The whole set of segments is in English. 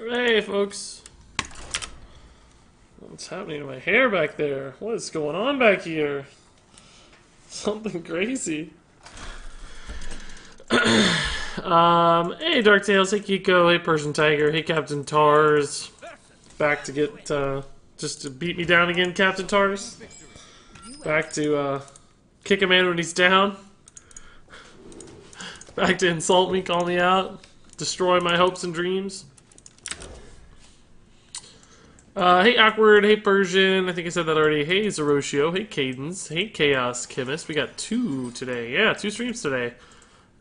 Hey, folks. What's happening to my hair back there? What is going on back here? Something crazy. Hey, Dark Tales. Hey, Kiko. Hey, Persian Tiger. Hey, Captain Tars. Back to get, just to beat me down again, Captain Tars. Back to, kick a man when he's down. Back to insult me, call me out. Destroy my hopes and dreams. Hey, Awkward. Hey, Persian. I think I said that already. Hey, Zeroshio. Hey, Cadence. Hey, Chaos Chemist. We got 2 today. Yeah, 2 streams today.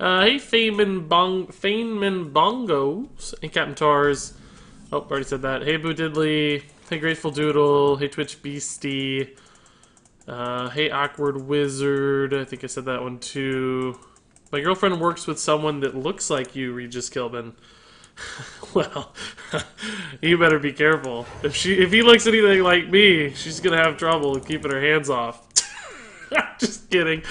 Hey, Feynman Bongos. Hey, Captain Tars. Oh, already said that. Hey, Boo Diddley. Hey, Grateful Doodle. Hey, Twitch Beastie. Hey, Awkward Wizard. I think I said that one too. My girlfriend works with someone that looks like you, Regis Kilbin. Well, you better be careful. If he looks anything like me, she's gonna have trouble keeping her hands off. Just kidding.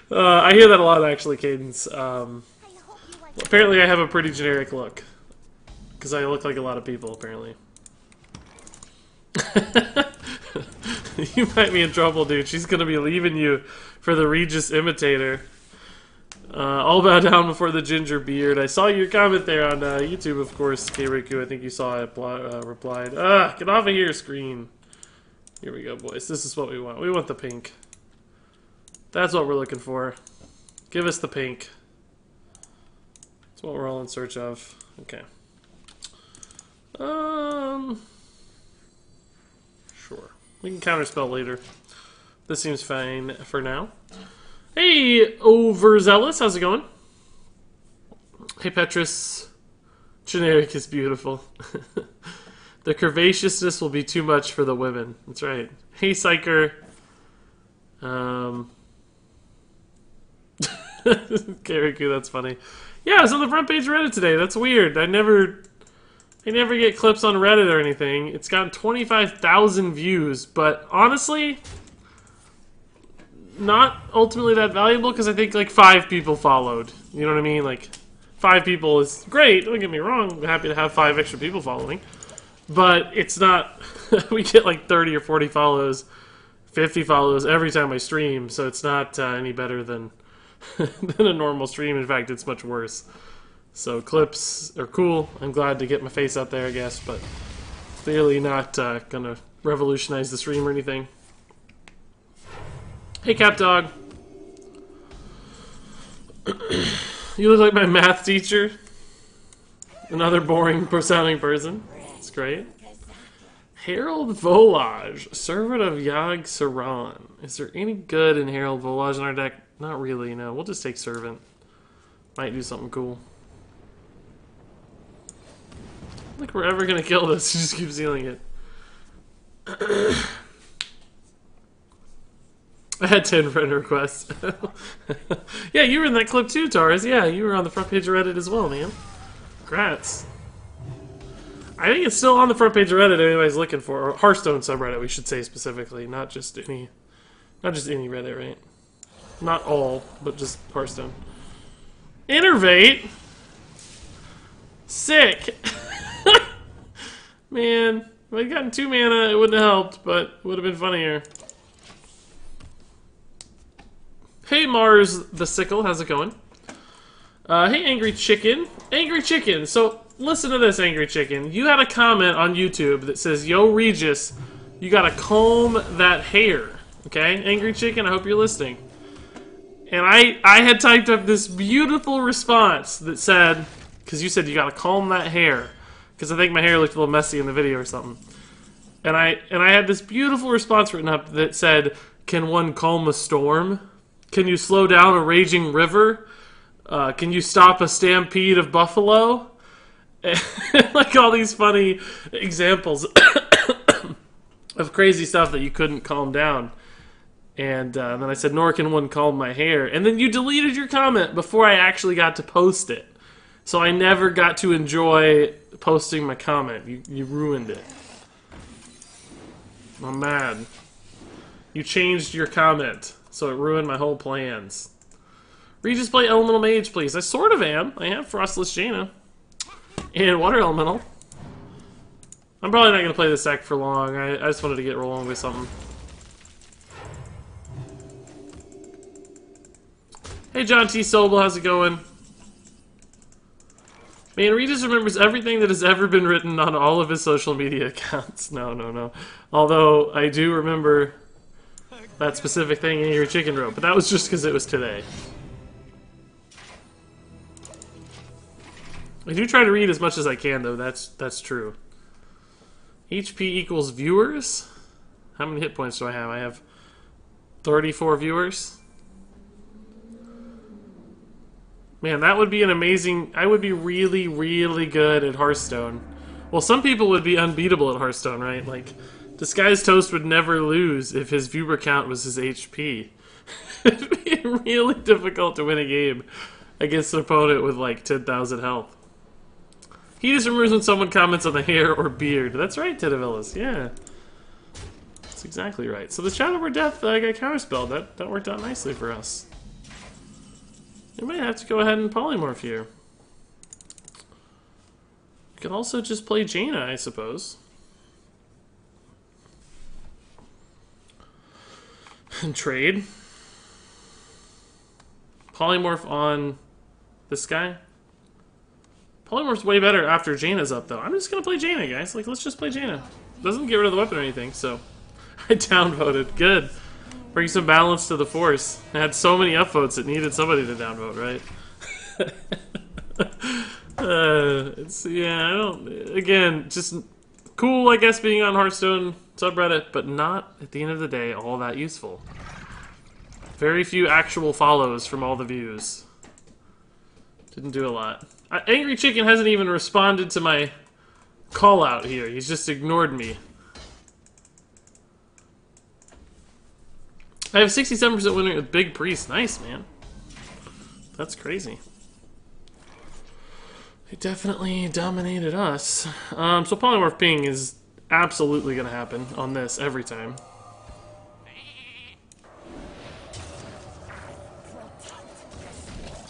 I hear that a lot, actually, Cadence. Apparently I have a pretty generic look. Because I look like a lot of people, apparently. You might be in trouble, dude. She's gonna be leaving you for the Regis imitator. All bow down before the ginger beard. I saw your comment there on YouTube, of course, K-Riku. I think you saw it replied. Get off of here, screen. Here we go, boys. This is what we want. We want the pink. That's what we're looking for. Give us the pink. That's what we're all in search of. Okay. Sure. We can counterspell later. This seems fine for now. Hey, Overzealous, how's it going? Hey, Petrus. Generic is beautiful. The curvaceousness will be too much for the women. That's right. Hey, Psyker. Kariku, that's funny. Yeah, I was on the front page of Reddit today. That's weird. I never get clips on Reddit or anything. It's gotten 25,000 views, but honestly, not ultimately that valuable because I think like 5 people followed. You know what I mean? Like 5 people is great. Don't get me wrong. I'm happy to have 5 extra people following, but it's not. We get like 30 or 40 follows, 50 follows every time I stream, so it's not any better than than a normal stream. In fact, it's much worse. So clips are cool. I'm glad to get my face out there, I guess, but clearly not gonna revolutionize the stream or anything. Hey, Cap Dog. You look like my math teacher. Another boring sounding person. That's great. Harold Volage, servant of Yag Saran. Is there any good in Harold Volage in our deck? Not really, no. We'll just take servant. Might do something cool. I don't think we're ever gonna kill this. Just keep sealing it. I had 10 friend requests. Yeah, you were in that clip too, Tars. Yeah, you were on the front page of Reddit as well, man. Congrats. I think it's still on the front page of Reddit. Anybody's looking for or Hearthstone subreddit, we should say specifically, not just any Reddit, right? Not all, but just Hearthstone. Innervate. Sick. Man, if I'd gotten 2 mana, it wouldn't have helped, but it would have been funnier. Hey, Mars the Sickle, how's it going? Hey, Angry Chicken. Angry Chicken, so listen to this, Angry Chicken. You had a comment on YouTube that says, Yo, Regis, you gotta comb that hair. Okay, Angry Chicken, I hope you're listening. And I had typed up this beautiful response that said, because you said you gotta comb that hair, because I think my hair looked a little messy in the video or something. And I had this beautiful response written up that said, can one calm a storm? Can you slow down a raging river? Can you stop a stampede of buffalo? Like all these funny examples of crazy stuff that you couldn't calm down. And then I said, nor can one calm my hair. And then you deleted your comment before I actually got to post it. So I never got to enjoy posting my comment. You ruined it. I'm mad. You changed your comment, so it ruined my whole plans. Regis, play Elemental Mage, please. I sort of am. I have Frostless Jaina. And Water Elemental. I'm probably not going to play this deck for long. I just wanted to get rolling with something. Hey, John T. Sobel, how's it going? Man, Regis remembers everything that has ever been written on all of his social media accounts. No. Although, I do remember that specific thing Angry Chicken wrote, but that was just because it was today. I do try to read as much as I can, though. That's true. HP equals viewers? How many hit points do I have? I have 34 viewers. Man, that would be an amazing... I would be really, really good at Hearthstone. Well, some people would be unbeatable at Hearthstone, right? Like, Disguised Toast would never lose if his viewer count was his HP. It'd be really difficult to win a game against an opponent with, like, 10,000 health. He just remembers when someone comments on the hair or beard. That's right, Titavillas. Yeah. That's exactly right. So the Shadow Word Death got counterspelled. That worked out nicely for us. We might have to go ahead and polymorph here. You could also just play Jaina, I suppose. And trade. Polymorph on this guy. Polymorph's way better after Jaina's up, though. I'm just gonna play Jaina, guys. Like, let's just play Jaina. Doesn't get rid of the weapon or anything, so... I downvoted. Good. Bring some balance to the force. I had so many upvotes, it needed somebody to downvote, right? Yeah, I don't... Again, just cool, I guess, being on Hearthstone subreddit, but not, at the end of the day, all that useful. Very few actual follows from all the views. Didn't do a lot. Angry Chicken hasn't even responded to my call out here. He's just ignored me. I have 67% winning with Big Priest. Nice, man. That's crazy. He definitely dominated us. So Polymorph Ping is absolutely going to happen on this every time.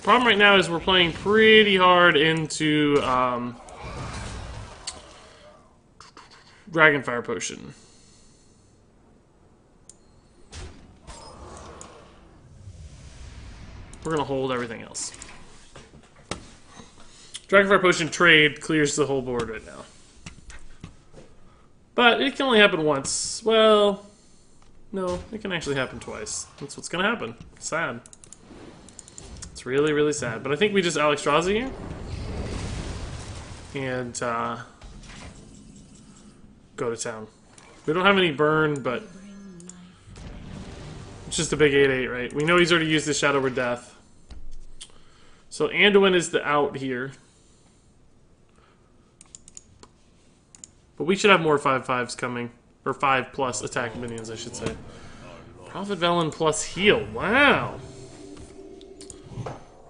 Problem right now is we're playing pretty hard into Dragonfire Potion. We're gonna hold everything else. Dragonfire Potion trade clears the whole board right now. But it can only happen once. Well, no, it can actually happen twice. That's what's gonna happen. Sad. It's really, really sad. But I think we just Alexstrasza here. And go to town. We don't have any burn, but it's just a big 8/8, right? We know he's already used his Shadow Word Death. So Anduin is the out here. But we should have more 5/5s coming. Or 5+ attack minions, I should say. Prophet Velen plus heal. Wow.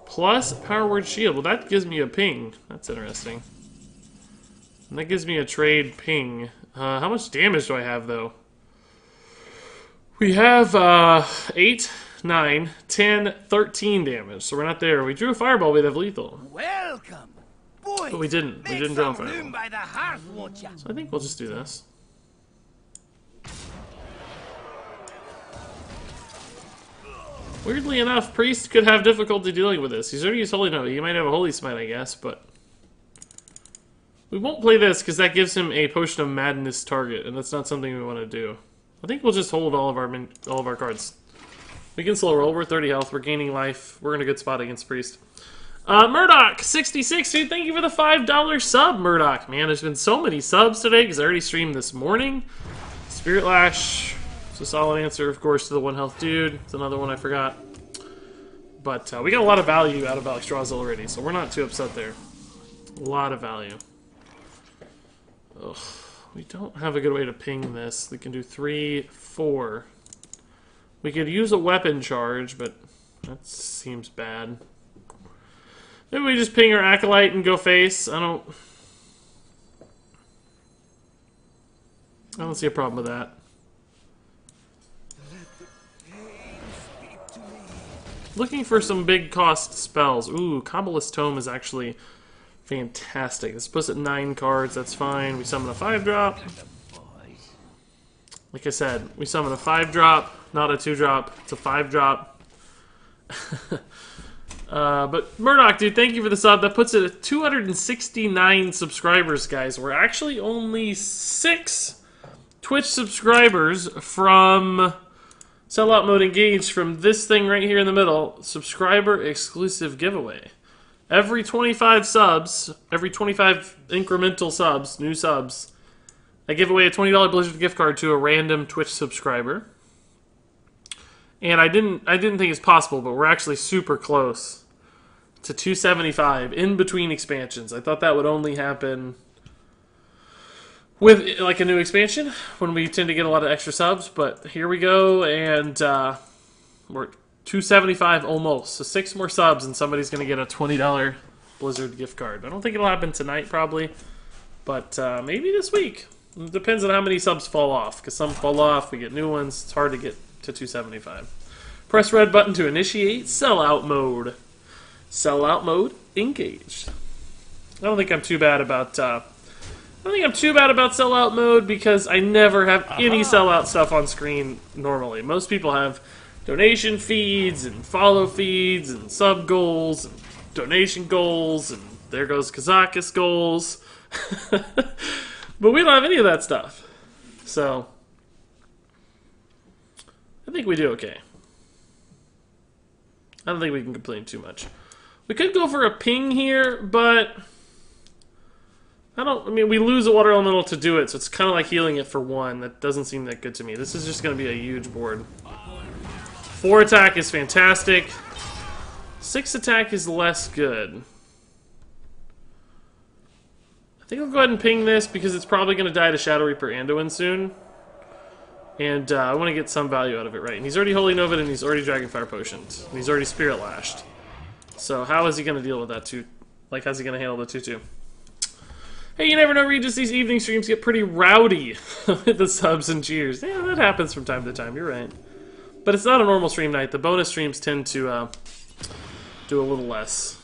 Plus Power Word Shield. Well, that gives me a ping. That's interesting. And that gives me a trade ping. How much damage do I have, though? We have 8, 9, 10, 13 damage. So we're not there. We drew a Fireball, we'd have lethal. Welcome. Boy, but we didn't. We didn't draw a Fireball. By the hearth, won't ya? So I think we'll just do this. Weirdly enough, Priest could have difficulty dealing with this. He's already used Holy Note. He might have a Holy Smite, I guess, but... We won't play this, because that gives him a Potion of Madness target, and that's not something we want to do. I think we'll just hold all of our cards. We can slow roll. We're 30 health. We're gaining life. We're in a good spot against Priest. Murdoch66, dude, thank you for the $5 sub, Murdoch. Man, there's been so many subs today, because I already streamed this morning. Spirit Lash... It's a solid answer, of course, to the 1 health dude. It's another one I forgot. But we got a lot of value out of Alexstrasza already, so we're not too upset there. A lot of value. Ugh. We don't have a good way to ping this. We can do 3, 4. We could use a weapon charge, but that seems bad. Maybe we just ping our Acolyte and go face. I don't see a problem with that. Looking for some big cost spells. Ooh, Kabbalist Tome is actually Fantastic. This puts at 9 cards. That's fine. We summon a 5-drop. Like I said, we summon a 5-drop, not a 2-drop. It's a 5-drop. But Murdoch, dude, thank you for the sub. That puts it at 269 subscribers, guys. We're actually only 6 Twitch subscribers from Sellout Mode Engaged, from this thing right here in the middle, subscriber exclusive giveaway. Every 25 subs, every 25 incremental subs, new subs, I give away a $20 Blizzard gift card to a random Twitch subscriber. And I didn't think it's possible, but we're actually super close to 275 in between expansions. I thought that would only happen with like a new expansion when we tend to get a lot of extra subs, but here we go, and we're at 275 almost. So 6 more subs and somebody's going to get a $20 Blizzard gift card. I don't think it'll happen tonight probably, but maybe this week. It depends on how many subs fall off, because some fall off, we get new ones. It's hard to get to 275. Press red button to initiate sellout mode. Sellout mode engaged. I don't think I'm too bad about sellout mode, because I never have any sellout stuff on screen normally. Most people have donation feeds and follow feeds and sub goals and donation goals, and there goes Kazakus goals. But we don't have any of that stuff. So I think we do okay. I don't think we can complain too much. We could go for a ping here, but I mean, we lose a water elemental to do it, so it's kind of like healing it for 1. That doesn't seem that good to me. This is just going to be a huge board. 4 attack is fantastic. 6 attack is less good. I think I'll go ahead and ping this, because it's probably going to die to Shadow Reaper Anduin soon. And I want to get some value out of it, right? And he's already Holy Nova, and he's already Dragonfire Potioned. And he's already Spirit Lashed. So how is he going to deal with that too? Like, how's he going to handle the 2-2? Hey, you never know, Regis, these evening streams get pretty rowdy with the subs and cheers. Yeah, that happens from time to time, you're right. But it's not a normal stream night. The bonus streams tend to do a little less.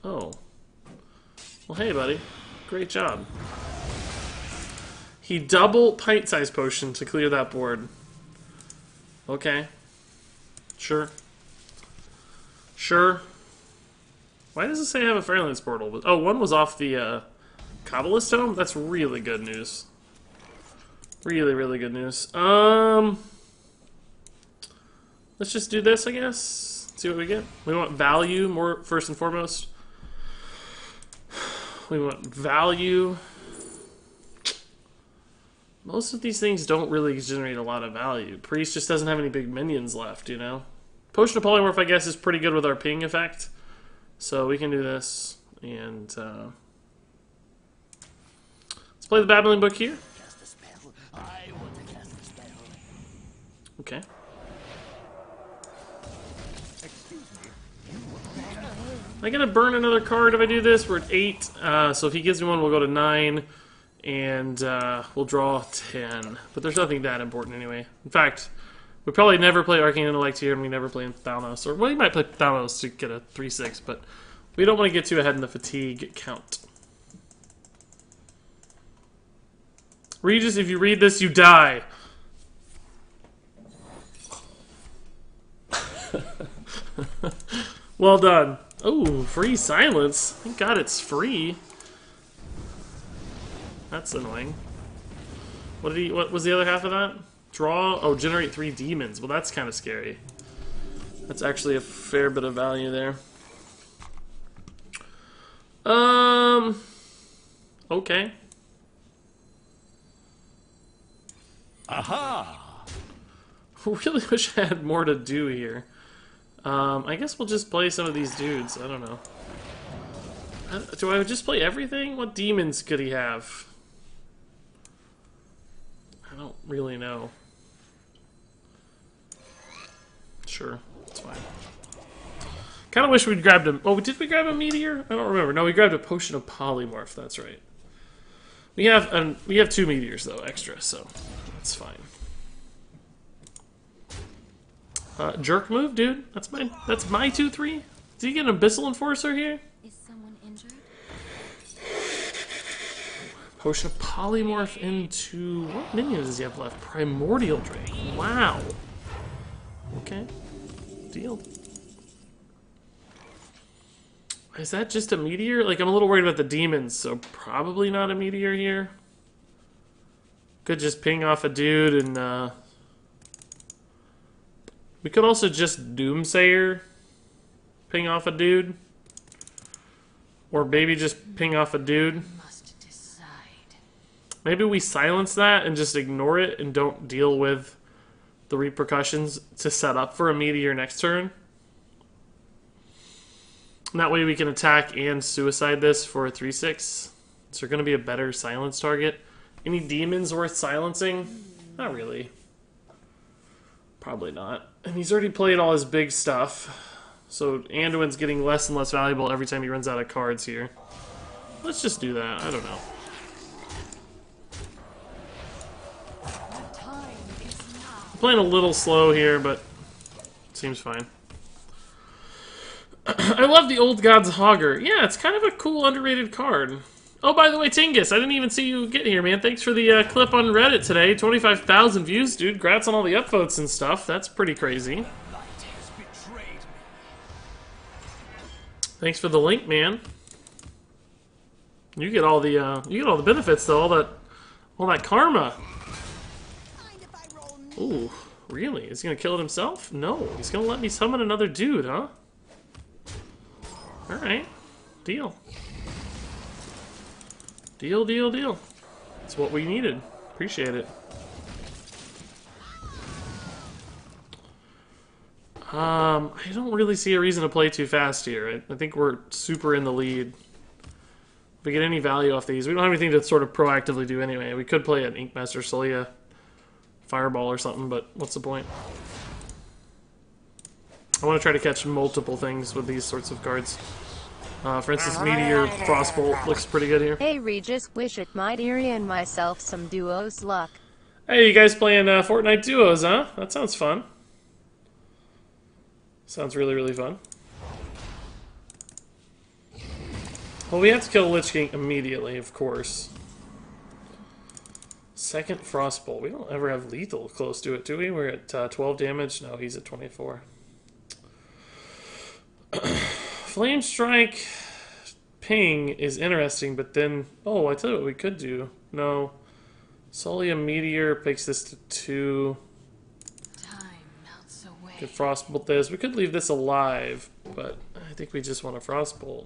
Oh. Well, hey, buddy. Great job. He double pint-sized potion to clear that board. Okay. Sure. Sure. Why does it say I have a Firelands portal? Oh, one was off the Kabbalist Tome? That's really good news. Really, really good news. Let's just do this, I guess. See what we get. We want value more first and foremost. We want value. Most of these things don't really generate a lot of value. Priest just doesn't have any big minions left, you know? Potion of Polymorph, I guess, is pretty good with our ping effect. So we can do this. And let's play the Babbling Book here. Okay. I gotta burn another card if I do this. We're at 8, so if he gives me one, we'll go to 9, and we'll draw 10. But there's nothing that important anyway. In fact, we probably never play Arcane Intellect here, and we never play Thalnos. Or, well, we might play Thalnos to get a 3-6, but we don't want to get too ahead in the fatigue count. Regis, if you read this, you die. Well done. Oh, free silence. Thank God it's free. That's annoying. What was the other half of that? Draw. Oh, generate 3 demons. Well, that's kind of scary. That's actually a fair bit of value there. Okay. Aha! Really wish I had more to do here. I guess we'll just play some of these dudes. I don't know. Do I just play everything? What demons could he have? I don't really know. Sure, it's fine. Kind of wish we'd grabbed him. Oh, did we grab a meteor? I don't remember. No, we grabbed a potion of polymorph. That's right. We have 2 meteors though, extra, so that's fine. Jerk move, dude. That's my 2-3. Did he get an Abyssal Enforcer here? Is someone injured? Potion of Polymorph into... What minions does he have left? Primordial Drake. Wow. Okay. Deal. Is that just a meteor? Like, I'm a little worried about the demons, so probably not a meteor here. Could just ping off a dude and, we could also just Doomsayer ping off a dude. Or maybe just ping off a dude. Must decide. Maybe we silence that and just ignore it and don't deal with the repercussions to set up for a meteor next turn. And that way we can attack and suicide this for a 3/6. Is there going to be a better silence target? Any demons worth silencing? Not really. Probably not. And he's already played all his big stuff. So Anduin's getting less and less valuable every time he runs out of cards here. Let's just do that. I don't know. I'm playing a little slow here, but it seems fine. I love the Old Gods Hogger. Yeah, it's kind of a cool, underrated card. Oh, by the way, Tingus, I didn't even see you get here, man. Thanks for the clip on Reddit today. 25,000 views, dude. Congrats on all the upvotes and stuff. That's pretty crazy. Thanks for the link, man. You get all the benefits though. All that karma. Ooh, really? Is he gonna kill it himself? No, he's gonna let me summon another dude, huh? All right, deal. Deal, deal, deal. That's what we needed. Appreciate it. I don't really see a reason to play too fast here. I think we're super in the lead. If we get any value off these, we don't have anything to sort of proactively do anyway. We could play an Inkmaster Solia Fireball or something, but what's the point? I want to try to catch multiple things with these sorts of cards. For instance, Meteor Frostbolt looks pretty good here. Hey Regis, wish it might Eerie and myself some duos luck. Hey, you guys playing Fortnite duos, huh? That sounds fun. Sounds really, really fun. Well, we have to kill Lich King immediately, of course. Second Frostbolt. We don't ever have lethal close to it, do we? We're at 12 damage. No, he's at 24. Flame Strike ping is interesting, but then... Oh, I tell you what we could do. No. Solia Meteor makes this to 2. Time melts away. Could Frostbolt this. We could leave this alive, but I think we just want a Frostbolt.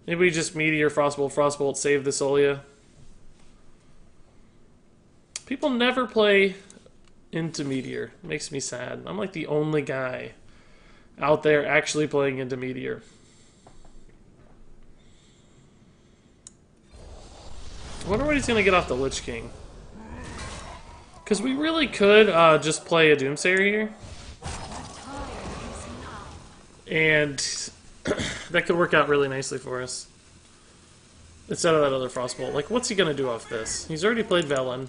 Maybe we just Meteor, Frostbolt, Frostbolt, save the Solia. People never play into Meteor. It makes me sad. I'm like the only guy out there actually playing into Meteor. I wonder what he's going to get off the Lich King. Because we really could just play a Doomsayer here. And that could work out really nicely for us. Instead of that other Frostbolt. Like, what's he going to do off this? He's already played Velen.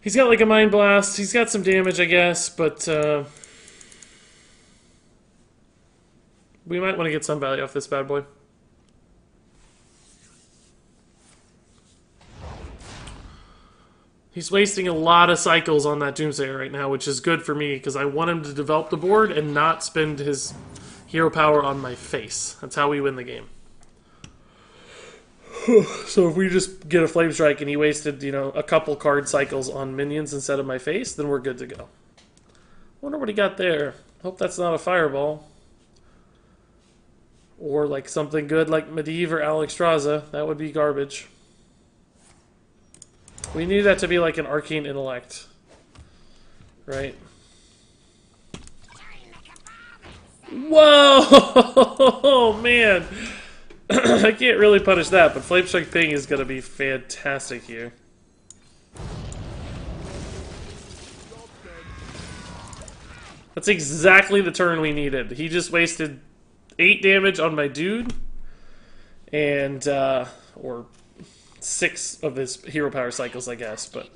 He's got like a Mind Blast. He's got some damage, I guess, but we might want to get some value off this bad boy. He's wasting a lot of cycles on that Doomsayer right now, which is good for me, because I want him to develop the board and not spend his hero power on my face. That's how we win the game. So if we just get a Flame Strike and he wasted, you know, a couple card cycles on minions instead of my face, then we're good to go. Wonder what he got there. Hope that's not a Fireball. Or like something good like Medivh or Alexstrasza. That would be garbage. We need that to be like an Arcane Intellect. Right? Whoa! Man! I can't really punish that, but Flame Strike Ping is going to be fantastic here. That's exactly the turn we needed. He just wasted 8 damage on my dude, and, or 6 of his hero power cycles, I guess, but,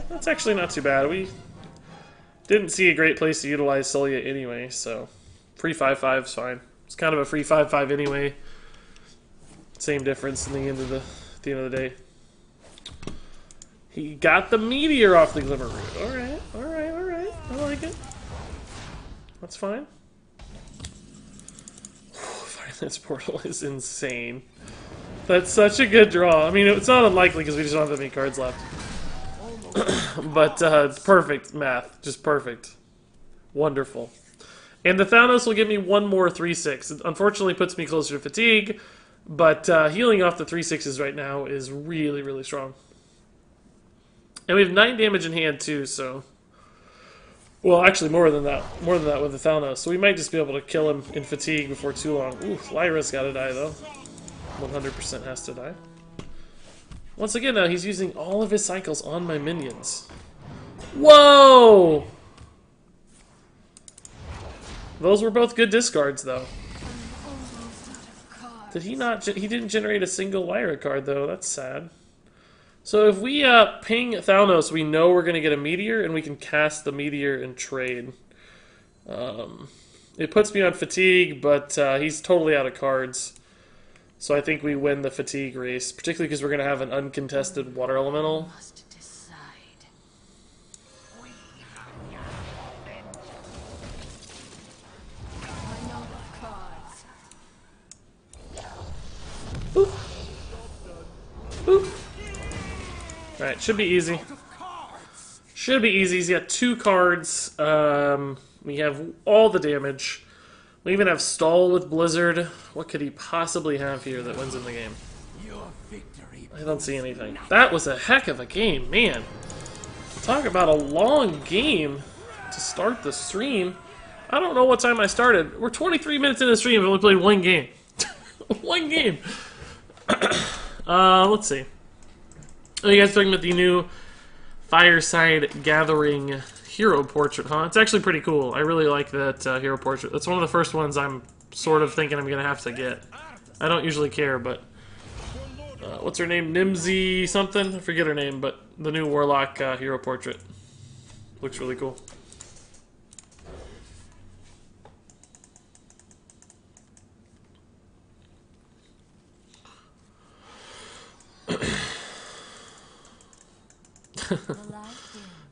that's actually not too bad. We didn't see a great place to utilize Solia anyway, so free 5/5 is fine. It's kind of a free 5/5 anyway. Same difference in the end of the day. He got the meteor off the glimmer root. Alright, alright, alright. I like it. That's fine. Firelands Portal is insane. That's such a good draw. I mean, it's not unlikely because we just don't have that many cards left. But it's perfect math. Just perfect. Wonderful. And the Thanos will give me one more 3/6. It unfortunately puts me closer to fatigue, but healing off the 3/6s right now is really, really strong. And we have 9 damage in hand too, so... Well, actually more than that. More than that with the Thanos. So we might just be able to kill him in fatigue before too long. Ooh, Lyra's gotta die though. 100% has to die. Once again now, he's using all of his cycles on my minions. Whoa! Those were both good discards though. Did he not... He didn't generate a single Lyra card though, that's sad. So if we ping Thanos, we know we're going to get a meteor, and we can cast the meteor and trade. It puts me on fatigue, but he's totally out of cards. So I think we win the fatigue race, particularly because we're going to have an uncontested water elemental. Must decide. Boop. Boop. Alright, should be easy. Should be easy. He's got 2 cards. We have all the damage. We even have Stall with Blizzard. What could he possibly have here that wins him the game? I don't see anything. That was a heck of a game, man. Talk about a long game to start the stream. I don't know what time I started. We're 23 minutes into the stream. I've only played 1 game. 1 game. Let's see. Oh, you guys talking about the new Fireside Gathering hero portrait, huh? It's actually pretty cool. I really like that hero portrait. That's one of the first ones I'm sort of thinking I'm going to have to get. I don't usually care, but... what's her name? Nimsy something? I forget her name, but the new Warlock hero portrait. Looks really cool.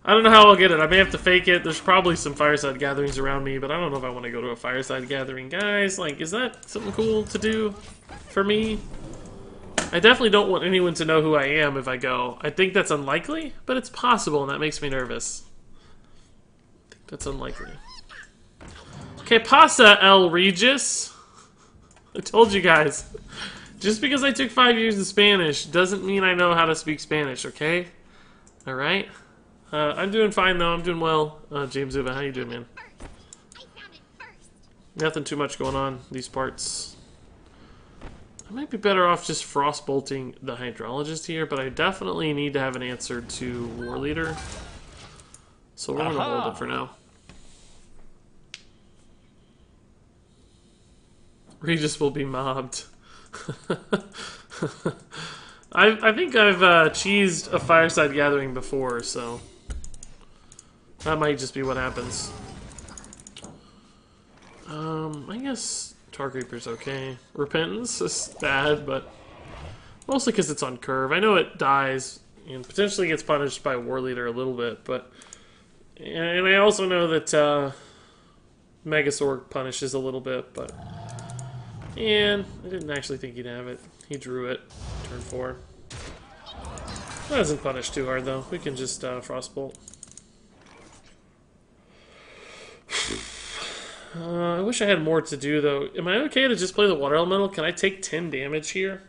I don't know how I'll get it. I may have to fake it. There's probably some Fireside Gatherings around me, but I don't know if I want to go to a Fireside Gathering. Guys, like, is that something cool to do for me? I definitely don't want anyone to know who I am if I go. I think that's unlikely, but it's possible, and that makes me nervous. I think that's unlikely. Que pasa, El Regis? I told you guys. Just because I took 5 years of Spanish doesn't mean I know how to speak Spanish, okay? Alright? I'm doing fine, though. I'm doing well. James Uva, how you doing, man? Nothing too much going on these parts. I might be better off just frostbolting the Hydrologist here, but I definitely need to have an answer to War Leader. So we're going to hold it for now. Regis will be mobbed. I think I've cheesed a Fireside Gathering before, so that might just be what happens. I guess Tarkreeper's okay. Repentance is bad, but mostly because it's on curve. I know it dies and potentially gets punished by War Leader a little bit, but and I also know that Megasaur punishes a little bit, but and I didn't actually think he'd have it. He drew it. Turn 4. That doesn't punish too hard, though. We can just Frostbolt. I wish I had more to do, though. Am I okay to just play the Water Elemental? Can I take 10 damage here?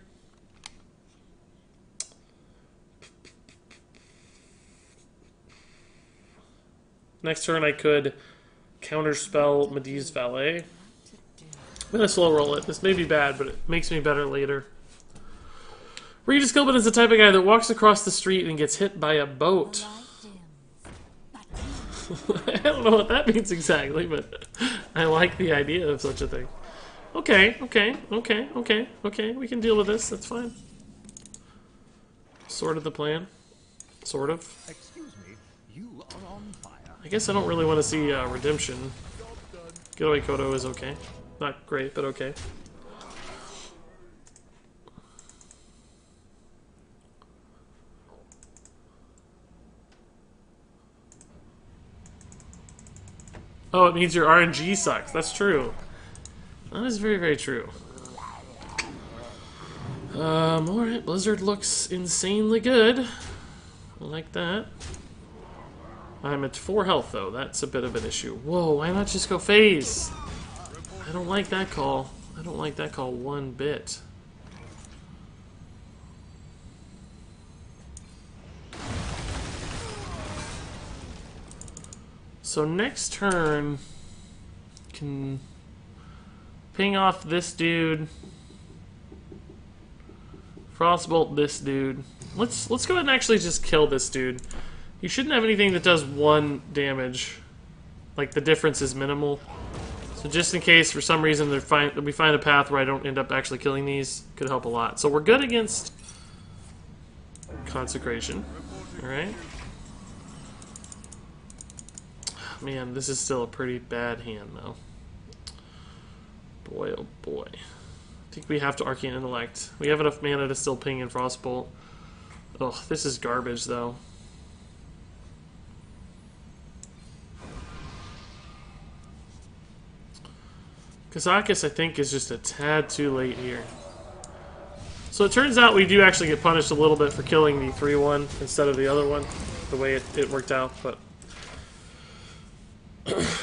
Next turn I could counterspell Medee's Valet. I'm going to slow roll it. This may be bad, but it makes me better later. Regis Gilbert is the type of guy that walks across the street and gets hit by a boat. I don't know what that means exactly, but I like the idea of such a thing. Okay, okay, okay, okay, okay. We can deal with this. That's fine. Sort of the plan. Sort of. Excuse me, you are on fire. I guess I don't really want to see Redemption. Getaway Kodo is okay. Not great, but okay. Oh, it means your RNG sucks. That's true. That is very, very true. Alright, Blizzard looks insanely good. I like that. I'm at 4 health, though. That's a bit of an issue. Whoa, why not just go phase? I don't like that call. I don't like that call one bit. So next turn, can ping off this dude, frostbolt this dude. Let's go ahead and actually just kill this dude. You shouldn't have anything that does 1 damage. Like, the difference is minimal. So just in case, for some reason, we find a path where I don't end up actually killing these, could help a lot. So we're good against Consecration. Alright. Man, this is still a pretty bad hand, though. Boy, oh boy. I think we have to Arcane Intellect. We have enough mana to still ping in Frostbolt. Ugh, this is garbage, though. Kazakis, I think, is just a tad too late here. So it turns out we do actually get punished a little bit for killing the 3-1 instead of the other one, the way it worked out, but...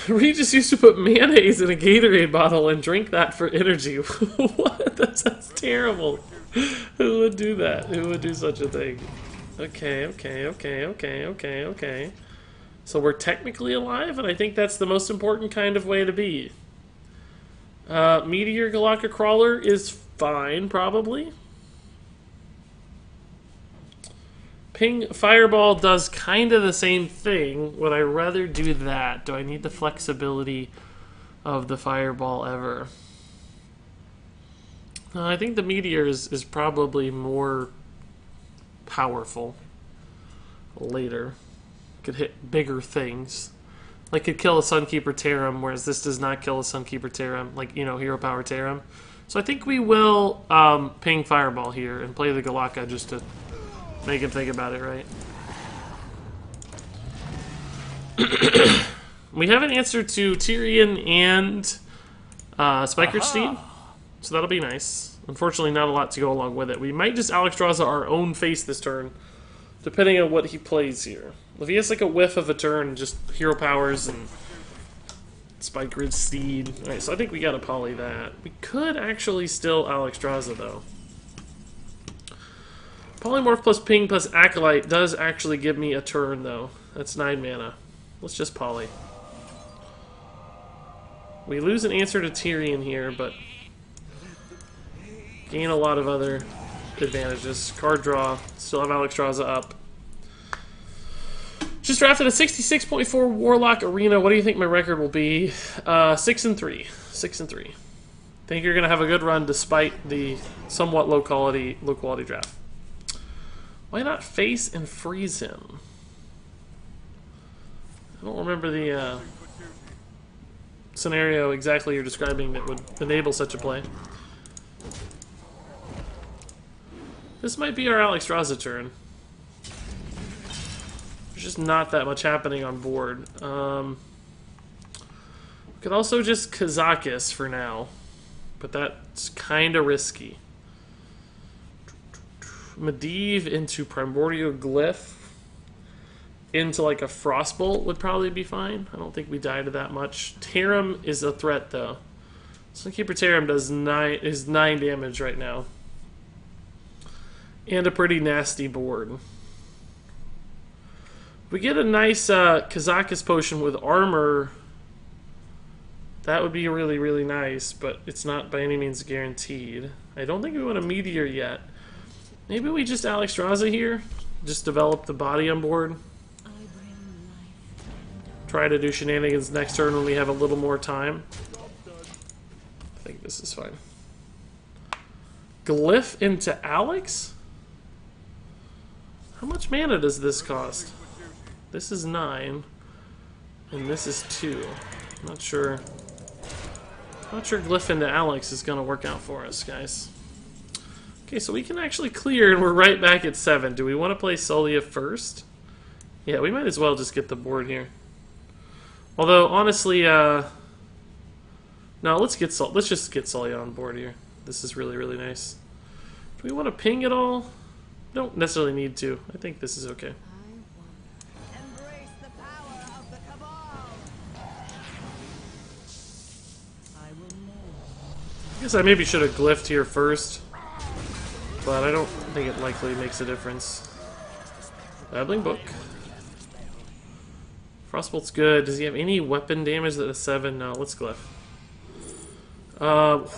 Regis used to put mayonnaise in a Gatorade bottle and drink that for energy. What? That sounds terrible. Who would do that? Who would do such a thing? Okay. So we're technically alive, and I think that's the most important kind of way to be. Meteor Galactic Crawler is fine, probably. Ping Fireball does kind of the same thing. Would I rather do that? Do I need the flexibility of the Fireball ever? I think the Meteor is probably more powerful later. Could hit bigger things. Like, could kill a Sunkeeper Tarim, whereas this does not kill a Sunkeeper Tarim. Like, you know, Hero Power Tarim. So I think we will ping Fireball here and play the Galaka just to make him think about it, right? We have an answer to Tyrion and Spiker Steed, so that'll be nice. Unfortunately, not a lot to go along with it. We might just Alexstrasza our own face this turn, depending on what he plays here. If he has like a whiff of a turn, just Hero Powers and Spiker Steed. Alright, so I think we gotta poly that. We could actually still Alexstrasza, though. Polymorph plus Ping plus Acolyte does actually give me a turn, though. That's 9 mana. Let's just poly. We lose an answer to Tyrion here, but gain a lot of other advantages. Card draw. Still have Alexstrasza up. Just drafted a 66.4 Warlock Arena. What do you think my record will be? 6-3. 6-3. Think you're gonna have a good run despite the somewhat low quality draft. Why not face and freeze him? I don't remember the scenario exactly you're describing that would enable such a play. This might be our Alexstrasza turn. There's just not that much happening on board. We could also just Kazakis for now, but that's kind of risky. Medivh into Primordial Glyph into like a Frostbolt would probably be fine. I don't think we die to that much. Tarim is a threat though. Sunkeeper Tarim does 9 damage right now. And a pretty nasty board. If we get a nice Kazakis potion with armor, that would be really, really nice, but it's not by any means guaranteed. I don't think we want a Meteor yet. Maybe we just Alexstrasza here, just develop the body on board. Try to do shenanigans next turn when we have a little more time. I think this is fine. Glyph into Alex? How much mana does this cost? This is 9, and this is 2. Not sure Glyph into Alex is going to work out for us, guys. Okay, so we can actually clear, and we're right back at 7. Do we want to play Solia first? Yeah, we might as well just get the board here. Although, honestly, no, let's just get Sully on board here. This is really, really nice. Do we want to ping at all? Don't necessarily need to. I think this is okay. Embrace the power of the Cabal. I guess I maybe should have glyphed here first, but I don't think it likely makes a difference. Babbling Book. Frostbolt's good. Does he have any weapon damage that is 7? No, let's glyph. Hello,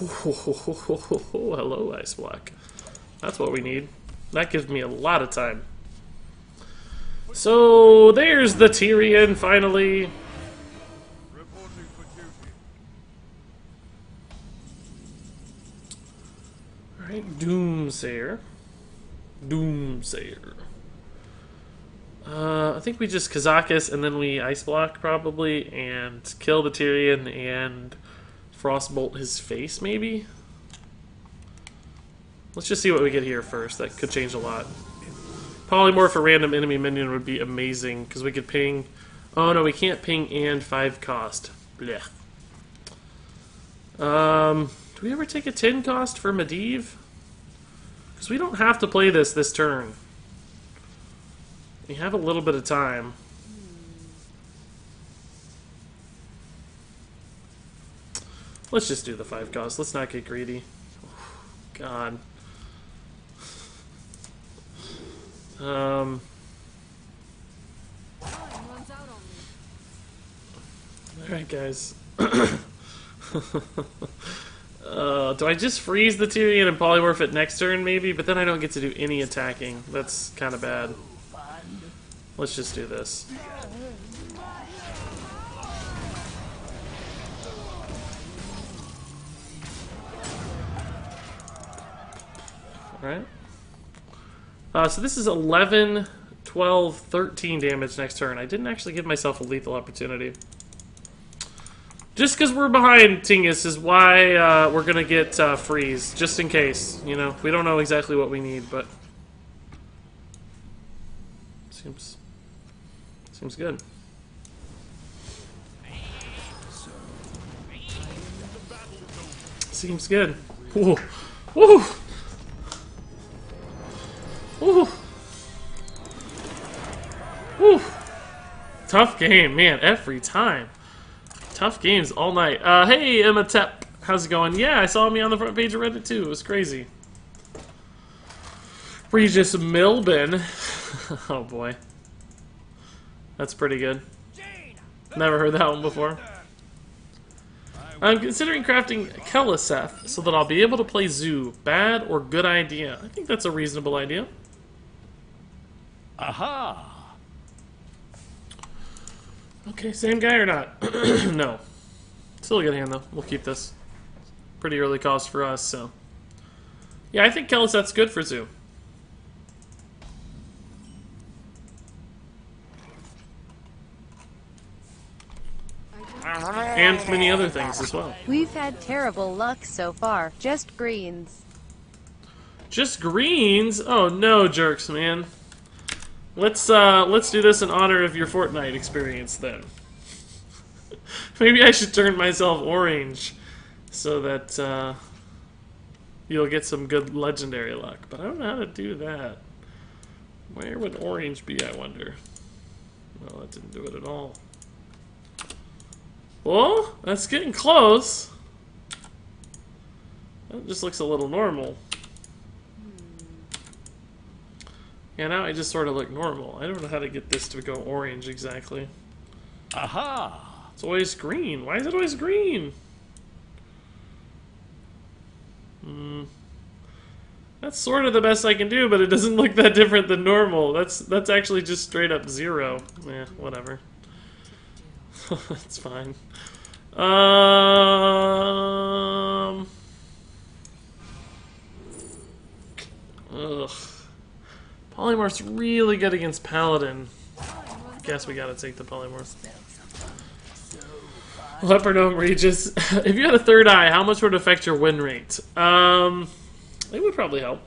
Ice Block. That's what we need. That gives me a lot of time. So, there's the Tyrion, finally. Reporting for duty. Alright, Doomsayer. Doomsayer. I think we just Kazakus and then we Ice Block, probably, and kill the Tyrion and Frostbolt his face, maybe? Let's just see what we get here first. That could change a lot. Polymorph a random enemy minion would be amazing, because we could ping... Oh no, we can't ping and 5 cost. Blech. Do we ever take a 10 cost for Medivh? Because we don't have to play this turn. We have a little bit of time. Let's just do the 5 cost. Let's not get greedy. God. Time runs out on me. Alright, guys. Do I just freeze the Tyrion and polymorph it next turn, maybe? But then I don't get to do any attacking. That's kind of bad. Let's just do this. Alright. So this is 11, 12, 13 damage next turn. I didn't actually give myself a lethal opportunity. Just because we're behind, Tingus, is why we're going to get freeze. Just in case, you know. We don't know exactly what we need, but... Seems good. Seems good. Woo! Woo! Woo! Woo! Tough game, man, every time. Tough games all night. Hey, Emma Tep. How's it going? Yeah, I saw me on the front page of Reddit too. It was crazy. Regis Milben. Oh boy. That's pretty good. Never heard that one before. I'm considering crafting Keliseth so that I'll be able to play Zoo. Bad or good idea? I think that's a reasonable idea. Aha! Okay, same guy or not? No. Still a good hand, though. We'll keep this. Pretty early cost for us, so... Yeah, I think Keliseth's good for Zoo. And many other things as well. We've had terrible luck so far. Just greens. Just greens? Oh no, jerks, man. Let's do this in honor of your Fortnite experience then. Maybe I should turn myself orange so that you'll get some good legendary luck. But I don't know how to do that. Where would orange be, I wonder? Well, that didn't do it at all. Well, that's getting close. That just looks a little normal. Yeah, now I just sort of look normal. I don't know how to get this to go orange exactly. Aha! It's always green. Why is it always green? That's sort of the best I can do, but it doesn't look that different than normal. That's actually just straight up 0. Yeah, whatever. That's fine. Ugh. Polymorph's really good against Paladin. Guess we gotta take the Polymorph. Leopardome Regis. If you had a third eye, how much would it affect your win rate? It would probably help.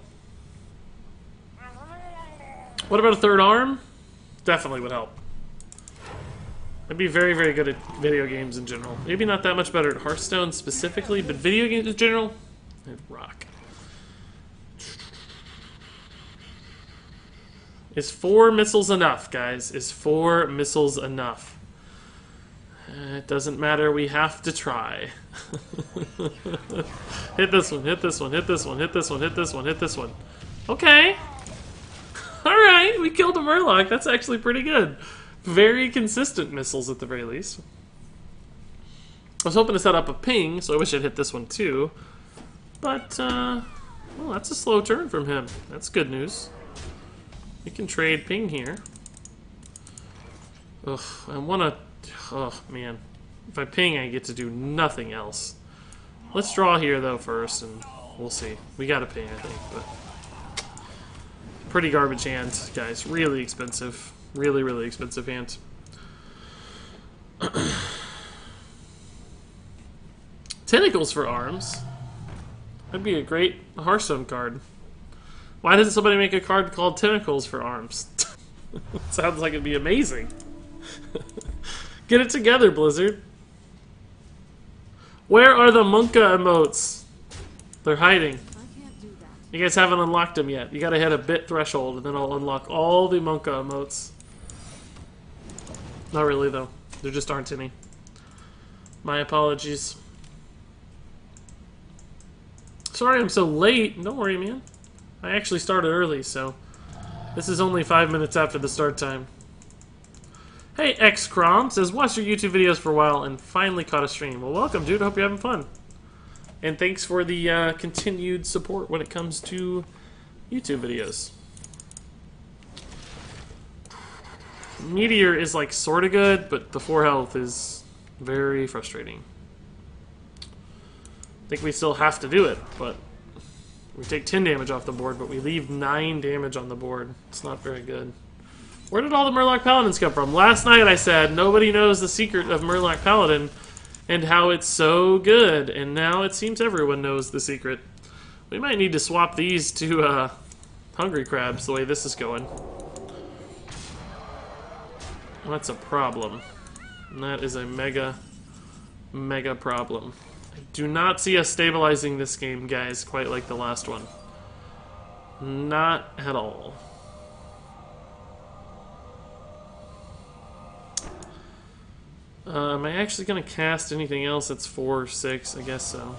What about a third arm? Definitely would help. I'd be very, very good at video games in general. Maybe not that much better at Hearthstone specifically, but video games in general, I'd rock. Is 4 missiles enough, guys? Is 4 missiles enough? It doesn't matter, we have to try. Hit this one, hit this one, hit this one, hit this one, hit this one, hit this one. Okay. Alright, we killed a Murloc. That's actually pretty good. Very consistent missiles at the very least. I was hoping to set up a ping, so I wish I'd hit this one too. But, well, that's a slow turn from him. That's good news. We can trade ping here. Ugh, I wanna... Oh, man. If I ping, I get to do nothing else. Let's draw here, though, first, and we'll see. We gotta ping, I think, but... Pretty garbage hand, guys. Really expensive. Really, really expensive hand. Tentacles for arms. That'd be a great Hearthstone card. Why doesn't somebody make a card called Tentacles for arms? Sounds like it'd be amazing. Get it together, Blizzard. Where are the Monka emotes? They're hiding. I can't do that. You guys haven't unlocked them yet. You gotta hit a bit threshold, and then I'll unlock all the Monka emotes. Not really, though. There just aren't any. My apologies. Sorry I'm so late. Don't worry, man. I actually started early, so... This is only 5 minutes after the start time. Hey, XCrom says, watched your YouTube videos for a while and finally caught a stream. Well, welcome, dude. Hope you're having fun. And thanks for the continued support when it comes to YouTube videos. Meteor is, like, sort of good, but the 4 health is very frustrating. I think we still have to do it, but... We take 10 damage off the board, but we leave 9 damage on the board. It's not very good. Where did all the Murloc Paladins come from? Last night I said nobody knows the secret of Murloc Paladin and how it's so good, and now it seems everyone knows the secret. We might need to swap these to Hungry Crabs the way this is going. That's a problem. And that is a mega, mega problem. I do not see us stabilizing this game, guys, quite like the last one. Not at all. Am I actually going to cast anything else that's 4 or 6? I guess so.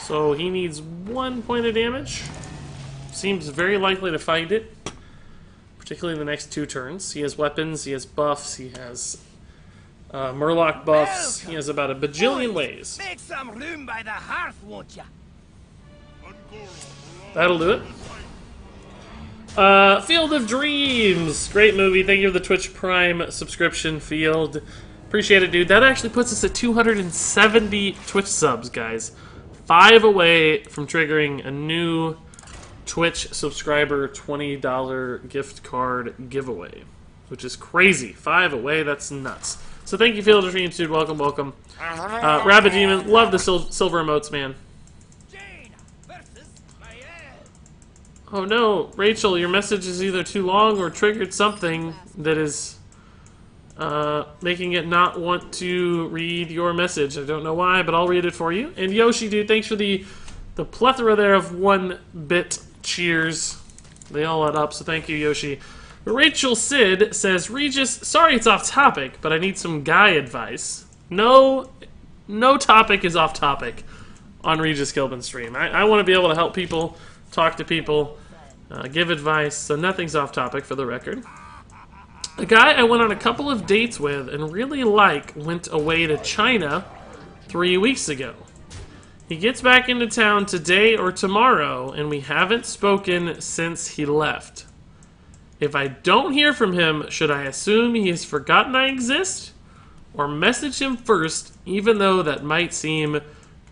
So he needs 1 point of damage. Seems very likely to find it. Particularly in the next 2 turns. He has weapons, he has buffs, he has Murloc buffs. He has about a bajillion ways. Make some room by the hearth, won't ya? That'll do it. Field of Dreams. Great movie. Thank you for the Twitch Prime subscription, Field. Appreciate it, dude. That actually puts us at 270 Twitch subs, guys. 5 away from triggering a new Twitch subscriber $20 gift card giveaway, which is crazy. 5 away. That's nuts. So thank you, Field of Dreams, dude. Welcome, welcome. Rabbit Demon. Love the silver emotes, man. Oh no, Rachel, your message is either too long or triggered something that is making it not want to read your message. I don't know why, but I'll read it for you. And Yoshi, dude, thanks for the plethora there of 1-bit cheers. They all add up, so thank you, Yoshi. Rachel Sid says, Regis, sorry it's off topic, but I need some guy advice. No topic is off topic on Regis Gilbin's stream. I want to be able to help people, talk to people, give advice, so nothing's off topic for the record. A guy I went on a couple of dates with and really went away to China 3 weeks ago. He gets back into town today or tomorrow, and we haven't spoken since he left. If I don't hear from him, should I assume he has forgotten I exist? Or message him first, even though that might seem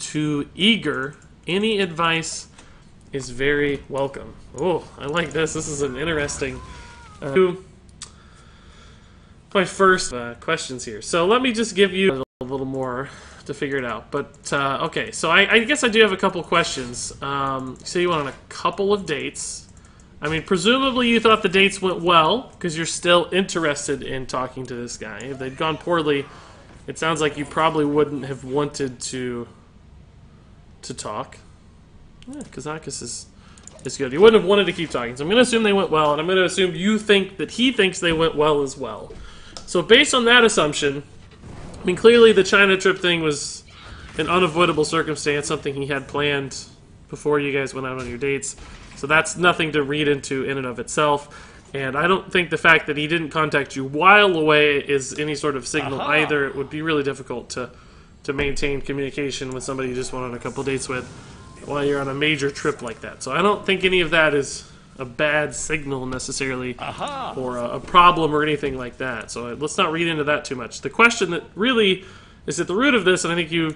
too eager? Any advice is very welcome. Oh, I like this. This is an interesting... my first questions here. So let me just give you a little more to figure it out. But, okay, so I guess I do have a couple questions. So you went on a couple of dates. I mean, presumably you thought the dates went well, because you're still interested in talking to this guy. If they'd gone poorly, it sounds like you probably wouldn't have wanted to talk. Yeah, Kazakis is good. You wouldn't have wanted to keep talking. So I'm going to assume they went well, and I'm going to assume you think that he thinks they went well as well. So based on that assumption, I mean, clearly the China trip thing was an unavoidable circumstance, something he had planned before you guys went out on your dates. So that's nothing to read into in and of itself. And I don't think the fact that he didn't contact you while away is any sort of signal either. It would be really difficult to maintain communication with somebody you just went on a couple dates with while you're on a major trip like that. So I don't think any of that is a bad signal necessarily, or a problem or anything like that. So let's not read into that too much. The question that really is at the root of this, and I think you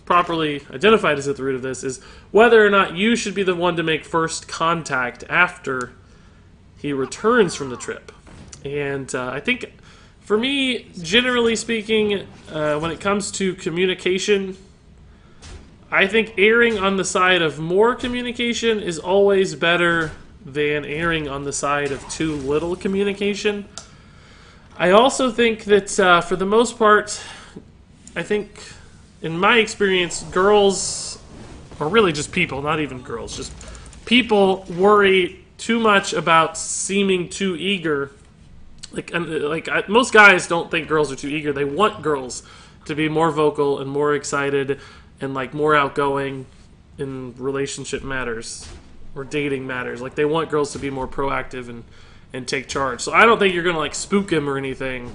properly identified as at the root of this, is whether or not you should be the one to make first contact after he returns from the trip. And I think, for me, generally speaking, when it comes to communication, I think erring on the side of more communication is always better than erring on the side of too little communication. I also think that, for the most part, I think, in my experience, girls, or really just people, not even girls, just people worry too much about seeming too eager. Most guys don't think girls are too eager. They want girls to be more vocal and more excited and like more outgoing in relationship matters or dating matters. Like, they want girls to be more proactive and take charge. So I don't think you're gonna like spook him or anything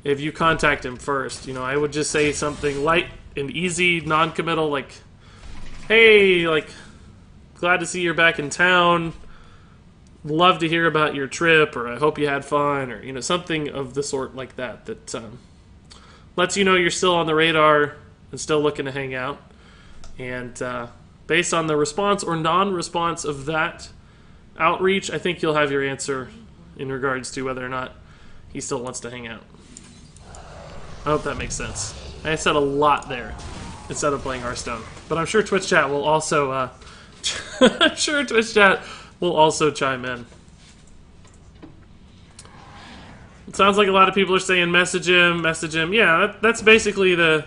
if you contact him first. You know, I would just say something light and easy, non-committal, like, hey, like, glad to see you're back in town. Love to hear about your trip, or I hope you had fun, or, you know, something of the sort like that that lets you know you're still on the radar and still looking to hang out. And based on the response or non-response of that outreach, I think you'll have your answer in regards to whether or not he still wants to hang out. I hope that makes sense. I said a lot there instead of playing Hearthstone, but I'm sure Twitch chat will also I'm sure Twitch chat will also chime in. It sounds like a lot of people are saying message him, message him. Yeah, that's basically the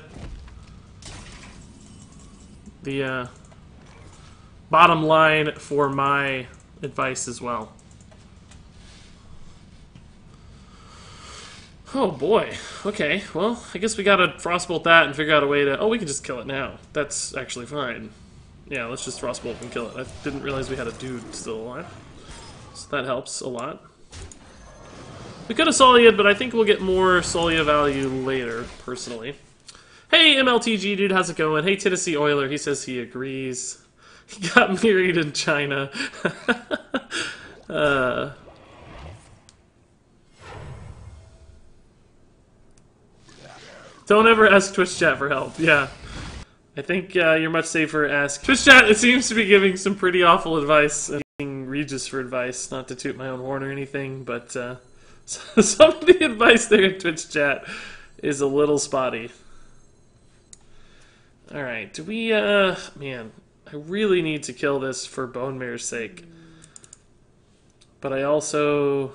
bottom line for my advice as well. Oh boy. Okay, well, I guess we gotta frostbolt that and figure out a way to... Oh, we can just kill it now. That's actually fine. Yeah, let's just frostbolt and kill it. I didn't realize we had a dude still alive. So that helps a lot. We could have Solia'd, but I think we'll get more Solia value later, personally. Hey, MLTG dude, how's it going? Hey, Tennessee Oiler, he says he agrees. He got married in China. Don't ever ask Twitch chat for help. Yeah. I think you're much safer ask Twitch chat. It seems to be giving some pretty awful advice. I'm asking Regis for advice, not to toot my own horn or anything, but some of the advice there in Twitch chat is a little spotty. Alright, do we, man, I really need to kill this for Bone Mare's sake. But I also...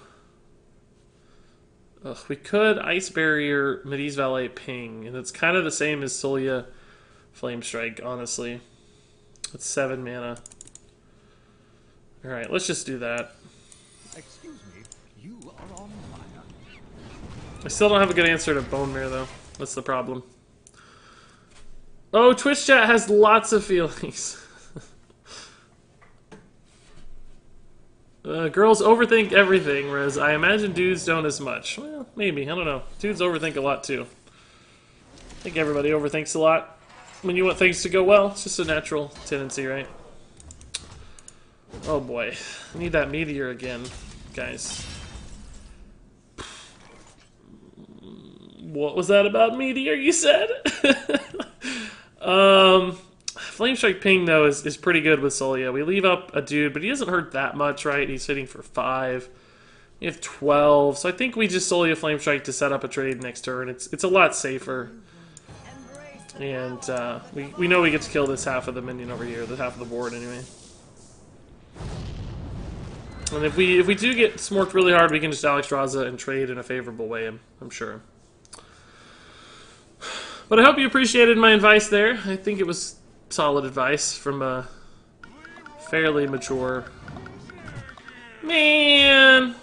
we could Ice Barrier, Medivh Valet, Ping, and it's kind of the same as Solia Flame Strike, honestly. It's 7 mana. Alright, let's just do that. Excuse me, you are on fire. I still don't have a good answer to Bone Mare, though. That's the problem. Oh, Twitch chat has lots of feelings. Girls overthink everything, whereas I imagine dudes don't as much. Well, maybe. I don't know. Dudes overthink a lot, too. I think everybody overthinks a lot when you want things to go well. It's just a natural tendency, right? Oh, boy. I need that meteor again, guys. What was that about meteor, you said? Flame Strike Ping, though, is pretty good with Solia. We leave up a dude, but he doesn't hurt that much, right? He's hitting for 5. We have 12, so I think we just Solia Flame Strike to set up a trade next turn. It's a lot safer. And we know we get to kill this half of the minion over here, the half of the board anyway. And if we do get smorked really hard, we can just Alex Raza and trade in a favorable way, I'm sure. But I hope you appreciated my advice there. I think it was solid advice from a fairly mature man.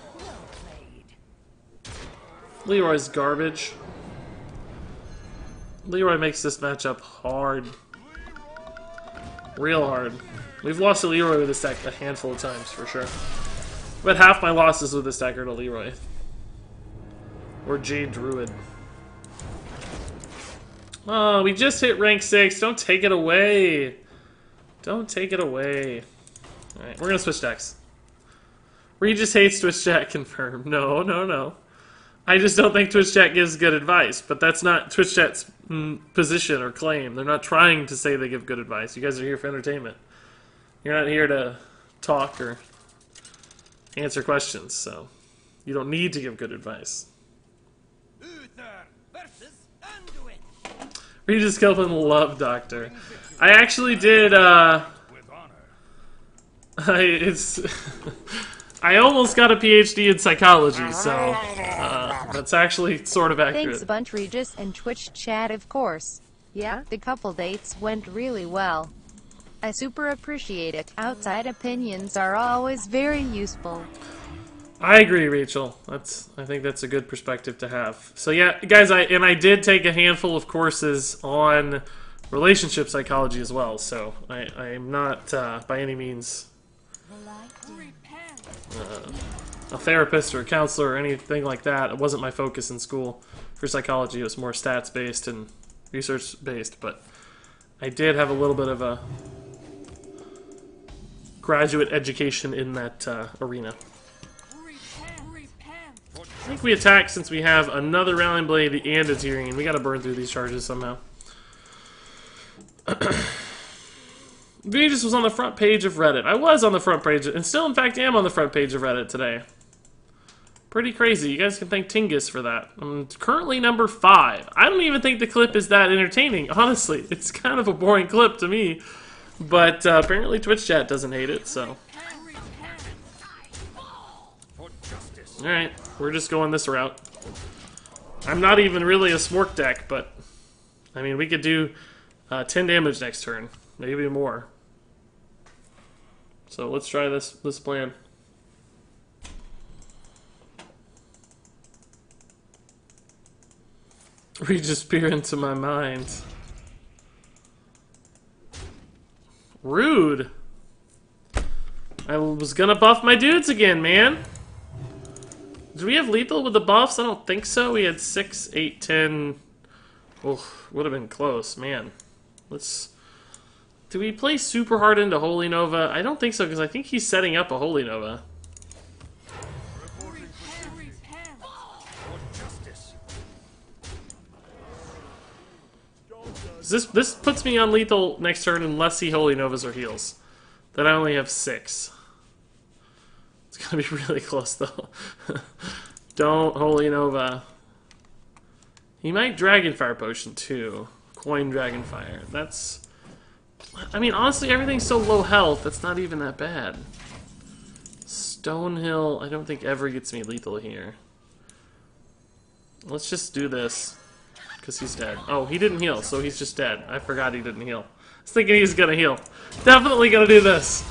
Leroy's garbage. Leroy makes this matchup hard. Real hard. We've lost to Leroy with this deck a handful of times, for sure. But half my losses with this deck are to Leroy. Or Jade Druid. Oh, we just hit rank 6. Don't take it away. Don't take it away. Alright, we're gonna switch decks. Regis hates Twitch chat, confirmed. No, no, no. I just don't think Twitch chat gives good advice, but that's not Twitch chat's position or claim. They're not trying to say they give good advice. You guys are here for entertainment. You're not here to talk or answer questions, so you don't need to give good advice. Uther versus Anduin. Regis Kelvin love Doctor. I actually did, With honor. I almost got a PhD in psychology, so that's actually sort of accurate. Thanks a bunch, Regis, and Twitch chat, of course. Yeah, the couple dates went really well. I super appreciate it. Outside opinions are always very useful. I agree, Rachel. I think that's a good perspective to have. So yeah, guys, I did take a handful of courses on relationship psychology as well. So I'm not by any means a therapist or a counselor or anything like that. It wasn't my focus in school for psychology. It was more stats based and research based. But I did have a little bit of a graduate education in that arena. I think we attack since we have another Rallying Blade and a Tyrion. We gotta burn through these charges somehow. Regis was on the front page of Reddit. I was on the front page, and still, in fact, am on the front page of Reddit today. Pretty crazy. You guys can thank Tingus for that. I'm currently number 5. I don't even think the clip is that entertaining, honestly. It's kind of a boring clip to me. But apparently Twitch chat doesn't hate it, so. Alright, we're just going this route. I'm not even really a smork deck, but I mean, we could do 10 damage next turn, maybe more. So let's try this plan. Regis peer into my mind. Rude. I was gonna buff my dudes again, man. Did we have lethal with the buffs? I don't think so. We had 6, 8, 10. Oh, would have been close, man. Let's. Do we play super hard into Holy Nova? I don't think so, because I think he's setting up a Holy Nova. This puts me on lethal next turn unless he Holy Novas or heals. Then I only have 6. It's gonna be really close though. Don't Holy Nova. He might Dragonfire Potion too. Coin Dragonfire. That's. I mean, honestly, everything's so low health. That's not even that bad. Stonehill, I don't think ever gets me lethal here. Let's just do this. Because he's dead. Oh, he didn't heal, so he's just dead. I forgot he didn't heal. I was thinking he was gonna heal. Definitely gonna do this.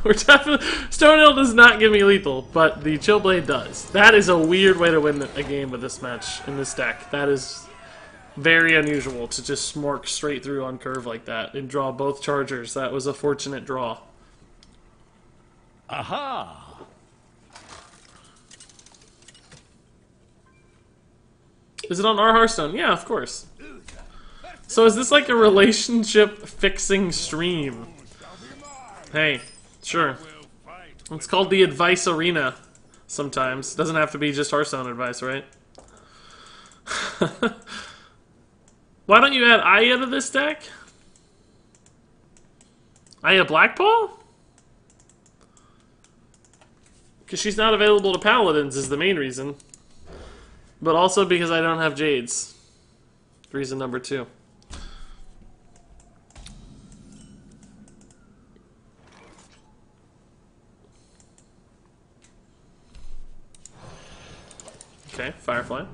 We're definitely. Stonehill does not give me lethal, but the Chillblade does. That is a weird way to win a game with this match in this deck. That is very unusual to just smork straight through on curve like that and draw both chargers. That was a fortunate draw. Aha! Is it on our Hearthstone? Yeah, of course. So is this like a relationship fixing stream? Hey, sure. It's called the Advice Arena sometimes. Doesn't have to be just Hearthstone advice, right? Why don't you add Aya to this deck? Aya Blackpaw? Because she's not available to Paladins is the main reason. But also because I don't have Jades. Reason number 2. Okay, Firefly.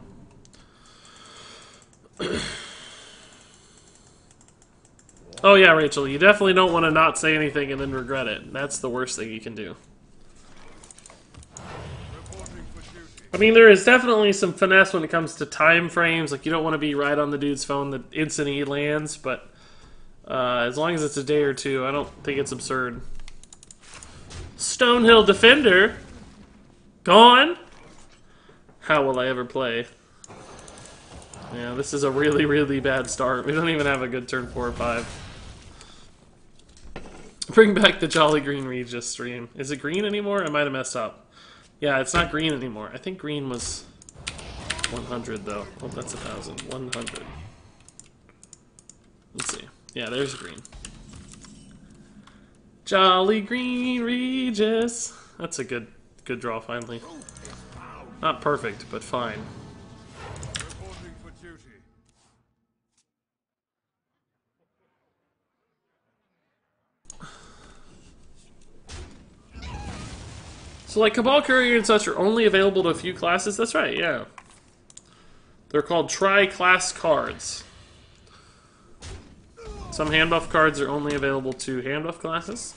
Oh yeah, Rachel, you definitely don't want to not say anything and then regret it. That's the worst thing you can do. I mean, there is definitely some finesse when it comes to time frames. Like, you don't want to be right on the dude's phone the instant he lands, but as long as it's a day or two, I don't think it's absurd. Stonehill Defender. Gone. How will I ever play? Yeah, this is a really, really bad start. We don't even have a good turn 4 or 5. Bring back the Jolly Green Regis stream. Is it green anymore? I might have messed up. Yeah, it's not green anymore. I think green was 100, though. Oh, that's 1,000. 100. Let's see. Yeah, there's green. Jolly Green Regis. That's a good draw, finally. Not perfect, but fine. Reporting for duty. So, like, Cabal Courier and such are only available to a few classes? That's right, yeah. They're called tri-class cards. Some hand buff cards are only available to hand buff classes.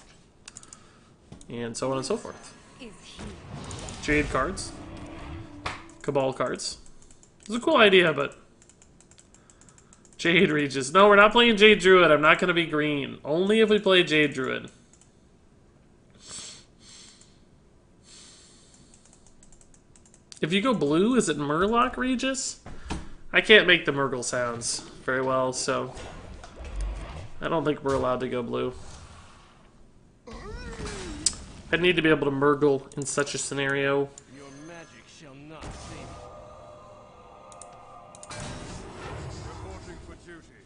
And so on and so forth. Jade cards. Cabal cards. It's a cool idea, but... Jade Regis. No, we're not playing Jade Druid. I'm not going to be green. Only if we play Jade Druid. If you go blue, is it Murloc Regis? I can't make the Murgle sounds very well, so... I don't think we're allowed to go blue. I'd need to be able to Murgle in such a scenario. Your magic shall not save. Reporting for duty.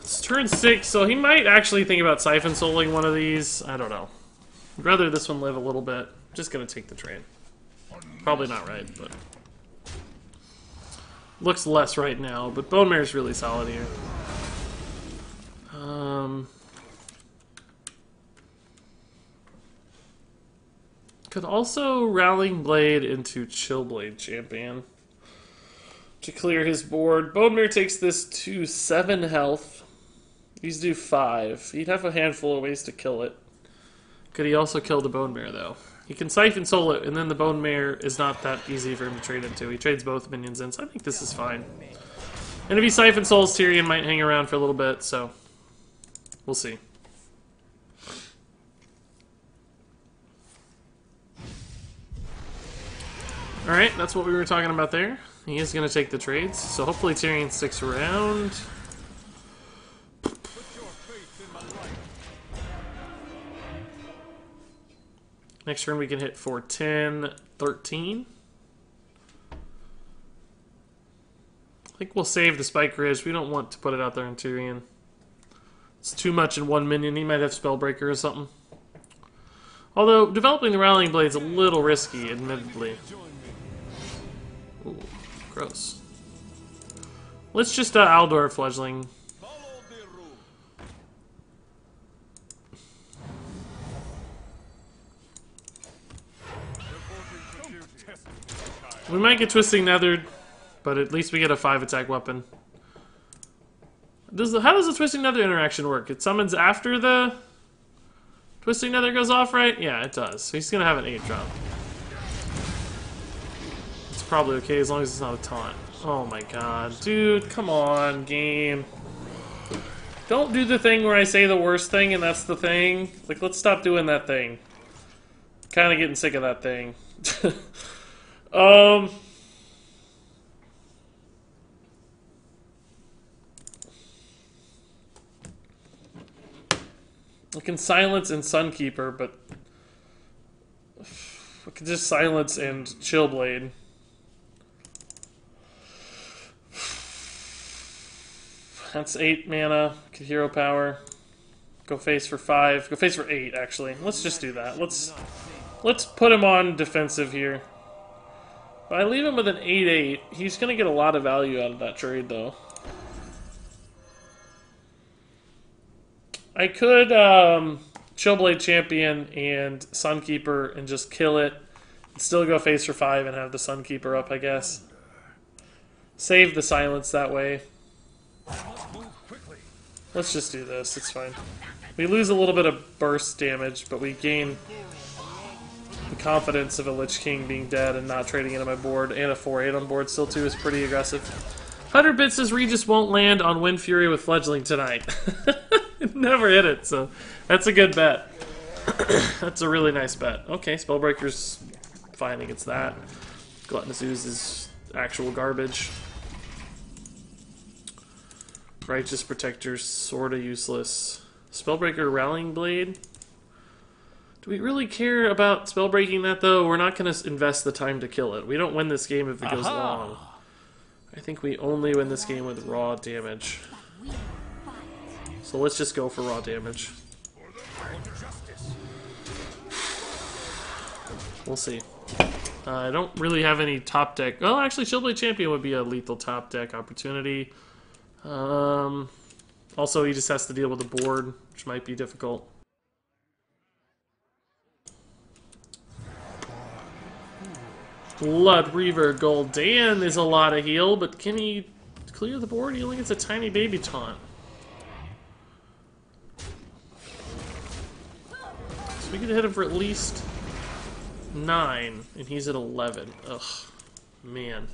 It's turn 6, so he might actually think about Siphon Souling one of these. I don't know. I'd rather this one live a little bit. Just gonna take the trade. Probably not right, but... Looks less right now, but Bone Mare's really solid here. Could also Rowling Blade into Chillblade Champion to clear his board. Bone Mare takes this to 7 health. These do 5. He'd have a handful of ways to kill it. Could he also kill the Bone Mare, though? He can Siphon Soul it, and then the Bone Mare is not that easy for him to trade into. He trades both minions in, so I think this is fine. And if he Siphon Souls, Tyrion might hang around for a little bit, so... We'll see. Alright, that's what we were talking about there. He is going to take the trades, so hopefully Tyrion sticks around. Next turn we can hit for 10, 13. I think we'll save the Spike Ridge. We don't want to put it out there in Tyrion. It's too much in one minion. He might have Spellbreaker or something. Although, developing the Rallying Blade's a little risky, admittedly. Ooh, gross. Let's just Aldor Fledgling. We might get Twisting Nethered, but at least we get a 5-attack weapon. How does the Twisting Nether interaction work? It summons after the Twisting Nether goes off, right? Yeah, it does. So he's going to have an 8-drop. It's probably okay as long as it's not a taunt. Oh my god. Dude, come on, game. Don't do the thing where I say the worst thing and that's the thing. Like, let's stop doing that thing. Kind of getting sick of that thing. I can silence and Sunkeeper, but I can just silence and Chillblade. That's 8 mana. Could hero power. Go face for 5. Go face for 8, actually. Let's just do that. Let's put him on defensive here. If I leave him with an 8-8, he's going to get a lot of value out of that trade, though. I could Chillblade Champion and Sunkeeper and just kill it. Still go face for 5 and have the Sunkeeper up, I guess. Save the silence that way. Let's just do this, it's fine. We lose a little bit of burst damage, but we gain the confidence of a Lich King being dead and not trading into my board, and a 4/8 on board still too is pretty aggressive. 100 bits says Regis won't land on Wind Fury with Fledgling tonight. Never hit it, so that's a good bet. That's a really nice bet. Okay, Spellbreaker's fine against that. Gluttonous Ooze is actual garbage. Righteous Protector's sorta useless. Spellbreaker Rallying Blade. Do we really care about spellbreaking that though? We're not going to invest the time to kill it. We don't win this game if it goes long. I think we only win this game with raw damage. So let's just go for raw damage. We'll see. I don't really have any top deck. Well, actually, Chillblade Champion would be a lethal top deck opportunity. Also, he just has to deal with the board, which might be difficult. Blood Reaver Gul'dan is a lot of heal, but can he clear the board? He only gets a tiny baby taunt. So we could hit him for at least 9, and he's at 11. Ugh, man.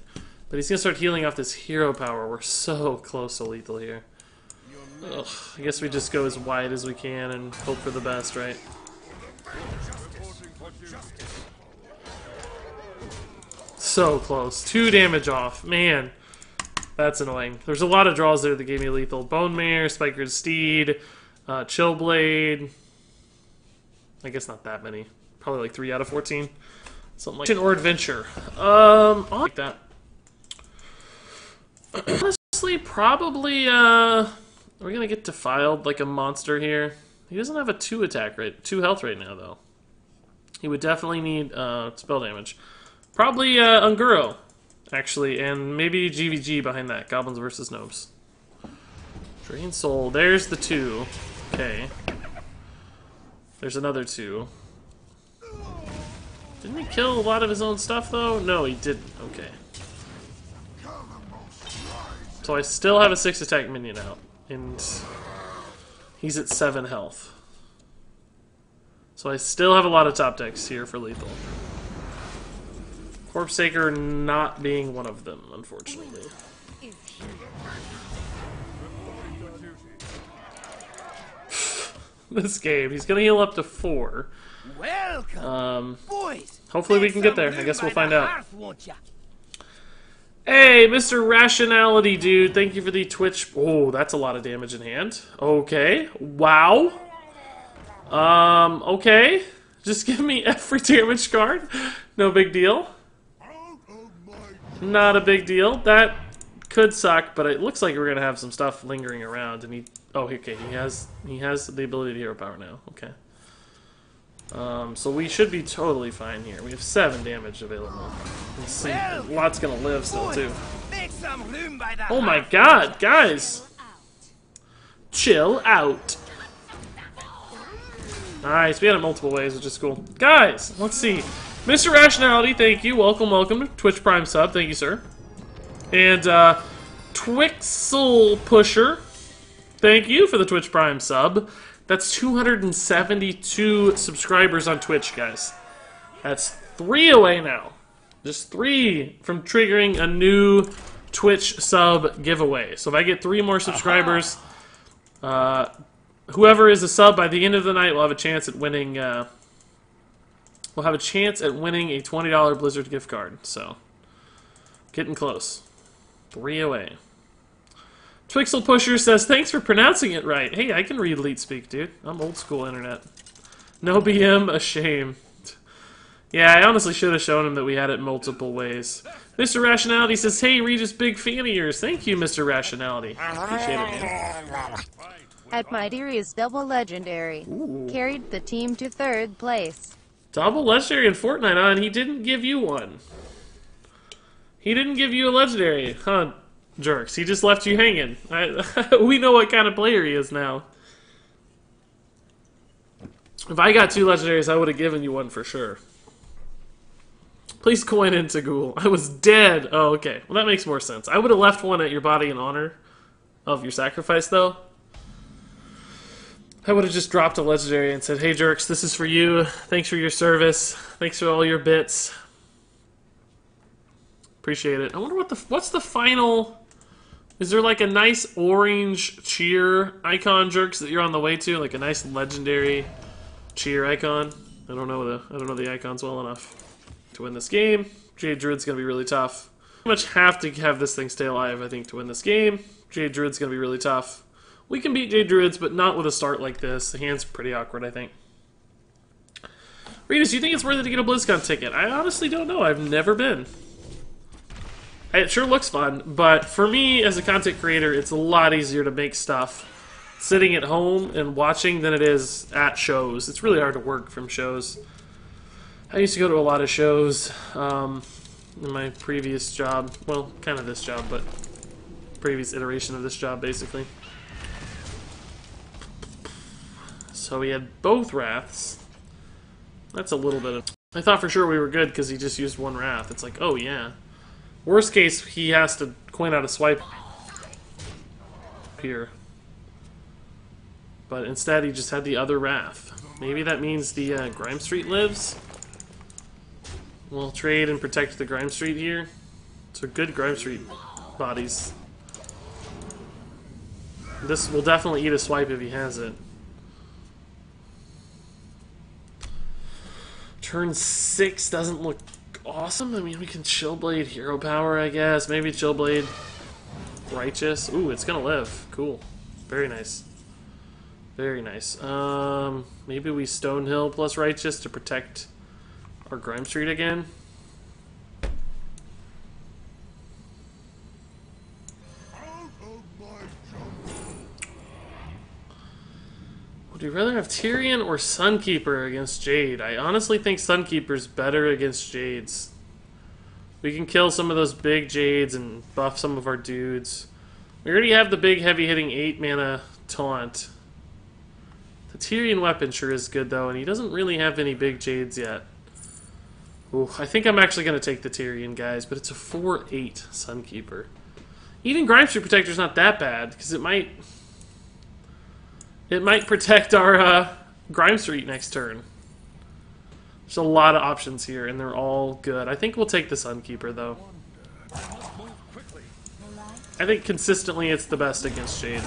But he's gonna start healing off this hero power. We're so close to lethal here. Ugh, I guess we just go as wide as we can and hope for the best, right? So close. 2 damage off. Man, that's annoying. There's a lot of draws there that gave me lethal. Bone Mare, Spikered Steed, Chillblade. I guess not that many. Probably like 3 out of 14. Something like that. Or Adventure. I'll like that. Honestly, probably, are we gonna get Defiled like a monster here? He doesn't have a 2 attack rate, 2 health right now, though. He would definitely need, spell damage. Probably, Unguro, actually, and maybe GVG behind that. Goblins versus Gnomes. Drain Soul, there's the 2. Okay. There's another 2. Didn't he kill a lot of his own stuff, though? No, he didn't. Okay. So I still have a 6 attack minion out, and he's at 7 health. So I still have a lot of top decks here for lethal. Corpseaker not being one of them, unfortunately. This game, he's gonna heal up to 4. Welcome, boys. Hopefully we can get there. I guess we'll find out. Hey, Mr. Rationality, dude. Thank you for the Twitch. Oh, that's a lot of damage in hand. Okay. Wow. Okay. Just give me every damage card. No big deal. Not a big deal. That could suck, but it looks like we're gonna have some stuff lingering around. And he, oh, okay, he has the ability to hero power now. Okay. So we should be totally fine here. We have 7 damage available. Let's see. A lot's gonna live still too. Oh my god, guys! Chill out. Nice. We had it multiple ways, which is cool. Guys, let's see. Mr. Rationality, thank you. Welcome, welcome to Twitch Prime sub. Thank you, sir. And, Twixel Pusher, thank you for the Twitch Prime sub. That's 272 subscribers on Twitch, guys. That's 3 away now. Just 3 from triggering a new Twitch sub giveaway. So if I get 3 more subscribers, whoever is a sub by the end of the night will have a chance at winning, we'll have a chance at winning a $20 Blizzard gift card. So, getting close. 3 away. Twixel Pusher says, thanks for pronouncing it right. Hey, I can read Leet Speak, dude. I'm old school internet. No BM, a shame. Yeah, I honestly should have shown him that we had it multiple ways. Mr. Rationality says, hey, Regis, big fan of yours. Thank you, Mr. Rationality. Appreciate it, man. At my dearies, double legendary. Ooh. Carried the team to 3rd place. Double legendary in Fortnite, and he didn't give you one. He didn't give you a legendary, huh, jerks? He just left you hanging. We know what kind of player he is now. If I got 2 legendaries, I would have given you one for sure. Please coin into Ghoul. I was dead. Oh, okay. Well, that makes more sense. I would have left one at your body in honor of your sacrifice, though. I would have just dropped a legendary and said, hey, Jerks, this is for you. Thanks for your service. Thanks for all your bits. Appreciate it. I wonder what's the final... Is there like a nice orange cheer icon, Jerks, that you're on the way to? Like a nice legendary cheer icon? I don't know the icons well enough to win this game. Jade Druid's gonna be really tough. Pretty much have to have this thing stay alive, I think, to win this game. Jade Druid's gonna be really tough. We can beat Jade Druids, but not with a start like this. The hand's pretty awkward, I think. Regis, do you think it's worth it to get a BlizzCon ticket? I honestly don't know. I've never been. It sure looks fun, but for me, as a content creator, it's a lot easier to make stuff sitting at home and watching than it is at shows. It's really hard to work from shows. I used to go to a lot of shows in my previous job. Well, kind of this job, but previous iteration of this job, basically. So we had both Wraths. That's a little bit of... I thought for sure we were good because he just used 1 Wrath. It's like, oh yeah. Worst case, he has to coin out a swipe here. But instead, he just had the other Wrath. Maybe that means the Grime Street lives? We'll trade and protect the Grime Street here. So good Grime Street bodies. This will definitely eat a swipe if he has it. Turn 6 doesn't look awesome. I mean, we can Chillblade Hero Power, I guess. Maybe Chillblade Righteous. Ooh, it's gonna live. Cool. Very nice. Very nice. Maybe we Stonehill plus Righteous to protect our Grime Street again. Would you rather have Tyrion or Sunkeeper against Jade? I honestly think Sunkeeper's better against Jades. We can kill some of those big Jades and buff some of our dudes. We already have the big heavy-hitting 8-mana taunt. The Tyrion weapon sure is good, though, and he doesn't really have any big Jades yet. Ooh, I think I'm actually going to take the Tyrion, guys, but it's a 4/8 Sunkeeper. Even Grime Street Protector's not that bad, because it might protect our Grime Street next turn. There's a lot of options here, and they're all good. I think we'll take the Sunkeeper, though. I think consistently it's the best against Jade.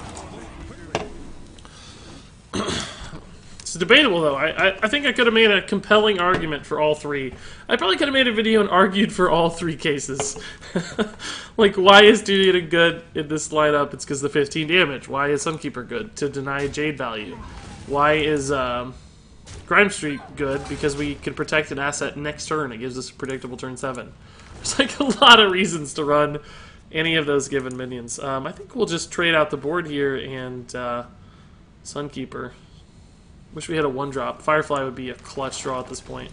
It's debatable, though. I think I could have made a compelling argument for all 3. I probably could have made a video and argued for all 3 cases. Like, why is Tyrion good in this lineup? It's because the 15 damage. Why is Sunkeeper good? To deny Jade value. Why is Grime Street good? Because we can protect an asset next turn. It gives us a predictable turn 7. There's like a lot of reasons to run any of those given minions. I think we'll just trade out the board here and Sunkeeper. Wish we had a 1-drop. Firefly would be a clutch draw at this point.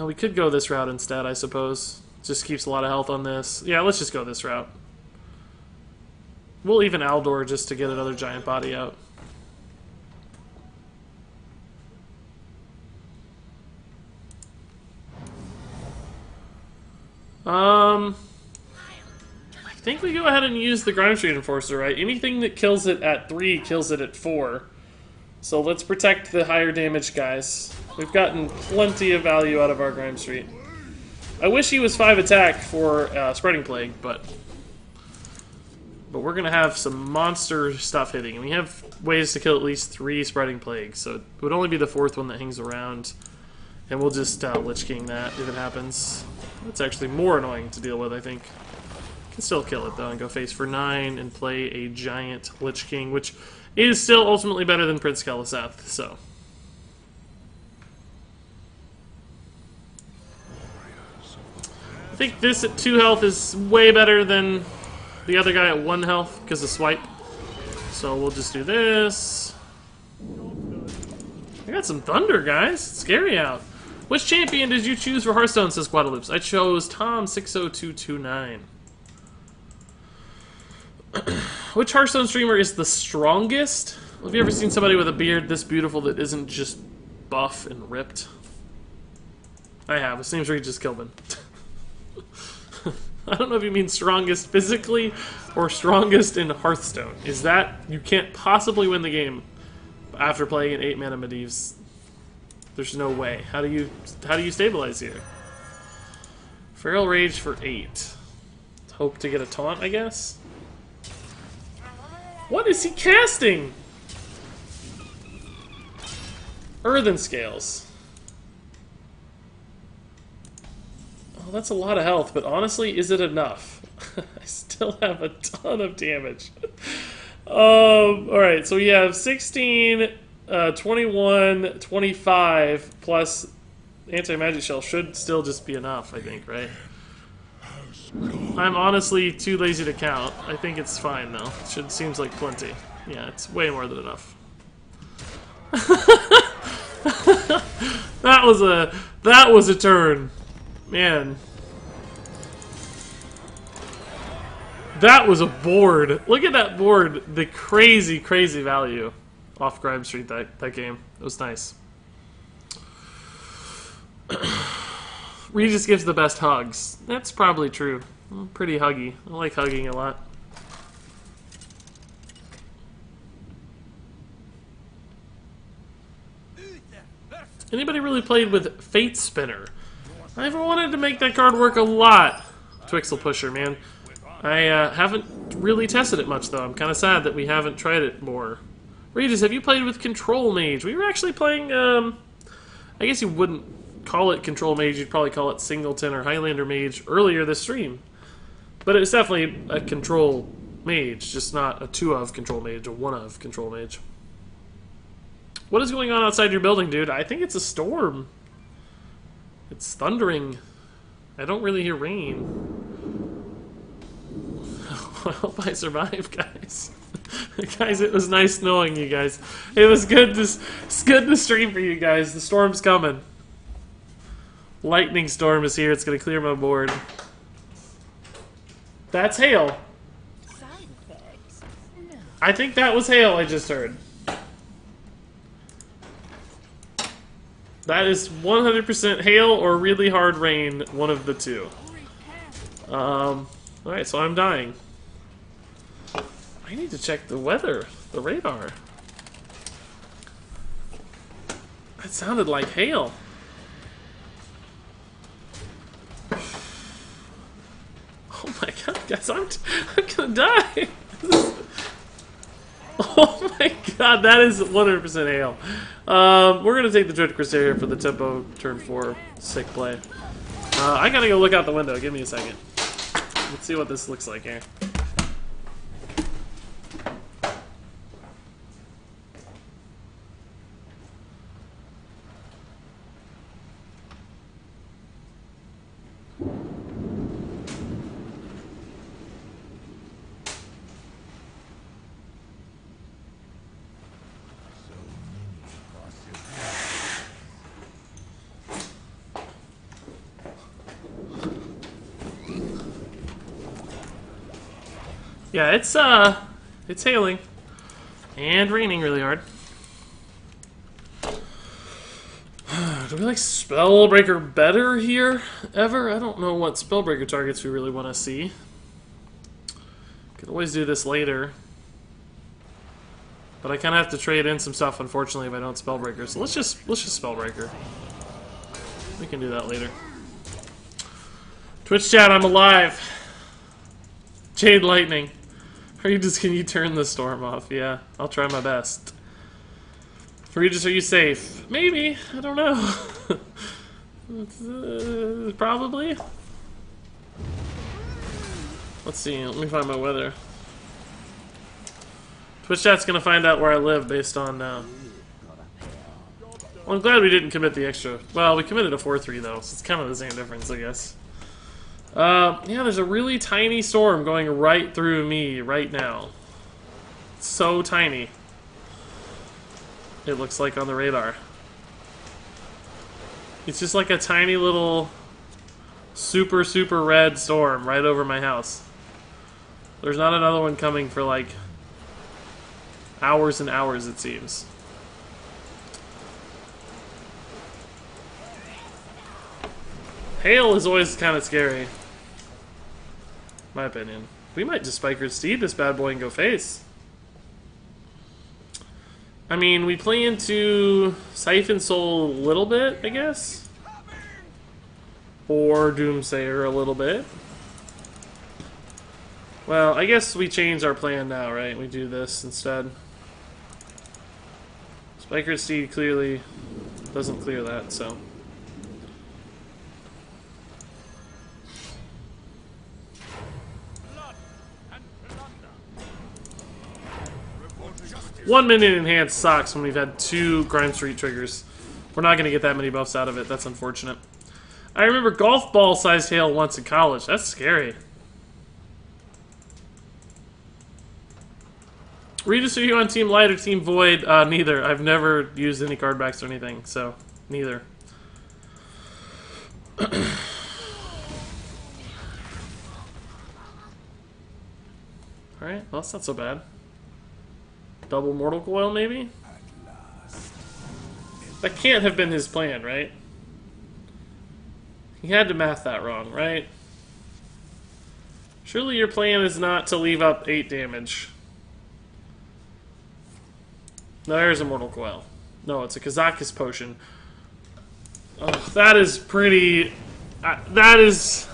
We could go this route instead, I suppose. Just keeps a lot of health on this. Yeah, let's just go this route. We'll even Aldor just to get another giant body out. I think we go ahead and use the Grime Street Enforcer, right? Anything that kills it at 3 kills it at 4. So let's protect the higher damage guys. We've gotten plenty of value out of our Grime Street. I wish he was 5 attack for Spreading Plague, but we're going to have some monster stuff hitting. And we have ways to kill at least 3 Spreading Plagues, so it would only be the 4th one that hangs around. And we'll just Lich King that if it happens. That's actually more annoying to deal with, I think. Can still kill it, though, and go face for 9 and play a giant Lich King, which is still ultimately better than Prince Keliseth, so... I think this at 2 health is way better than the other guy at 1 health because of swipe. So we'll just do this. I got some thunder, guys. It's scary out. Which champion did you choose for Hearthstone, says Guadalupe? I chose Tom60229. Which Hearthstone streamer is the strongest? Have you ever seen somebody with a beard this beautiful that isn't just buff and ripped? I have. His name's Regis Kilman. I don't know if you mean strongest physically or strongest in Hearthstone. Is that you can't possibly win the game after playing an 8-mana Medivh? There's no way. How do you stabilize here? Feral Rage for 8. Hope to get a taunt, I guess. What is he casting? Earthen Scales. Oh, that's a lot of health, but honestly, is it enough? I still have a ton of damage. Alright, so we have 16, 21, 25, plus Anti-Magic Shell should still just be enough, I think, right? I'm honestly too lazy to count. I think it's fine, though. Seems like plenty. Yeah, it's way more than enough. That was a turn. Man. That was a board. Look at that board. The crazy, crazy value off Grime Street that game. It was nice. Regis gives the best hugs. That's probably true. I'm pretty huggy. I like hugging a lot. Anybody really played with Fate Spinner? I've wanted to make that card work a lot. Twixel Pusher, man. I haven't really tested it much, though. I'm kind of sad that we haven't tried it more. Regis, have you played with Control Mage? We were actually playing, I guess you wouldn't call it Control Mage, you'd probably call it Singleton or Highlander Mage earlier this stream. But it's definitely a Control Mage, just not a 2-of Control Mage, a 1-of Control Mage. What is going on outside your building, dude? I think it's a storm. It's thundering. I don't really hear rain. I hope I survive, guys. Guys, it was nice knowing you guys. It was good to stream for you guys. The storm's coming. Lightning storm is here. It's going to clear my board. That's hail. I think that was hail I just heard. That is 100% hail or really hard rain, one of the two. Alright, so I'm dying. I need to check the weather, the radar. That sounded like hail. Oh my god, guys, I'm gonna die! Oh my god, that is 100% hail. We're gonna take the Dread Crusader for the tempo turn 4 sick play. I gotta go look out the window, give me a second. Let's see what this looks like here. Yeah, it's hailing and raining really hard. Do we like Spellbreaker better here ever? I don't know what Spellbreaker targets we really want to see. Can always do this later, but I kind of have to trade in some stuff, unfortunately, if I don't Spellbreaker. So let's just Spellbreaker. We can do that later. Twitch chat, I'm alive. Jade Lightning. Regis, can you turn the storm off? Yeah, I'll try my best. Regis, are you safe? Maybe. I don't know. Probably. Let's see. Let me find my weather. Twitch chat's gonna find out where I live based on well, I'm glad we didn't commit the extra. Well, we committed a 4-3 though, so it's kind of the same difference, I guess. Yeah, there's a really tiny storm going right through me right now. It's so tiny. It looks like on the radar. It's just like a tiny little super, super red storm right over my house. There's not another one coming for like Hours and hours, it seems. Hail is always kind of scary. My opinion. We might just Spiker Steed this bad boy and go face. I mean, we play into Siphon Soul a little bit, I guess. Or Doomsayer a little bit. Well, I guess we change our plan now, right? We do this instead. Spiker Steed clearly doesn't clear that, so. Blood and plunder. 1 minute enhanced sucks when we've had 2 Grime Street triggers. We're not going to get that many buffs out of it. That's unfortunate. I remember golf ball sized hail once in college. That's scary. Regis, are you on Team Light or Team Void? Neither. I've never used any card backs or anything, so neither. Alright, well, that's not so bad. Double Mortal Coil, maybe? That can't have been his plan, right? He had to math that wrong, right? Surely your plan is not to leave up 8 damage. No, there's a Mortal Coil. No, it's a Kazakis potion. Oh, that is pretty... that's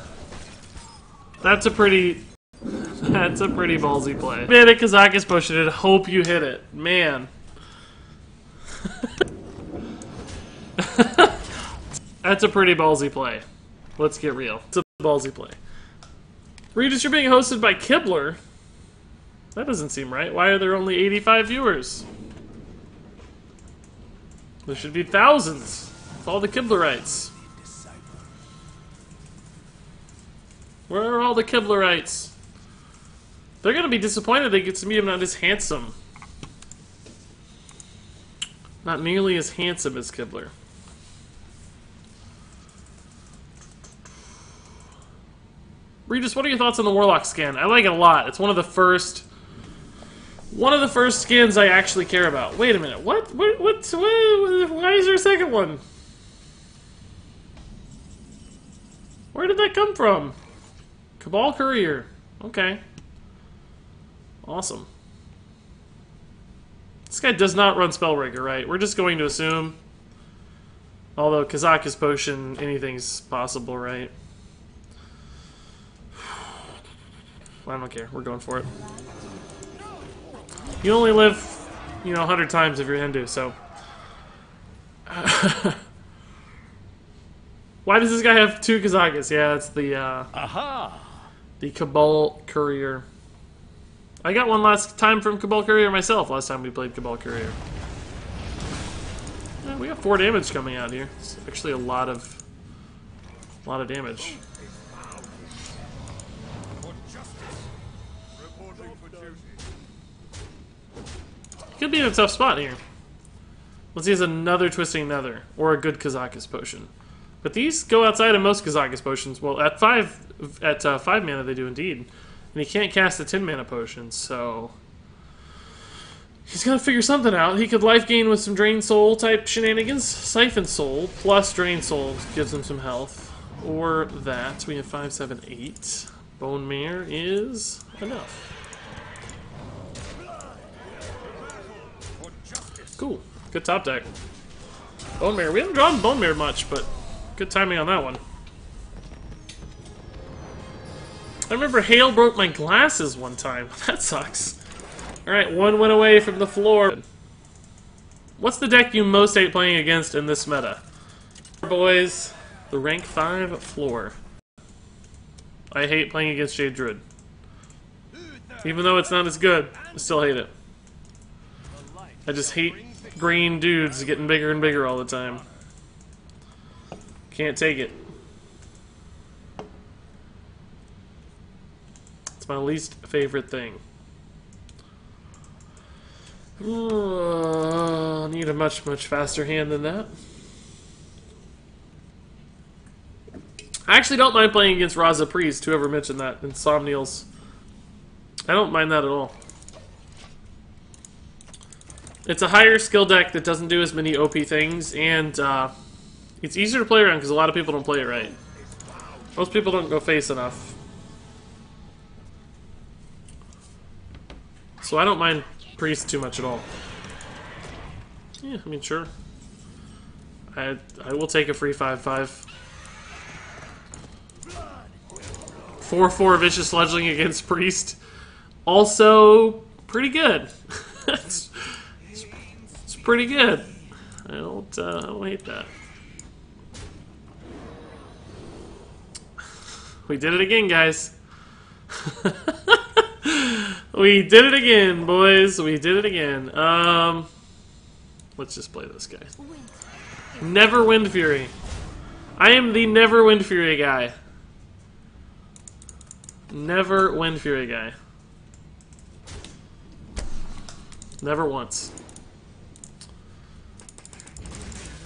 a pretty ballsy play. Man, a Kazakis potion and hope you hit it. Man. That's a pretty ballsy play. Let's get real. It's a ballsy play. Regis, you're being hosted by Kibler? That doesn't seem right. Why are there only 85 viewers? There should be thousands. With all the Kiblerites. Where are all the Kiblerites? They're gonna be disappointed they get to meet him not as handsome. Not nearly as handsome as Kibler. Regis, what are your thoughts on the Warlock skin? I like it a lot. It's one of the first skins I actually care about. Wait a minute. What? Why is there a second one? Where did that come from? Cabal Courier. Okay. Awesome. This guy does not run Spellbreaker, right? We're just going to assume. Although Kazakis Potion, anything's possible, right? I don't care. We're going for it. You only live, 100 times if you're Hindu, so... Why does this guy have 2 Kazakis? Yeah, that's the Cabal Courier. I got one last time from Cabal Courier myself, last time we played Cabal Courier. Yeah, we got 4 damage coming out here. It's actually a lot of damage. Could be in a tough spot here. Let's see, has another Twisting Nether or a good Kazakis potion. But these go outside of most Kazakis potions. Well, at 5 mana they do indeed, and he can't cast a 10 mana potion, so he's got to figure something out. He could life gain with some Drain Soul type shenanigans. Siphon Soul plus Drain Soul gives him some health, or that. We have 5, 7, 8. Bone Mare is enough. Cool. Good top deck. Bone Mare. We haven't drawn Bone Mare much, but good timing on that one. I remember Hail broke my glasses one time. That sucks. Alright, one went away from the floor. What's the deck you most hate playing against in this meta? Boys, the rank 5 floor. I hate playing against Jade Druid. Even though it's not as good, I still hate it. I just hate green dudes getting bigger and bigger all the time. Can't take it. It's my least favorite thing. I need a much faster hand than that. I actually don't mind playing against Raza Priest, whoever mentioned that, Insomnials. I don't mind that at all. It's a higher skill deck that doesn't do as many OP things, and it's easier to play around because a lot of people don't play it right. Most people don't go face enough. So I don't mind Priest too much at all. Yeah, I mean, sure. I will take a free 5/5. 4/4 Vicious Fledgling against Priest. Also, pretty good. it's pretty good. I don't hate that. We did it again, guys. We did it again, boys. We did it again. Let's just play this guy. Never Wind Fury. I am the Never Wind Fury guy. Never Wind Fury guy. Never once.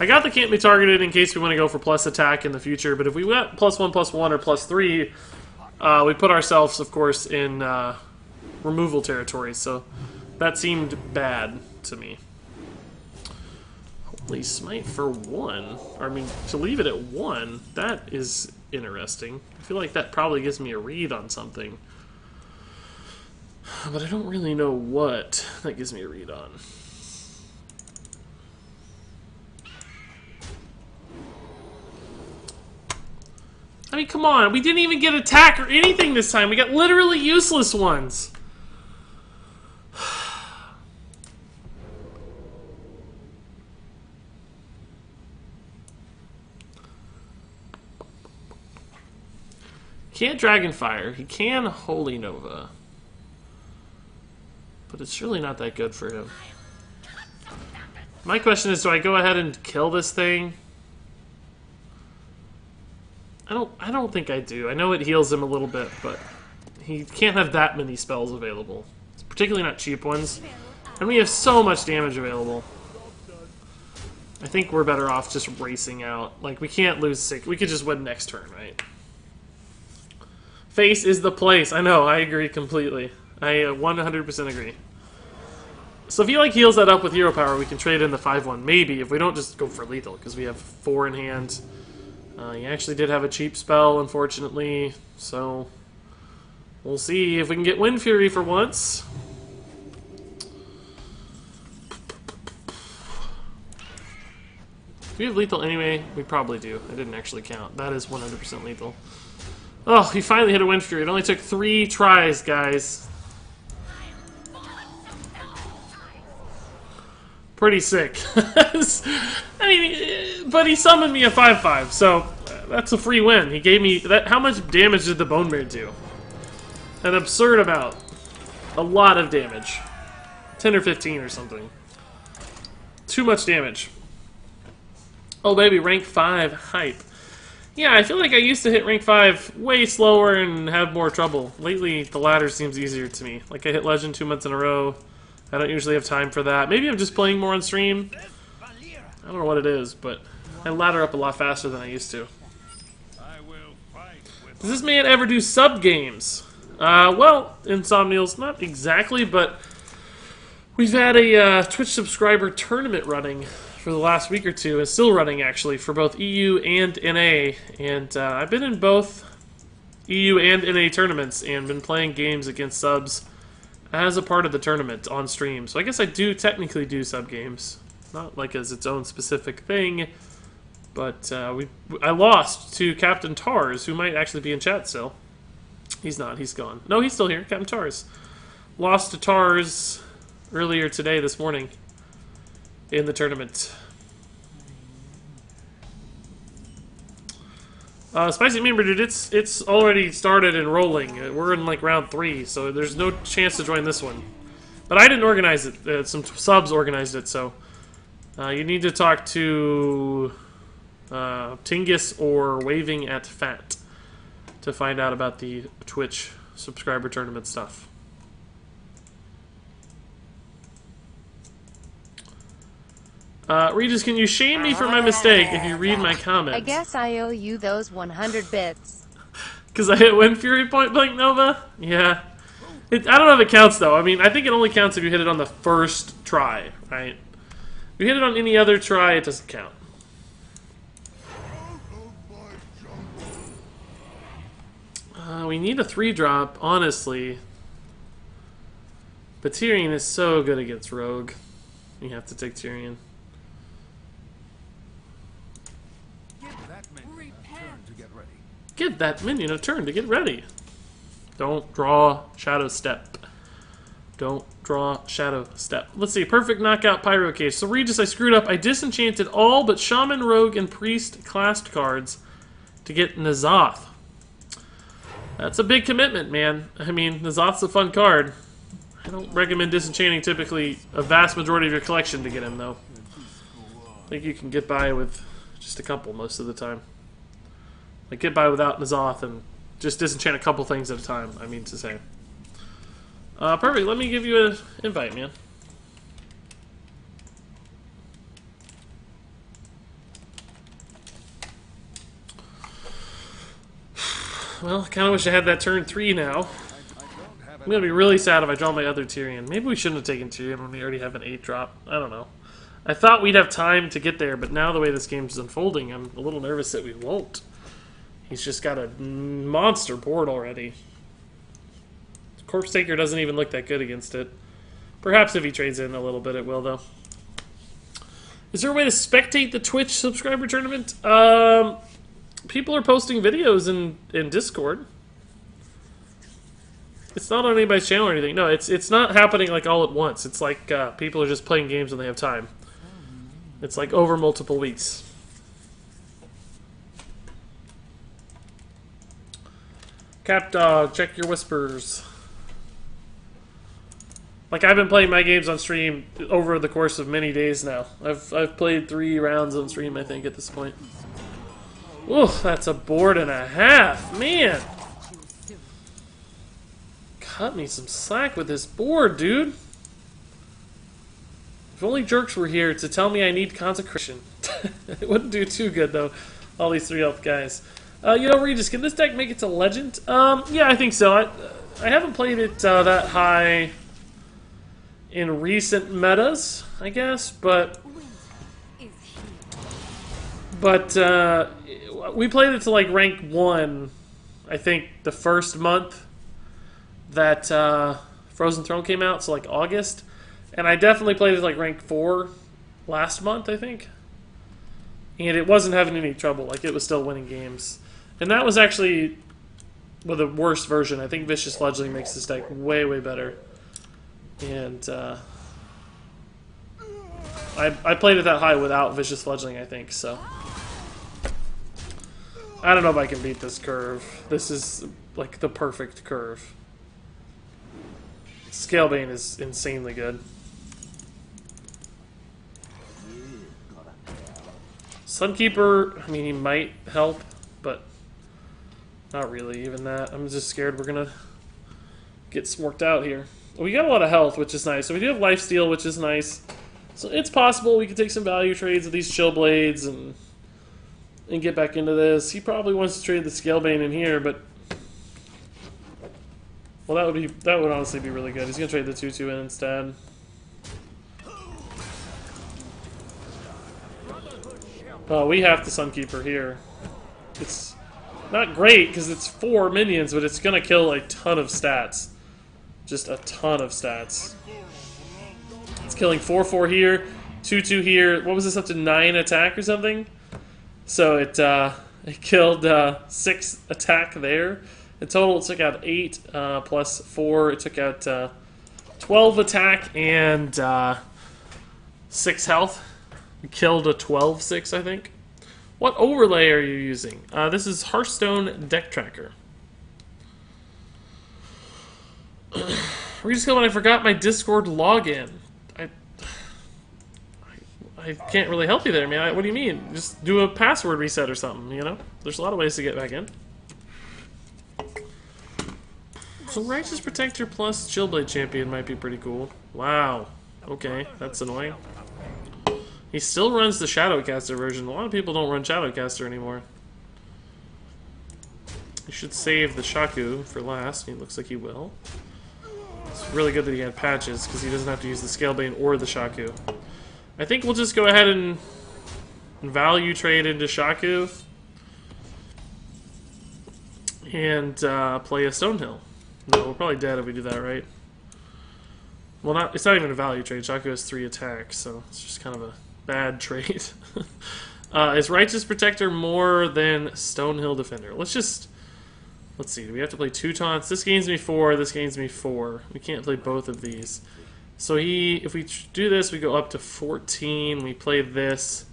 I got the can't be targeted in case we want to go for plus attack in the future, but if we went +1/+1 or +3, we put ourselves, of course, in removal territory, so that seemed bad to me. Holy smite for 1. Or, I mean, to leave it at 1, that is interesting. I feel like that probably gives me a read on something. But I don't really know what that gives me a read on. I mean, come on. We didn't even get attack or anything this time. We got literally useless ones. Can't Dragonfire. He can Holy Nova. But it's surely not that good for him. My question is, do I go ahead and kill this thing? I don't think I do. I know it heals him a little bit, but he can't have that many spells available. Particularly not cheap ones. And we have so much damage available. I think we're better off just racing out. Like, we can't lose 6. We could just win next turn, right? Face is the place. I know, I agree completely. I 100% agree. So if he like heals that up with hero power, we can trade in the 5/1. Maybe, if we don't just go for lethal, because we have 4 in hand. He actually did have a cheap spell, unfortunately. So we'll see if we can get Wind Fury for once. Do we have lethal anyway? We probably do. I didn't actually count. That is 100% lethal. Oh, he finally hit a Wind Fury. It only took 3 tries, guys. Pretty sick. I mean, but he summoned me a 5/5, so that's a free win. He gave me that. How much damage did the Bone Mirror do? An absurd amount. A lot of damage. 10 or 15 or something. Too much damage. Oh baby, rank 5 hype. Yeah, I feel like I used to hit rank 5 way slower and have more trouble. Lately, the ladder seems easier to me. Like, I hit Legend 2 months in a row. I don't usually have time for that. Maybe I'm just playing more on stream. I don't know what it is, but I ladder up a lot faster than I used to. Does this man ever do sub-games? Well, Insomnials, not exactly, but we've had a Twitch subscriber tournament running for the last week or two. It's still running, actually, for both EU and NA. And I've been in both EU and NA tournaments and been playing games against subs as a part of the tournament on stream. So I guess I do technically do sub-games. Not like as its own specific thing. But I lost to Captain Tars, who might actually be in chat still. He's not. He's gone. No, he's still here. Captain Tars. Lost to Tars earlier today, this morning, in the tournament. Spicy Member, dude, it's already started and rolling. We're in like round 3, so there's no chance to join this one. But I didn't organize it. Some subs organized it, so you need to talk to Tingus or Waving at Fat to find out about the Twitch subscriber tournament stuff. Regis, can you shame me for my mistake if you read my comments? I guess I owe you those 100 bits. Because I hit Wind Fury point blank Nova? Yeah. I don't know if it counts, though. I mean, I think it only counts if you hit it on the first try, right? If you hit it on any other try, it doesn't count. We need a 3-drop, honestly. But Tyrion is so good against Rogue. You have to take Tyrion. Give that minion a turn to get ready. Give that minion a turn to get ready. Don't draw Shadow Step. Don't draw Shadow Step. Let's see. Perfect knockout Pyro Cage. So Regis, I screwed up. I disenchanted all but Shaman, Rogue, and Priest classed cards to get N'Zoth. That's a big commitment, man. I mean, N'Zoth's a fun card. I don't recommend disenchanting typically a vast majority of your collection to get him, though. I think you can get by with just a couple most of the time. Like, get by without N'Zoth and just disenchant a couple things at a time, I mean to say. Perfect, let me give you an invite, man. Well, I kind of wish I had that turn 3 now. I'm going to be really sad if I draw my other Tyrion. Maybe we shouldn't have taken Tyrion when we already have an 8-drop. I don't know. I thought we'd have time to get there, but now the way this game's unfolding, I'm a little nervous that we won't. He's just got a monster board already. Corpse Taker doesn't even look that good against it. Perhaps if he trades in a little bit, it will, though. Is there a way to spectate the Twitch subscriber tournament? People are posting videos in Discord. It's not on anybody's channel or anything. No, it's not happening like all at once. It's like people are just playing games when they have time. It's like over multiple weeks. Cap Dog, check your whispers. Like, I've been playing my games on stream over the course of many days now. I've played 3 rounds on stream, I think, at this point. Ooh, that's a board and a half, man. Cut me some slack with this board, dude. If only Jerks were here to tell me I need Consecration. It wouldn't do too good, though. All these 3-health guys. You know, Regis, can this deck make it to Legend? Yeah, I think so. I haven't played it that high in recent metas, I guess, but we played it to like rank 1, I think, the first month that Frozen Throne came out, so like August, and I definitely played it like rank 4 last month, I think, and it wasn't having any trouble. Like, it was still winning games, and that was actually the worst version. I think Vicious Fledgling makes this deck way, way better. And I played it that high without Vicious Fledgling, I think, so I don't know if I can beat this curve. This is like the perfect curve. Scalebane is insanely good. Sunkeeper, I mean, he might help, but not really, even that. I'm just scared we're gonna get smorked out here. We got a lot of health, which is nice. So we do have lifesteal, which is nice. So it's possible we could take some value trades with these Chill Blades and get back into this. He probably wants to trade the Scalebane in here, but well, that would honestly be really good. He's gonna trade the 2/2 in instead. Oh, we have the Sunkeeper here. It's not great because it's 4 minions, but it's gonna kill a ton of stats. Just a ton of stats. It's killing 4/4 here, 2/2 here. What was this, up to 9 attack or something? So it killed 6 attack there. In total, it took out 8 plus 4. It took out 12 attack and 6 health. It killed a 12/6, I think. What overlay are you using? This is Hearthstone Deck Tracker. Regis, when I forgot my Discord login. I can't really help you there, man. What do you mean? Just do a password reset or something, you know? There's a lot of ways to get back in. So Righteous Protector plus Chillblade Champion might be pretty cool. Wow. Okay, that's annoying. He still runs the Shadowcaster version. A lot of people don't run Shadowcaster anymore. You should save the Shaku for last. He looks like he will. It's really good that he had patches, because he doesn't have to use the Scalebane or the Shaku. I think we'll just go ahead and value trade into Shaku and play a Stonehill. No, we're probably dead if we do that, right? Well, it's not even a value trade. Shaku has 3 attacks, so it's just kind of a bad trade. Is Righteous Protector more than Stonehill Defender? Let's see. Do we have to play 2 taunts? This gains me 4. This gains me 4. We can't play both of these. So if we do this, we go up to 14. We play this.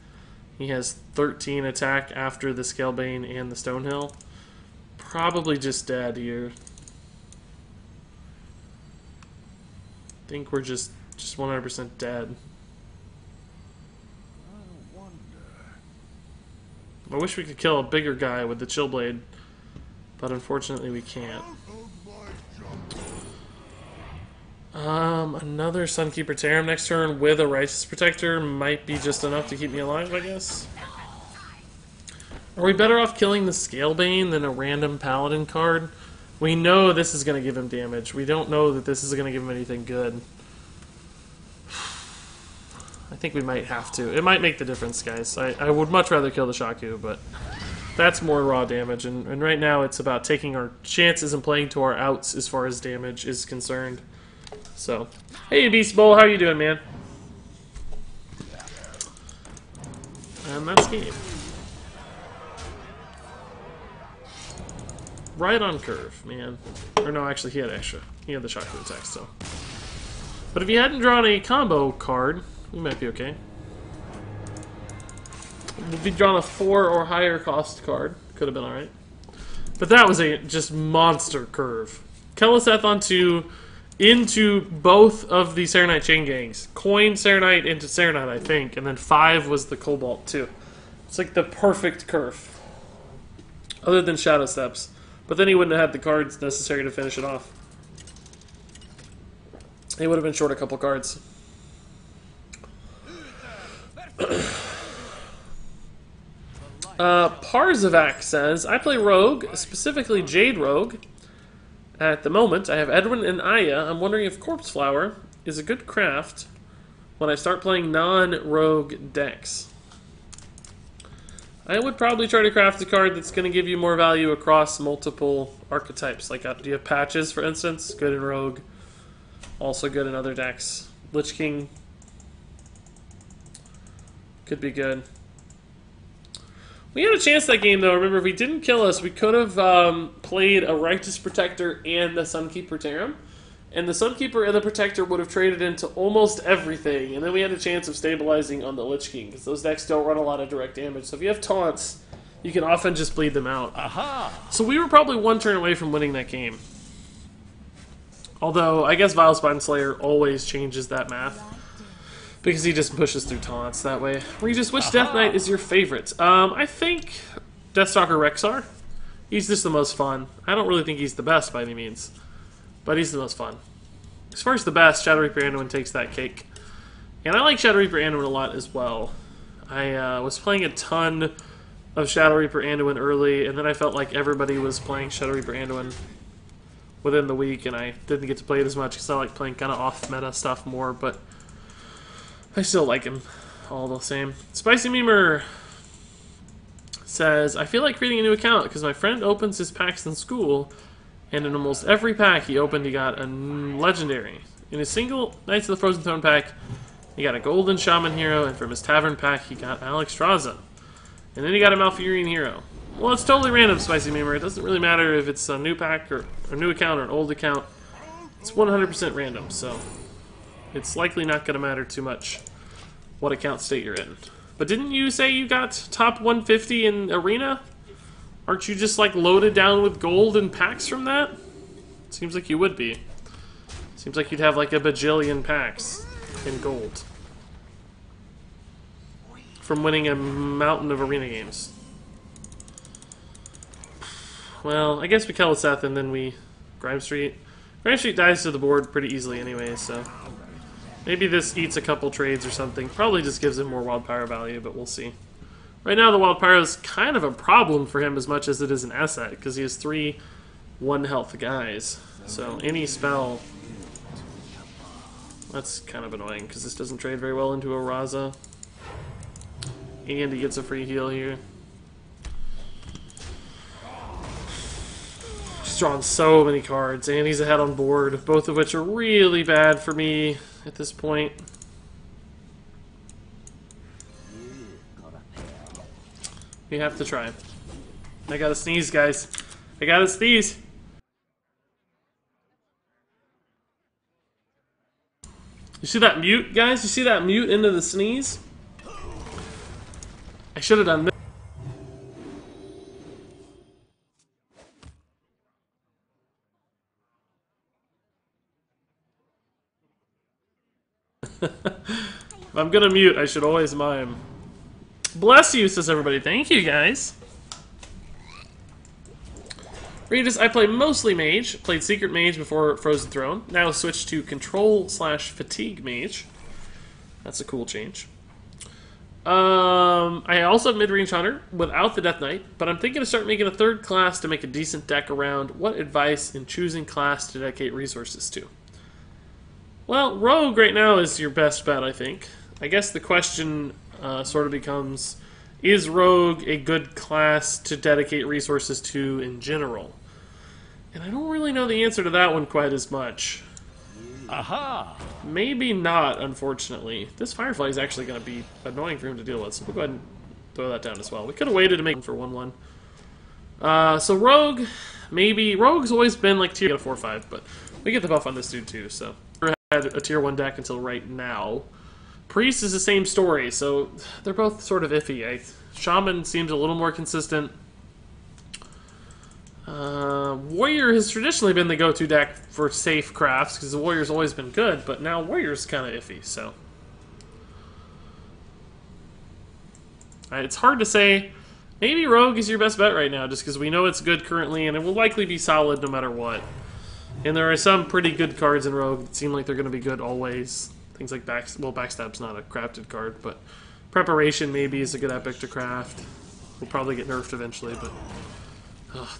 He has 13 attack after the Scalebane and the Stonehill. Probably just dead here. I think we're just 100% dead. I wish we could kill a bigger guy with the Chill Blade, but unfortunately we can't. Another Sunkeeper Tarim next turn with a Righteous Protector might be just enough to keep me alive, I guess. Are we better off killing the Scalebane than a random Paladin card? We know this is going to give him damage. We don't know that this is going to give him anything good. I think we might have to. It might make the difference, guys. I would much rather kill the Shaku, but that's more raw damage. And right now it's about taking our chances and playing to our outs as far as damage is concerned. So, hey Beast Bowl, how you doing, man? And that's game. Right on curve, man. Or no, actually he had extra. He had the Shaku attack still. But if he hadn't drawn a combo card, we might be okay. If he'd drawn a 4 or higher cost card, could have been alright. But that was a just monster curve. Keleseth on 2 into both of the Serenite Chain Gangs. Coin Serenite into Serenite, I think, and then 5 was the Cobalt too. It's like the perfect curve. Other than Shadow Steps. But then he wouldn't have had the cards necessary to finish it off. He would have been short a couple cards. Parzavac says, I play Rogue, specifically Jade Rogue. At the moment, I have Edwin and Aya. I'm wondering if Corpse Flower is a good craft when I start playing non-Rogue decks. I would probably try to craft a card that's going to give you more value across multiple archetypes. Like, do you have Patches, for instance? Good in Rogue. Also good in other decks. Lich King could be good. We had a chance that game, though. Remember, if he didn't kill us, we could have played a Righteous Protector and the Sunkeeper Tarim. And the Sunkeeper and the Protector would have traded into almost everything. And then we had a chance of stabilizing on the Lich King, because those decks don't run a lot of direct damage. So if you have taunts, you can often just bleed them out. Aha! So we were probably 1 turn away from winning that game. Although, I guess Vilespine Slayer always changes that math. Because he just pushes through taunts that way. Regis, which Death Knight is your favorite? I think Deathstalker Rexar. He's just the most fun. I don't really think he's the best by any means. But he's the most fun. As far as the best, Shadow Reaper Anduin takes that cake. And I like Shadow Reaper Anduin a lot as well. I was playing a ton of Shadow Reaper Anduin early, and then I felt like everybody was playing Shadow Reaper Anduin within the week, and I didn't get to play it as much because I like playing kind of off-meta stuff more, but I still like him all the same. Spicy Memer says, I feel like creating a new account because my friend opens his packs in school, and in almost every pack he opened, he got a legendary. In his single Knights of the Frozen Throne pack, he got a Golden Shaman hero, and from his Tavern pack, he got Alex Straza. And then he got a Malfurion hero. Well, it's totally random, Spicy Memer. It doesn't really matter if it's a new pack or a new account or an old account. It's 100% random, so it's likely not going to matter too much what account state you're in. But didn't you say you got top 150 in Arena? Aren't you just like loaded down with gold and packs from that? Seems like you would be. Seems like you'd have like a bajillion packs in gold from winning a mountain of Arena games. Well, I guess we kill Seth and then we Grime Street. Grime Street dies to the board pretty easily anyway, so maybe this eats a couple trades or something. Probably just gives him more Wild Pyro value, but we'll see. Right now the Wild Pyro is kind of a problem for him as much as it is an asset, because he has 3 1-health guys. So any spell That's kind of annoying, because this doesn't trade very well into a Raza. And he gets a free heal here. He's drawn so many cards, and he's ahead on board, both of which are really bad for me at this point. We have to try. I gotta sneeze, guys. I gotta sneeze. You see that mute, guys? You see that mute into the sneeze? I should have done this. If I'm gonna mute, I should always mime. Bless you, says everybody. Thank you, guys. Regis, I play mostly mage. Played secret mage before Frozen Throne. Now switched to control/fatigue mage. That's a cool change. I also have mid-range hunter without the Death Knight, but I'm thinking of start making a third class to make a decent deck around. What advice in choosing class to dedicate resources to? Well, Rogue right now is your best bet, I think. I guess the question sort of becomes, is Rogue a good class to dedicate resources to in general? And I don't really know the answer to that one quite as much. Aha! Maybe not, unfortunately. This Firefly is actually going to be annoying for him to deal with, so we'll go ahead and throw that down as well. We could have waited to make him for 1-1. So Rogue, maybe. Rogue's always been like tier 4-5, but we get the buff on this dude too, so. We had a tier 1 deck until right now. Priest is the same story, so they're both sort of iffy. Shaman seems a little more consistent. Warrior has traditionally been the go-to deck for safe crafts, because the Warrior's always been good, but now Warrior's kind of iffy, so. It's hard to say. Maybe Rogue is your best bet right now, just because we know it's good currently, and it will likely be solid no matter what. And there are some pretty good cards in Rogue that seem like they're going to be good always. Things like Backstab's not a crafted card, but Preparation maybe is a good epic to craft. Will probably get nerfed eventually, but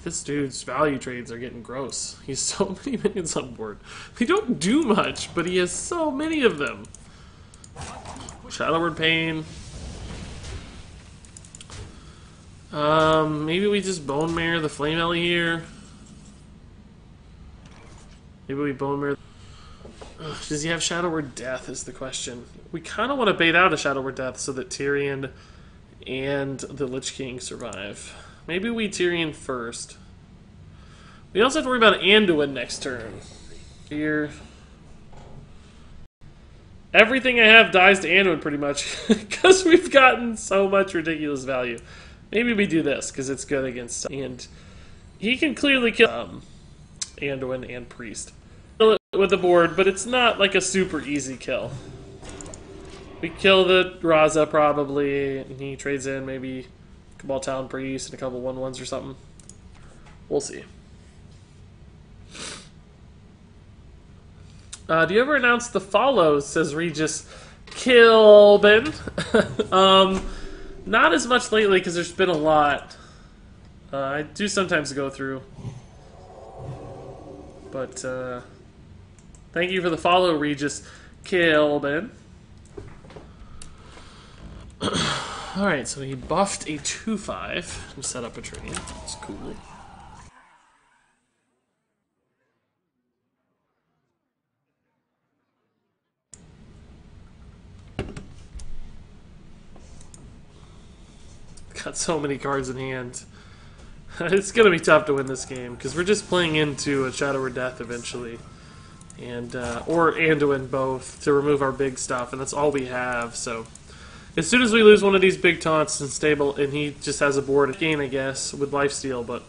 this dude's value trades are getting gross. He has so many minions on board. They don't do much, but he has so many of them. Shadowward Pain. Maybe we just Bone Mare the Flame Ellie here. Maybe we Bone Mare. Does he have Shadow Word Death is the question. We kind of want to bait out a Shadow Word Death so that Tyrion and the Lich King survive. Maybe we Tyrion first. We also have to worry about Anduin next turn. Here. Everything I have dies to Anduin pretty much because we've gotten so much ridiculous value. Maybe we do this because it's good against... And he can clearly kill Anduin and Priest with the board, but it's not like a super easy kill. We kill the Raza probably, and he trades in maybe Cabal Town Priest and a couple 1/1s or something. We'll see. Do you ever announce the follows, says Regis Kilbin? Not as much lately because there's been a lot. I do sometimes go through. But, thank you for the follow, Regis Kilbin. Alright, so he buffed a 2/5 and set up a trade. That's cool. Got so many cards in hand. It's going to be tough to win this game, because we're just playing into a Shadow or Death eventually. And, or Anduin both, to remove our big stuff, and that's all we have, so... As soon as we lose one of these big taunts and stable, and he just has a board again, I guess, with lifesteal, but...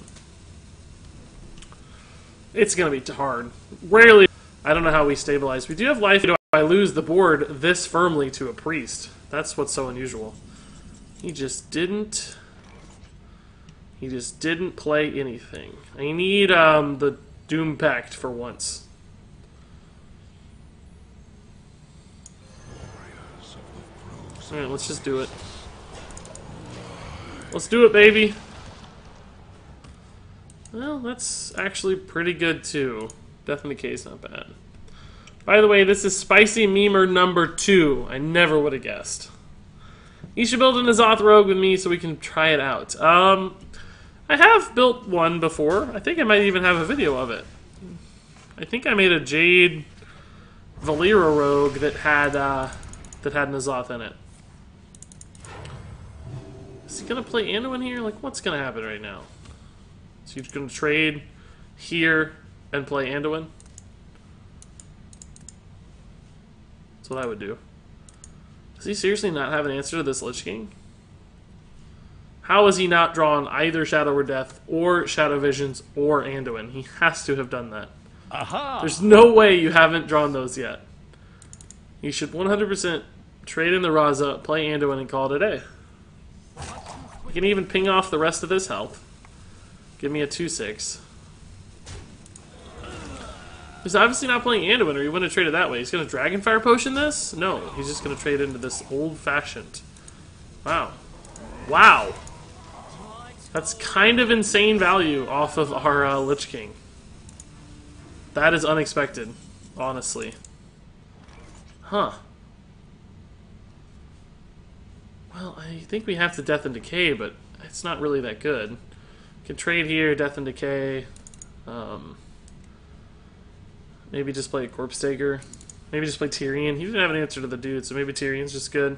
It's going to be hard. Rarely... I don't know how we stabilize. We do have life. I lose the board this firmly to a priest. That's what's so unusual. He just didn't play anything. I need the Doom Pact for once. Alright, let's just do it. Let's do it, baby! Well, that's actually pretty good, too. Death in the Case, not bad. By the way, this is Spicy Memer number 2. I never would have guessed. You should build an Azoth Rogue with me so we can try it out. I have built one before. I think I might even have a video of it. I think I made a Jade Valera Rogue that had an Azoth in it. Is he gonna play Anduin here? Like, what's gonna happen right now? So he's gonna trade here and play Anduin? That's what I would do. Does he seriously not have an answer to this Lich King? How has he not drawn either Shadow or Death, or Shadow Visions, or Anduin? He has to have done that. Aha! There's no way you haven't drawn those yet. You should 100% trade in the Raza, play Anduin, and call it a day. You can even ping off the rest of this health. Give me a 2/6. He's obviously not playing Anduin, or he wouldn't have traded that way. He's going to Dragonfire Potion this? No, he's just going to trade into this old-fashioned. Wow. Wow. That's kind of insane value off of our Lich King. That is unexpected, honestly. Huh. Well, I think we have to Death and Decay, but it's not really that good. Can trade here, Death and Decay. Maybe just play a Corpse Taker. Maybe just play Tyrion. He didn't have an answer to the dude, so maybe Tyrion's just good.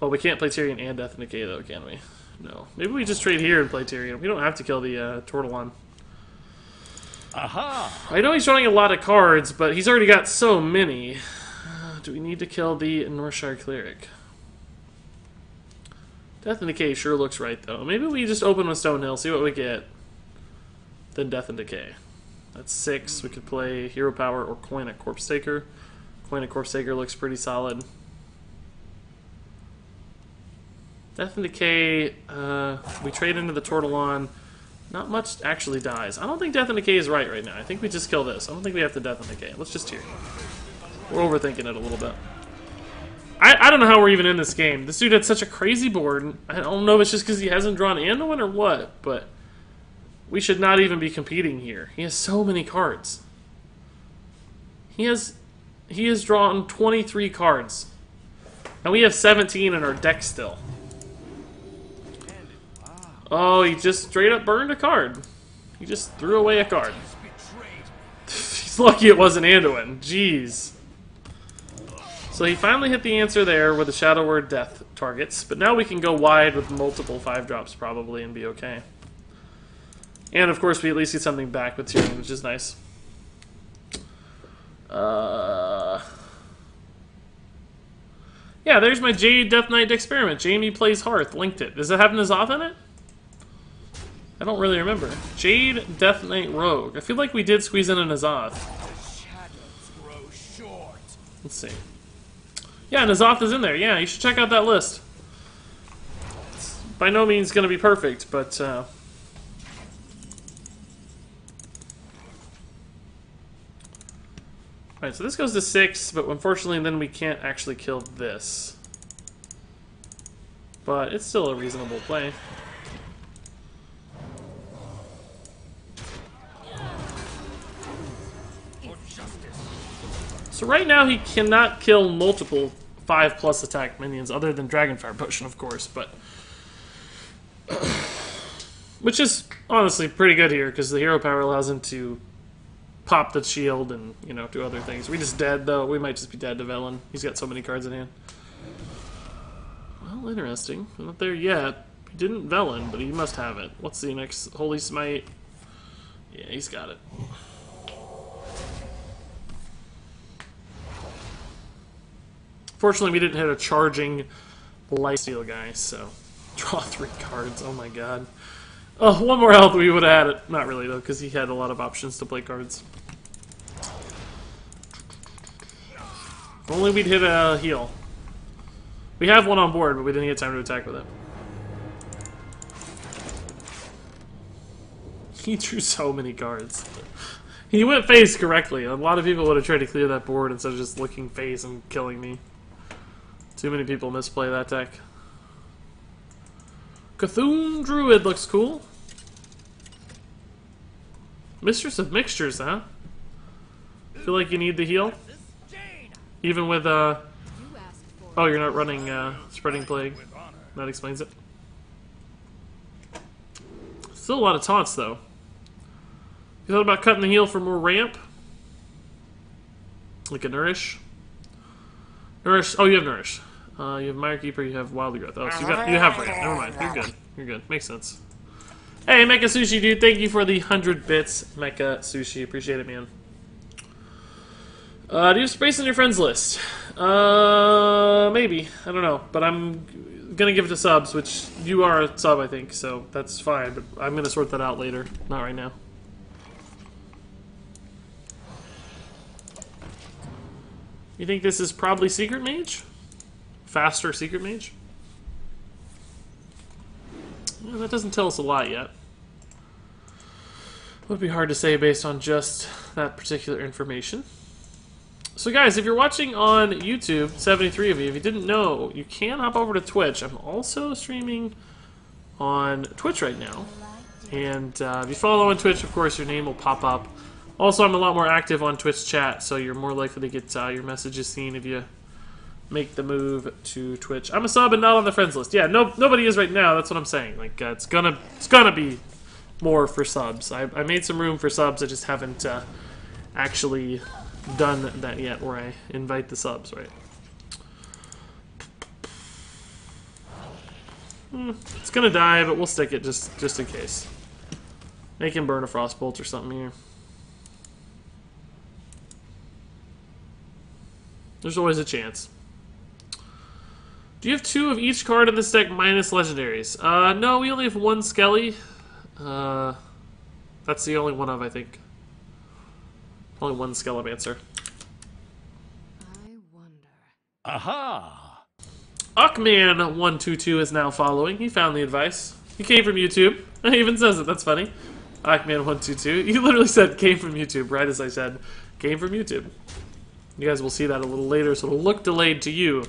Oh, we can't play Tyrion and Death and Decay, though, can we? No. Maybe we just trade here and play Tyrion. We don't have to kill the Tortolon. Aha! I know he's drawing a lot of cards, but he's already got so many. Do we need to kill the Northshire Cleric? Death and Decay sure looks right, though. Maybe we just open with Stonehill, see what we get. Then Death and Decay. That's 6. We could play Hero Power or Coin at Corpse Taker. Coin at Corpse Taker looks pretty solid. Death and Decay, we trade into the Tortolon. Not much actually dies. I don't think Death and Decay is right now. I think we just kill this. I don't think we have to Death and Decay. Let's just Tyrion. We're overthinking it a little bit. I don't know how we're even in this game. This dude had such a crazy board. I don't know if it's just because he hasn't drawn Anduin or what, but we should not even be competing here. He has so many cards. He has drawn 23 cards. And we have 17 in our deck still. Oh, he just straight up burned a card. He just threw away a card. He's lucky it wasn't Anduin. Jeez. So he finally hit the answer there with the Shadow Word Death targets, but now we can go wide with multiple 5-drops probably and be okay. And of course we at least get something back with Tyrion, which is nice. Yeah, there's my Jade Death Knight experiment. Jamie plays Hearth, linked it. Does it have N'Zoth in it? I don't really remember. Jade Death Knight Rogue. I feel like we did squeeze in a N'Zoth. Let's see. Yeah, N'Zoth is in there. Yeah, you should check out that list. It's by no means going to be perfect, but alright, so this goes to 6, but unfortunately then we can't actually kill this. But it's still a reasonable play. So right now he cannot kill multiple 5+ attack minions other than Dragonfire Potion, of course, but which is honestly pretty good here because the hero power allows him to pop the shield and, you know, do other things. We just dead though. We might just be dead to Velen. He's got so many cards in hand. Well, interesting. We're not there yet. He didn't Velen, but he must have it. What's the next? Holy Smite. Yeah, he's got it. Fortunately, we didn't hit a charging lifesteal guy, so draw 3 cards. Oh my god. Oh, 1 more health, we would have had it. Not really, though, because he had a lot of options to play cards. If only we'd hit a heal. We have one on board, but we didn't get time to attack with it. He drew so many cards. He went face correctly. A lot of people would have tried to clear that board instead of just looking face and killing me. Too many people misplay that deck. Cthulhu Druid looks cool. Mistress of Mixtures, huh? Feel like you need the heal? Even with, You asked for oh, you're not running, Spreading Plague. That explains it. Still a lot of taunts, though. You thought about cutting the heal for more ramp? Like a Nourish? Nourish, oh, you have Nourish. You have Mire Keeper, you have Wild Growth. Oh, so you have ramp. Never mind, you're good. You're good. Makes sense. Hey, Mecha Sushi, dude, thank you for the 100 bits, Mecha Sushi. Appreciate it, man. Do you have space on your friends list? Maybe. I don't know. But I'm gonna give it to subs, which you are a sub, I think, so that's fine. But I'm gonna sort that out later. Not right now. You think this is probably Secret Mage? Faster Secret Mage? Well, that doesn't tell us a lot yet. Would be hard to say based on just that particular information. So guys, if you're watching on YouTube, 73 of you, if you didn't know, you can hop over to Twitch. I'm also streaming on Twitch right now. And if you follow on Twitch, of course, your name will pop up. Also, I'm a lot more active on Twitch chat, so you're more likely to get your messages seen if you make the move to Twitch. I'm a sub and not on the friends list. Yeah, nobody is right now. That's what I'm saying. Like, it's gonna be more for subs. I made some room for subs. I just haven't actually done that yet, where I invite the subs, right? It's gonna die, but we'll stick it just in case. Make him burn a Frostbolt or something here. There's always a chance. Do you have 2 of each card in this deck minus legendaries? No, we only have 1 Skelly. That's the only one of, I think. Only 1 Skelemancer. I wonder. Aha! Uckman122 is now following. He found the advice. He came from YouTube. He even says it. That's funny. Uckman122. He literally said came from YouTube, right as I said came from YouTube. You guys will see that a little later, so it'll look delayed to you,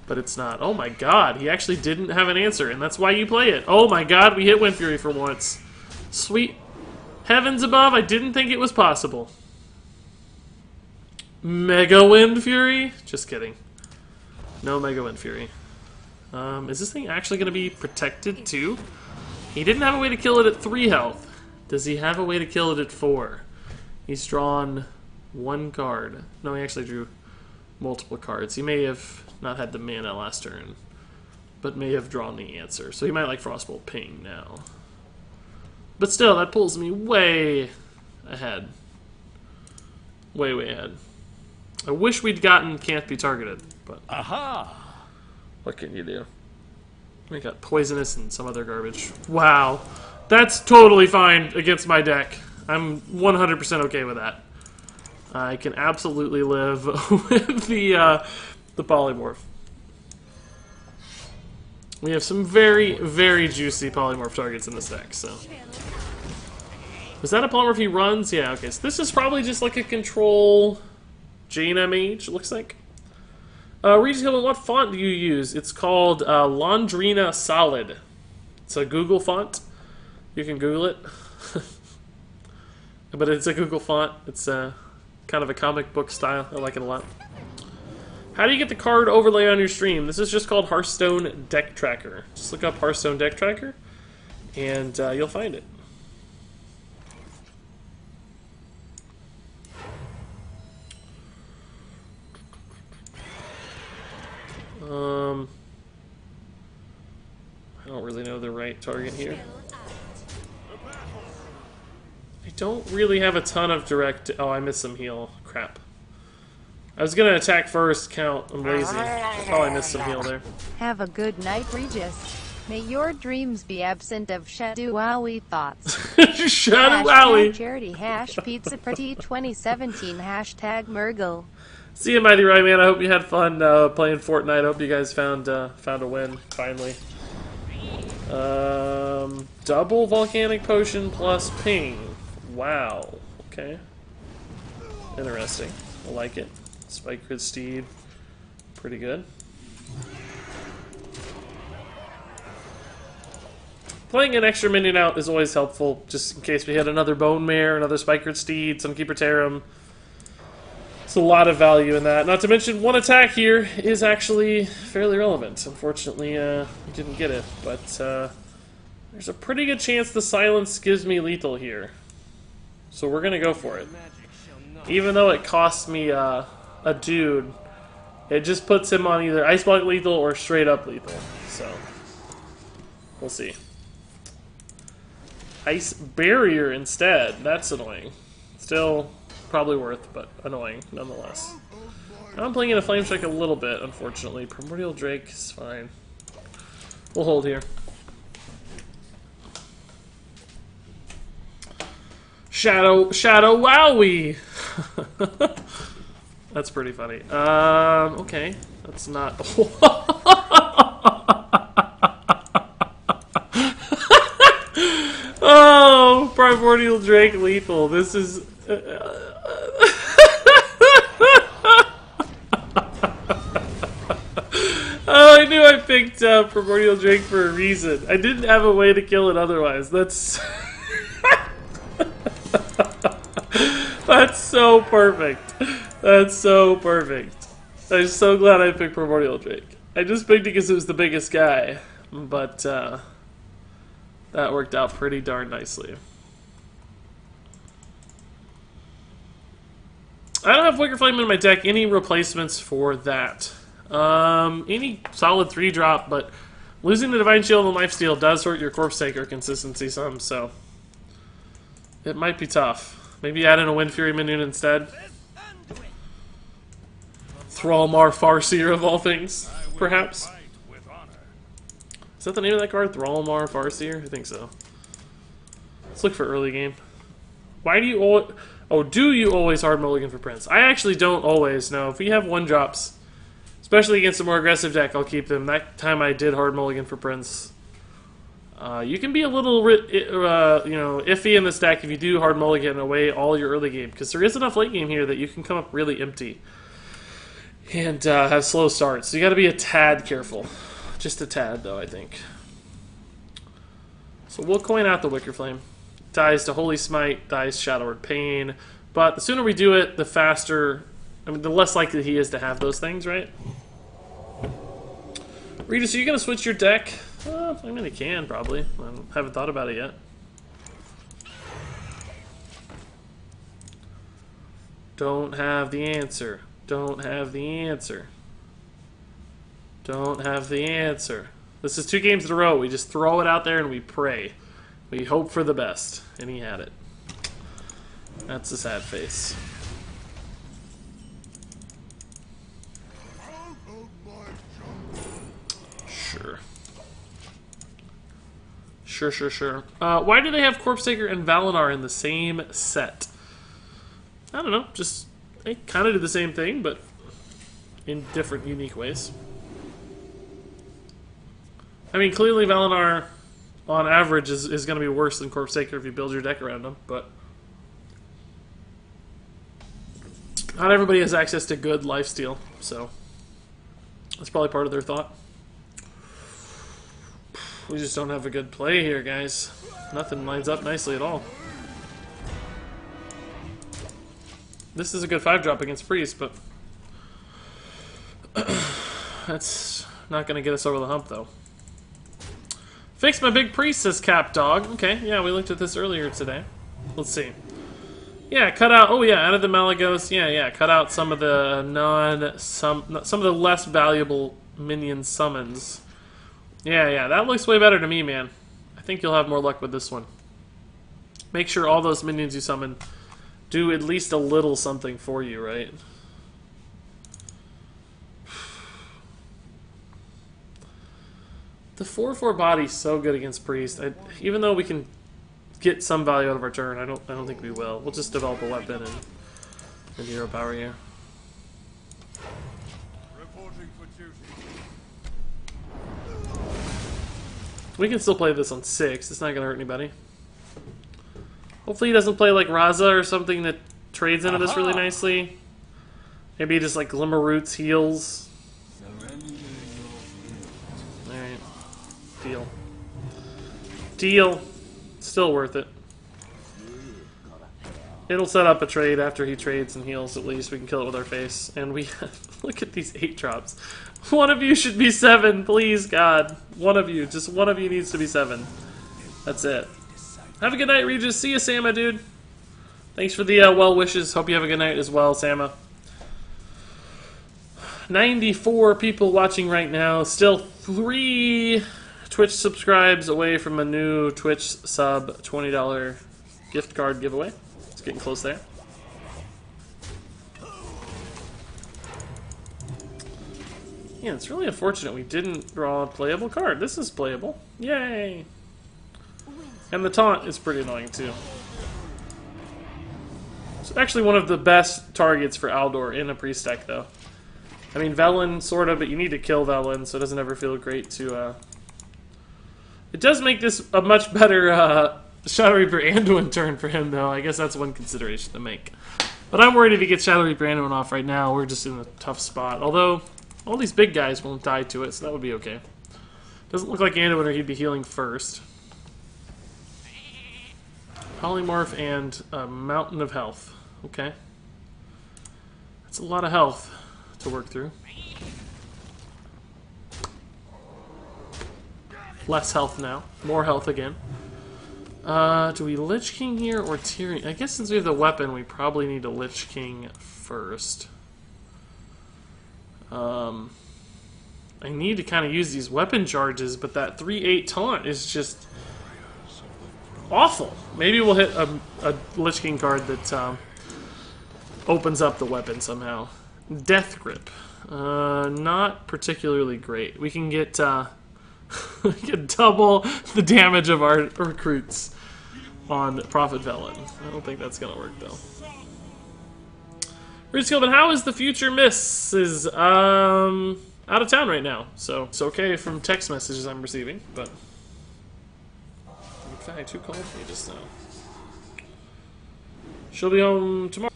but it's not. Oh my god, he actually didn't have an answer, and that's why you play it. Oh my god, we hit Wind Fury for once. Sweet heavens above, I didn't think it was possible. Mega Wind Fury? Just kidding. No Mega Wind Fury. Is this thing actually going to be protected too? He didn't have a way to kill it at 3 health. Does he have a way to kill it at 4? He's drawn 1 card. No, he actually drew multiple cards. He may have not had the mana last turn, but may have drawn the answer. So he might like Frostbolt Ping now. But still, that pulls me way ahead. Way ahead. I wish we'd gotten Can't Be Targeted, but Aha! what can you do? We got Poisonous and some other garbage. Wow. That's totally fine against my deck. I'm 100% okay with that. I can absolutely live with the polymorph. We have some very juicy polymorph targets in this deck, so. Is that a polymorph he runs? Yeah, okay. So this is probably just like a control Jaina Mage, it looks like. Regis, what font do you use? It's called Londrina Solid. It's a Google font. You can Google it. But it's a Google font. It's kind of a comic book style. I like it a lot. How do you get the card overlay on your stream? This is just called Hearthstone Deck Tracker. Just look up Hearthstone Deck Tracker, and you'll find it. I don't really know the right target here. I don't really have a ton of direct... Oh, I missed some heal. Crap. I was gonna attack first, count. I'm lazy. I probably missed some heal there. Have a good night, Regis. May your dreams be absent of shadowy thoughts. Shadow Alley! Charity #Pizza Party 2017 #Mergle. See you, Mighty Ryan, man. I hope you had fun playing Fortnite. I hope you guys found a win, finally. Double Volcanic Potion plus Ping. Wow. Okay. Interesting. I like it. Spike Crit Steed. Pretty good. Playing an extra minion out is always helpful, just in case we hit another Bone Mare, another Spike Crit Steed, Sunkeeper Tarum. It's a lot of value in that. Not to mention, one attack here is actually fairly relevant. Unfortunately, we didn't get it, but there's a pretty good chance the silence gives me lethal here. So we're gonna go for it. Even though it costs me a dude, it just puts him on either Ice Block lethal or straight up lethal. So we'll see. Ice Barrier instead. That's annoying. Still probably worth, but annoying nonetheless. I'm playing in a Flame Strike a little bit, unfortunately. Primordial Drake is fine. We'll hold here. Shadow Wowie! That's pretty funny. Okay. That's not... Oh, Primordial Drake lethal. This is... Oh, I knew I picked Primordial Drake for a reason. I didn't have a way to kill it otherwise. That's... That's so perfect. That's so perfect. I'm so glad I picked Primordial Drake. I just picked it because it was the biggest guy. But, that worked out pretty darn nicely. I don't have Wicker Flame in my deck. Any replacements for that? Any solid 3-drop, but losing the Divine Shield and Lifesteal does hurt your Corpse Taker consistency some, so it might be tough. Maybe add in a Wind Fury minion instead. Thrallmar Farseer of all things, perhaps. Is that the name of that card? Thrallmar Farseer? I think so. Let's look for early game. Why do you always... Oh, do you always hard mulligan for Prince? I actually don't always, no. If we have 1-drops, especially against a more aggressive deck, I'll keep them. That time I did hard mulligan for Prince. You can be a little, iffy in this deck if you do hard mulligan away all your early game, because there is enough late game here that you can come up really empty and have slow starts. So you got to be a tad careful. Just a tad, though, I think. So we'll coin out the Wicker Flame. Dies to Holy Smite, dies Shadow Word Pain. But the sooner we do it, the faster... I mean, the less likely he is to have those things, right? Regis, are you going to switch your deck? I mean, he can, probably. I haven't thought about it yet. Don't have the answer. Don't have the answer. Don't have the answer. This is 2 games in a row. We just throw it out there and we pray. We hope for the best. And he had it. That's a sad face. Sure. Sure. Why do they have Corpse Taker and Valinar in the same set? I don't know. Just, they kind of do the same thing, but in different, unique ways. I mean, clearly Valinar, on average, is going to be worse than Corpse Taker if you build your deck around him, but not everybody has access to good lifesteal, so that's probably part of their thought. We just don't have a good play here, guys. Nothing lines up nicely at all. This is a good 5-drop against Priest, but that's not going to get us over the hump, though. Fix my big Priest, says Cap Dog. Okay, yeah, we looked at this earlier today. Let's see. Yeah, cut out... Oh, yeah, out of the Malagos. Yeah, cut out some of the some of the less valuable minion summons. Yeah, that looks way better to me, man. I think you'll have more luck with this one. Make sure all those minions you summon do at least a little something for you, right? The 4/4 body's so good against Priest. Even though we can get some value out of our turn, I don't think we will. We'll just develop a weapon and hero power here. We can still play this on 6. It's not going to hurt anybody. Hopefully he doesn't play like Raza or something that trades into this really nicely. Maybe just like Glimmer Roots heals. Alright. Deal. Still worth it. It'll set up a trade after he trades and heals. At least we can kill it with our face. And we look at these 8 drops. One of you should be 7, please, God. One of you, just one of you needs to be 7. That's it. Have a good night, Regis. See you, Sama, dude. Thanks for the well wishes. Hope you have a good night as well, Sama. 94 people watching right now. Still 3 Twitch subscribes away from a new Twitch sub $20 gift card giveaway. It's getting close there. Yeah, it's really unfortunate we didn't draw a playable card. This is playable. Yay! And the taunt is pretty annoying too. It's actually one of the best targets for Aldor in a priest deck, though. I mean, Velen, sort of, but you need to kill Velen, so it doesn't ever feel great to... It does make this a much better Shadow Reaper Anduin turn for him, though. I guess that's one consideration to make. But I'm worried if he gets Shadow Reaper Anduin off right now, we're just in a tough spot. Although, all these big guys won't die to it, so that would be okay. Doesn't look like Anduin or he'd be healing first. Polymorph and a Mountain of Health. Okay. That's a lot of health to work through. Less health now. More health again. Do we Lich King here or Tyrion? I guess since we have the weapon, we probably need to Lich King first. I need to kind of use these weapon charges, but that 3/8 taunt is just awful. Maybe we'll hit a Lich King card that opens up the weapon somehow. Death Grip. Not particularly great. We can get we can double the damage of our recruits on Prophet Velen. I don't think that's gonna work though. Regis, but how is the future miss? Is out of town right now, so it's okay from text messages I'm receiving, but in fact, who called me just now? She'll be home tomorrow.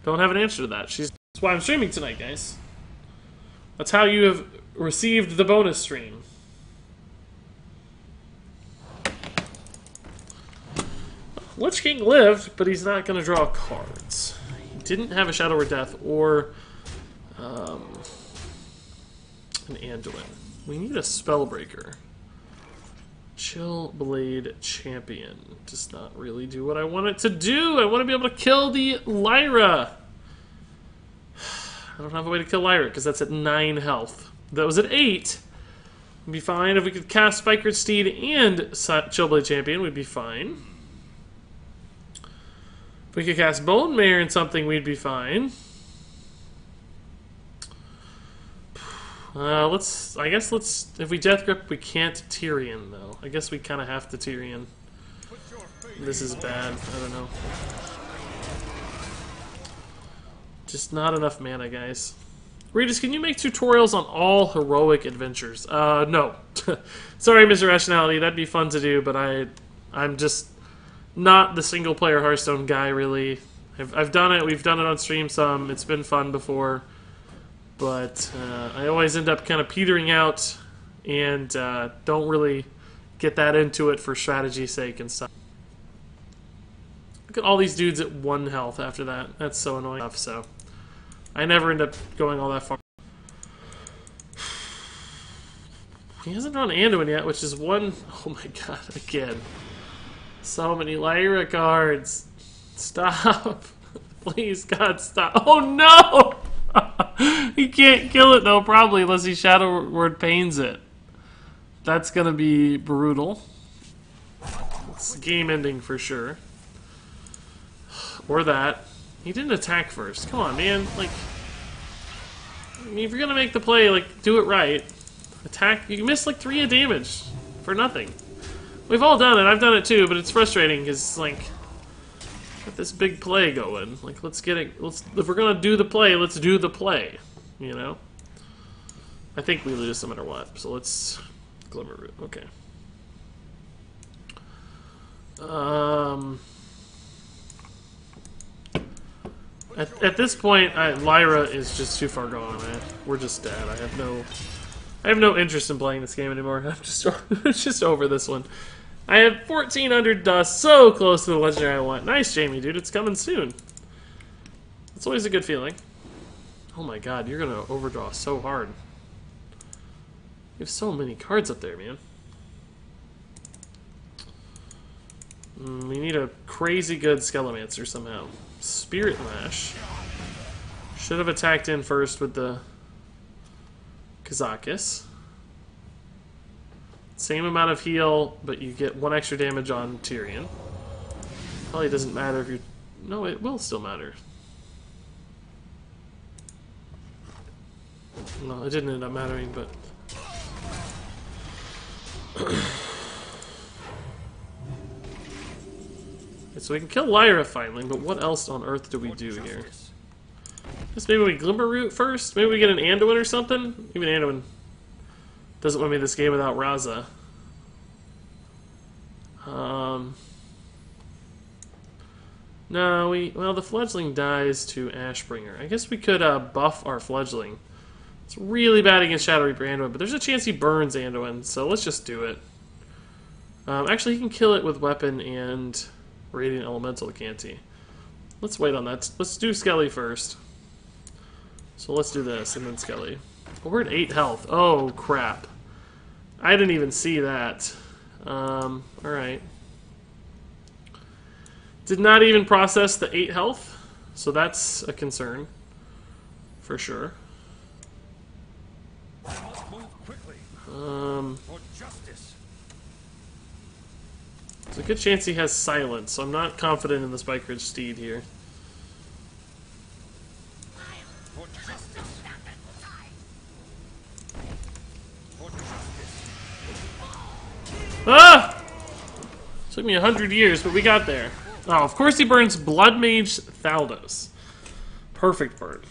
Don't have an answer to that. That's why I'm streaming tonight, guys. That's how you have received the bonus stream. Lich King lived, but he's not going to draw cards. He didn't have a Shadow or Death or an Anduin. We need a Spellbreaker. Chill Blade Champion does not really do what I want it to do. I want to be able to kill the Lyra. I don't have a way to kill Lyra because that's at 9 health. If that was at 8, we'd be fine. If we could cast Spikered Steed and Chillblade Champion, we'd be fine. If we could cast Bone Mare and something, we'd be fine. I guess let's... If we Death Grip, we can't Tyrion, though. I guess we kind of have to Tyrion. This is bad. I don't know. Just not enough mana, guys. Regis, can you make tutorials on all heroic adventures? No. Sorry, Mr. Rationality. That'd be fun to do, but I'm just not the single-player Hearthstone guy, really. I've done it. We've done it on stream some. It's been fun before. But I always end up kind of petering out and don't really get that into it for strategy's sake and stuff. Look at all these dudes at 1 health after that. That's so annoying. So I never end up going all that far. He hasn't drawn Anduin yet, which is one... Oh my god, again. So many Lyra cards. Stop. Please, God, stop. Oh no! He can't kill it though, probably, unless he Shadow Word Pains it. That's gonna be brutal. It's game ending for sure. Or that. He didn't attack first. Come on, man. Like, I mean, if you're gonna make the play, like, do it right. Attack. You missed like 3 of damage for nothing. We've all done it. I've done it too, but it's frustrating because, like, get this big play going. Like, let's get it. If we're gonna do the play, let's do the play. You know. I think we lose no matter what. So let's Glimmer Root. Okay. At this point, Lyra is just too far gone, man. We're just dead. I have no interest in playing this game anymore. I'm just just over this one. I have 1400 dust, so close to the legendary I want. Nice, Jamie, dude. It's coming soon. It's always a good feeling. Oh my god, you're gonna overdraw so hard. You have so many cards up there, man. We need a crazy good Skelemancer somehow. Spirit Lash. Should have attacked in first with the Kazakis. Same amount of heal, but you get 1 extra damage on Tyrion. Probably doesn't matter if you're... No, it will still matter. No, it didn't end up mattering, but... So we can kill Lyra finally, but what else on earth do we do here? Guess maybe we Glimmer Root first? Maybe we get an Anduin or something? Even Anduin doesn't win me this game without Raza. No, well, the Fledgling dies to Ashbringer. I guess we could buff our Fledgling. It's really bad against Shadow Reaper Anduin, but there's a chance he burns Anduin, so let's just do it. Actually, he can kill it with Weapon and Radiant Elemental, can't he? Let's wait on that. Let's do Skelly first. So let's do this, and then Skelly. Well, we're at 8 health. Oh, crap. I didn't even see that. Alright. Did not even process the 8 health, so that's a concern. For sure. For justice. There's a good chance he has silence, so I'm not confident in the Spike Ridge Steed here. For justice. For justice. Ah! Took me 100 years, but we got there. Oh, of course he burns Blood Mage Thaldos. Perfect burn.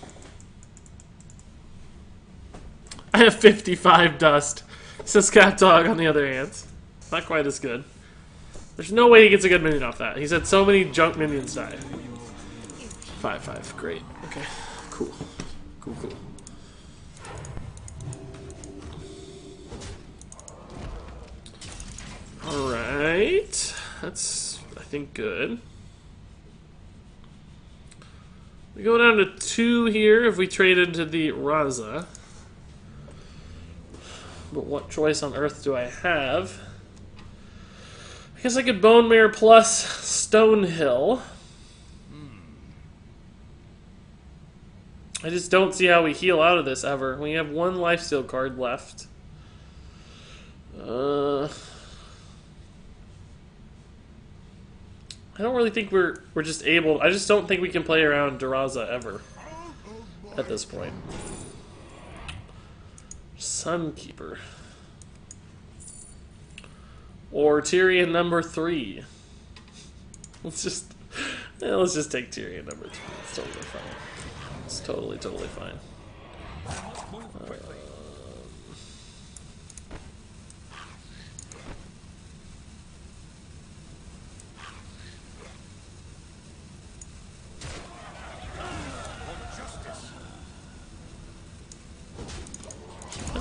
I have 55 dust. Says Cat Dog on the other hand. Not quite as good. There's no way he gets a good minion off that. He's had so many junk minions die. 5/5. Great. Okay. Cool. Cool, cool. Alright. That's, I think, good. We go down to 2 here if we trade into the Raza. But what choice on earth do I have? I guess I could Bone Mare plus Stonehill. I just don't see how we heal out of this ever. We have 1 lifesteal card left. I don't really think we're just able... I just don't think we can play around Duraza ever. At this point. Sunkeeper. Or Tyrion number 3. Let's just take Tyrion number 3. It's totally fine. It's totally fine.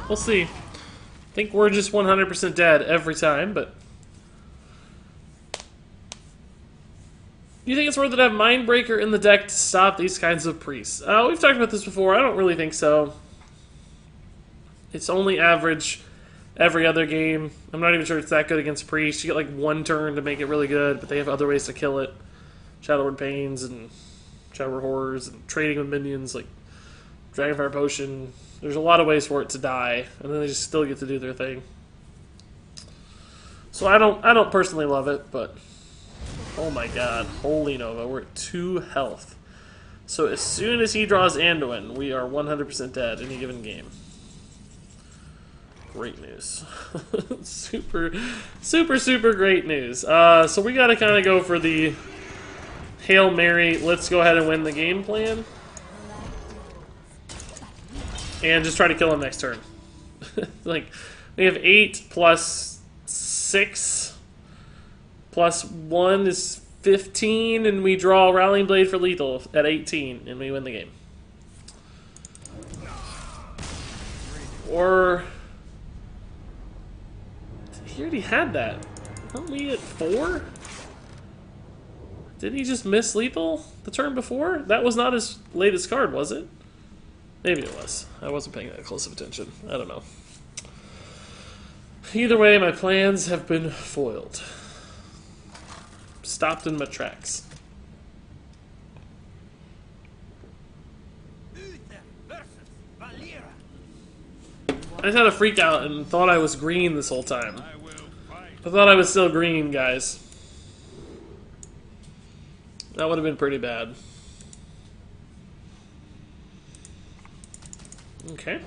We'll see. I think we're just 100% dead every time, but... You think it's worth it to have Mindbreaker in the deck to stop these kinds of priests? We've talked about this before. I don't really think so. It's only average every other game. I'm not even sure it's that good against priests. You get like 1 turn to make it really good, but they have other ways to kill it. Shadowward Pains and Shadowward Horrors and trading with minions like Dragonfire Potion. There's a lot of ways for it to die, and then they just still get to do their thing. So I don't personally love it, but oh my god, holy Nova, we're at 2 health. So as soon as he draws Anduin, we are 100% dead any given game. Great news. super great news. So we gotta kind of go for the Hail Mary, let's go ahead and win the game plan. And just try to kill him next turn. Like, we have 8 plus 6 plus 1 is 15, and we draw Rallying Blade for lethal at 18, and we win the game. Or... He already had that. Aren't we at 4? Didn't he just miss lethal the turn before? That was not his latest card, was it? Maybe it was. I wasn't paying that close of attention. I don't know. Either way, my plans have been foiled. Stopped in my tracks. I just had a freak out and thought I was green this whole time. I thought I was still green, guys. That would have been pretty bad. Okay.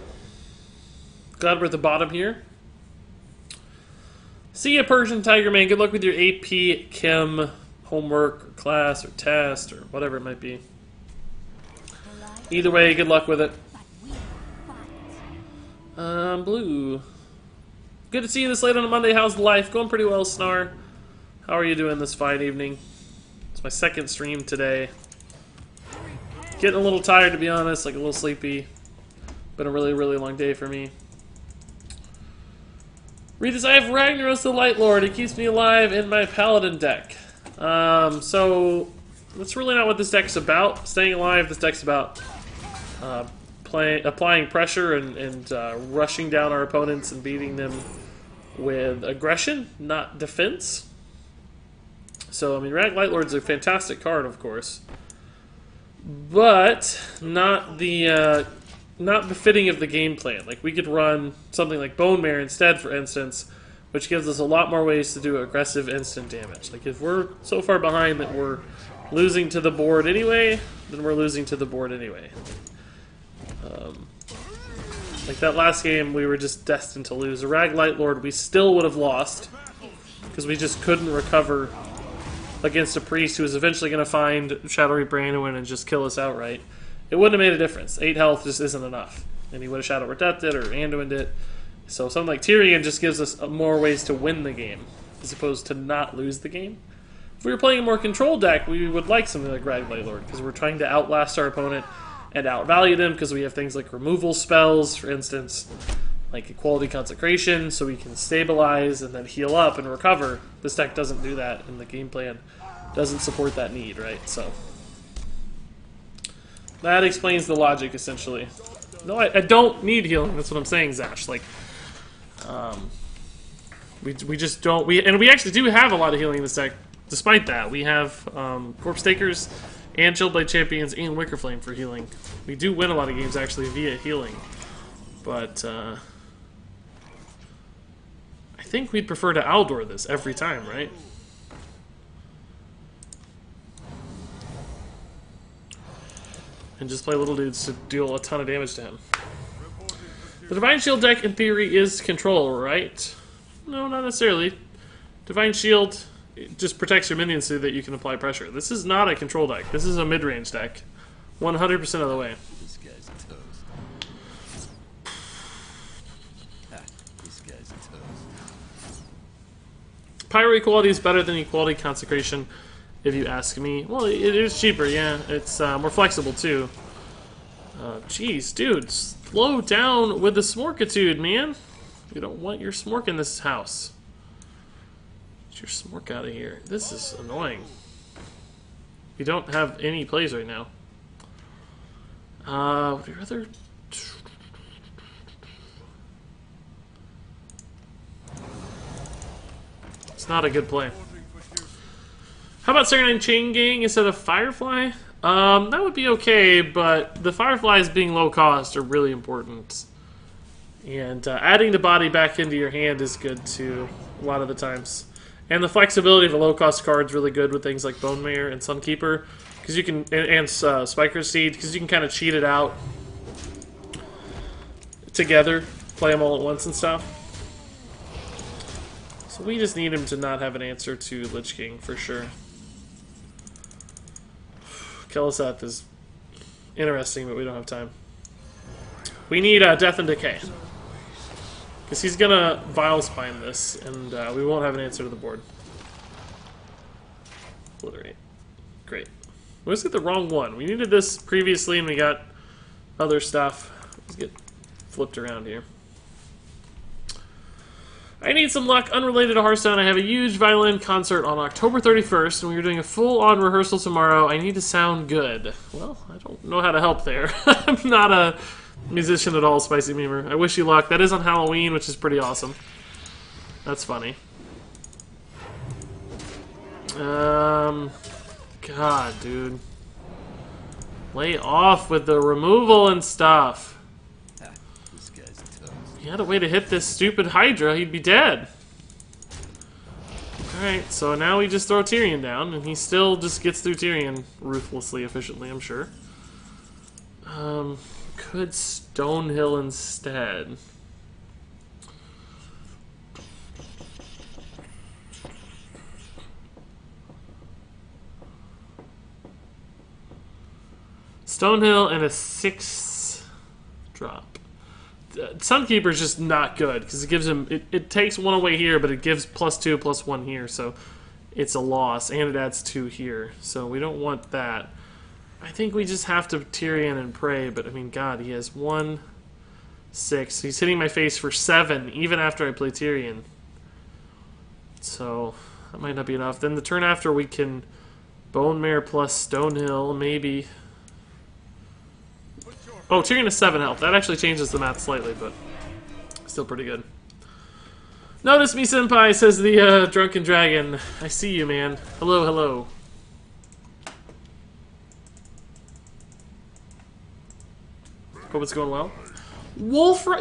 Glad we're at the bottom here. See ya, Persian Tiger Man. Good luck with your AP Chem homework, or class, or test, or whatever it might be. Either way, good luck with it. Blue. Good to see you this late on a Monday. How's life? Going pretty well, Snar. How are you doing this fine evening? It's my second stream today. Getting a little tired, to be honest, like a little sleepy. Been a really, really long day for me. Regis, I have Ragnaros the Light Lord. It keeps me alive in my Paladin deck. So that's really not what this deck's about. Staying alive, this deck's about applying pressure and rushing down our opponents and beating them with aggression, not defense. So, I mean, Rag Light Lord's a fantastic card, of course, but not the not befitting of the game plan. Like, we could run something like Bone Mare instead, for instance, which gives us a lot more ways to do aggressive instant damage. Like, if we're so far behind that we're losing to the board anyway, then we're losing to the board anyway. Like that last game, we were just destined to lose. A Rag Light Lord, we still would have lost, because we just couldn't recover against a priest who was eventually going to find Shadowy Branduin and just kill us outright. It wouldn't have made a difference. 8 health just isn't enough. And he would have Shadow Redempted it or Anduined it. So something like Tyrion just gives us more ways to win the game, as opposed to not lose the game. If we were playing a more controlled deck, we would like something like Rag Light Lord, because we're trying to outlast our opponent and outvalue them, because we have things like removal spells, for instance, like Equality Consecration, so we can stabilize and then heal up and recover. This deck doesn't do that, and the game plan doesn't support that need, right? So that explains the logic, essentially. No, I don't need healing. That's what I'm saying, Zash. Like, we just don't. And we actually do have a lot of healing in this deck. Despite that, we have Corpse Takers and Chillblade Champions and Wicker Flame for healing. We do win a lot of games actually via healing, but I think we'd prefer to Aldor this every time, right? And just play little dudes to deal a ton of damage to him. The Divine Shield deck, in theory, is control, right? No, not necessarily. Divine Shield, it just protects your minions so that you can apply pressure. This is not a control deck. This is a mid-range deck. 100% of the way. This guy's a toast. This guy's a toast. Pyro Equality is better than Equality Consecration, if you ask me. Well, it is cheaper, yeah. It's more flexible, too. Jeez, dude, slow down with the Smorkitude, man. You don't want your Smork in this house. Get your Smork out of here. This is annoying. We don't have any plays right now. Would you rather... It's not a good play. How about Serenine Chain Gang instead of Firefly? That would be okay, but the Fireflies being low cost are really important. And adding the body back into your hand is good too, a lot of the times. And the flexibility of a low cost card is really good with things like Bone Mare and Sunkeeper, because you can, and Spiker's Seed, because you can kind of cheat it out together, play them all at once and stuff. So we just need him to not have an answer to Lich King for sure. Kel'Theth is interesting, but we don't have time. We need Death and Decay. Because he's gonna Vile Spine this, and we won't have an answer to the board. Obliterate. Great. We always get the wrong one. We needed this previously, and we got other stuff. Let's get flipped around here. I need some luck. Unrelated to Hearthstone, I have a huge violin concert on October 31st, and we're doing a full-on rehearsal tomorrow. I need to sound good. Well, I don't know how to help there. I'm not a musician at all, Spicy Memer. I wish you luck. That is on Halloween, which is pretty awesome. That's funny. God, dude. Lay off with the removal and stuff. This guy's toast. He had a way to hit this stupid Hydra, he'd be dead. Alright, so now we just throw Tyrion down, and he still just gets through Tyrion ruthlessly, efficiently, I'm sure. Could Stonehill instead. Stonehill and a 6 drop. Sunkeeper's just not good because it gives him it takes 1 away here, but it gives +2 +1 here, so it's a loss, and it adds 2 here. So we don't want that. I think we just have to Tyrion and pray, but I mean, God, he has 1, 6. He's hitting my face for 7 even after I play Tyrion. So that might not be enough. Then the turn after we can Bone Mare plus Stonehill, maybe. Oh, Tyrion is 7 health. That actually changes the math slightly, but still pretty good. Notice me, senpai, says the drunken dragon. I see you, man. Hello, hello. Hope it's going well.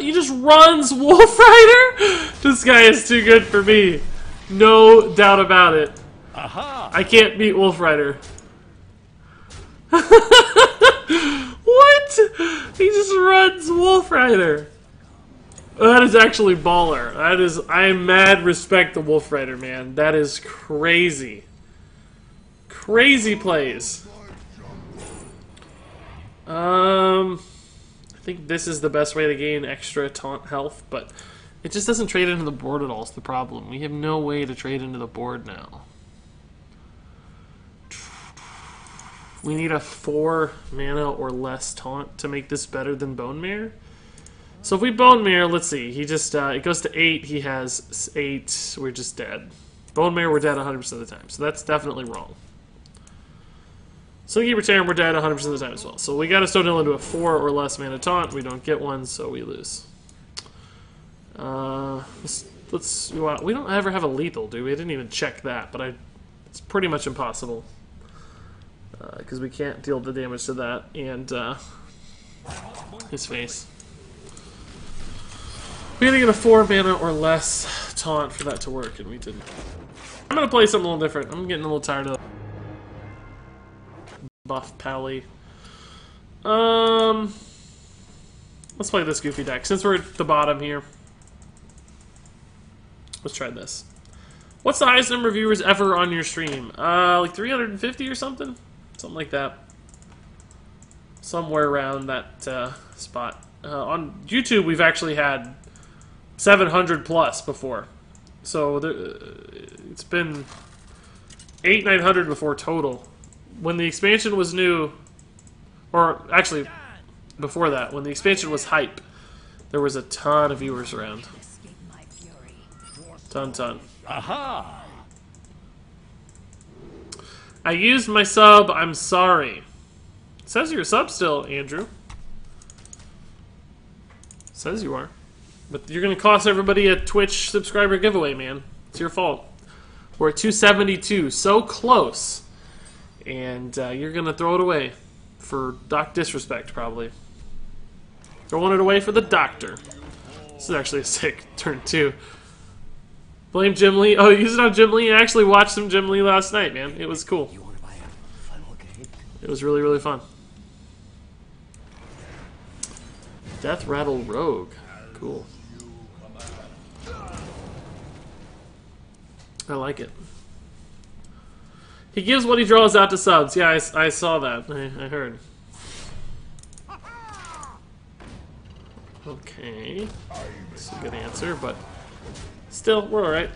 He just runs Wolf Rider? This guy is too good for me. No doubt about it. Aha! I can't beat Wolf Rider. What? He just runs Wolf Rider. That is actually baller. That is, I mad respect the Wolf Rider, man. That is crazy. Crazy plays. I think this is the best way to gain extra taunt health, but it just doesn't trade into the board at all is the problem. We have no way to trade into the board now. We need a 4 mana or less taunt to make this better than Bone Mare. So if we Bone Mare, let's see, he just, it goes to 8, he has 8, we're just dead. Bone Mare, we're dead 100% of the time, so that's definitely wrong. Sunkeeper Terran, we're dead 100% of the time as well. So we got to Stonehill into a 4 or less mana taunt, we don't get one, so we lose. We don't ever have a lethal, do we? I didn't even check that, but it's pretty much impossible. Because we can't deal the damage to that, and his face. We had to get a 4 mana or less taunt for that to work, and we didn't. I'm gonna play something a little different. I'm getting a little tired of buff pally. Let's play this goofy deck. Since we're at the bottom here, let's try this. What's the highest number of viewers ever on your stream? Like 350 or something? Something like that. Somewhere around that spot. On YouTube, we've actually had 700 plus before. So it's been 800-900 before total. When the expansion was new, or actually before that, when the expansion was hype, there was a ton of viewers around. Ton. Aha! I used my sub, I'm sorry. It says you're a sub still, Andrew. Says you are. But you're gonna cost everybody a Twitch subscriber giveaway, man. It's your fault. We're at 272, so close. And you're gonna throw it away. For Doc Disrespect, probably. Throwing it away for the Doctor. This is actually a sick turn, too. Blame Jim Lee. Oh, use it on Jim Lee. I actually watched some Jim Lee last night, man. It was cool. You want to buy a funnel cake? It was really, really fun. Death Rattle Rogue. Cool. I like it. He gives what he draws out to subs. Yeah, I saw that. I heard. Okay. That's a good answer, but still, we're alright.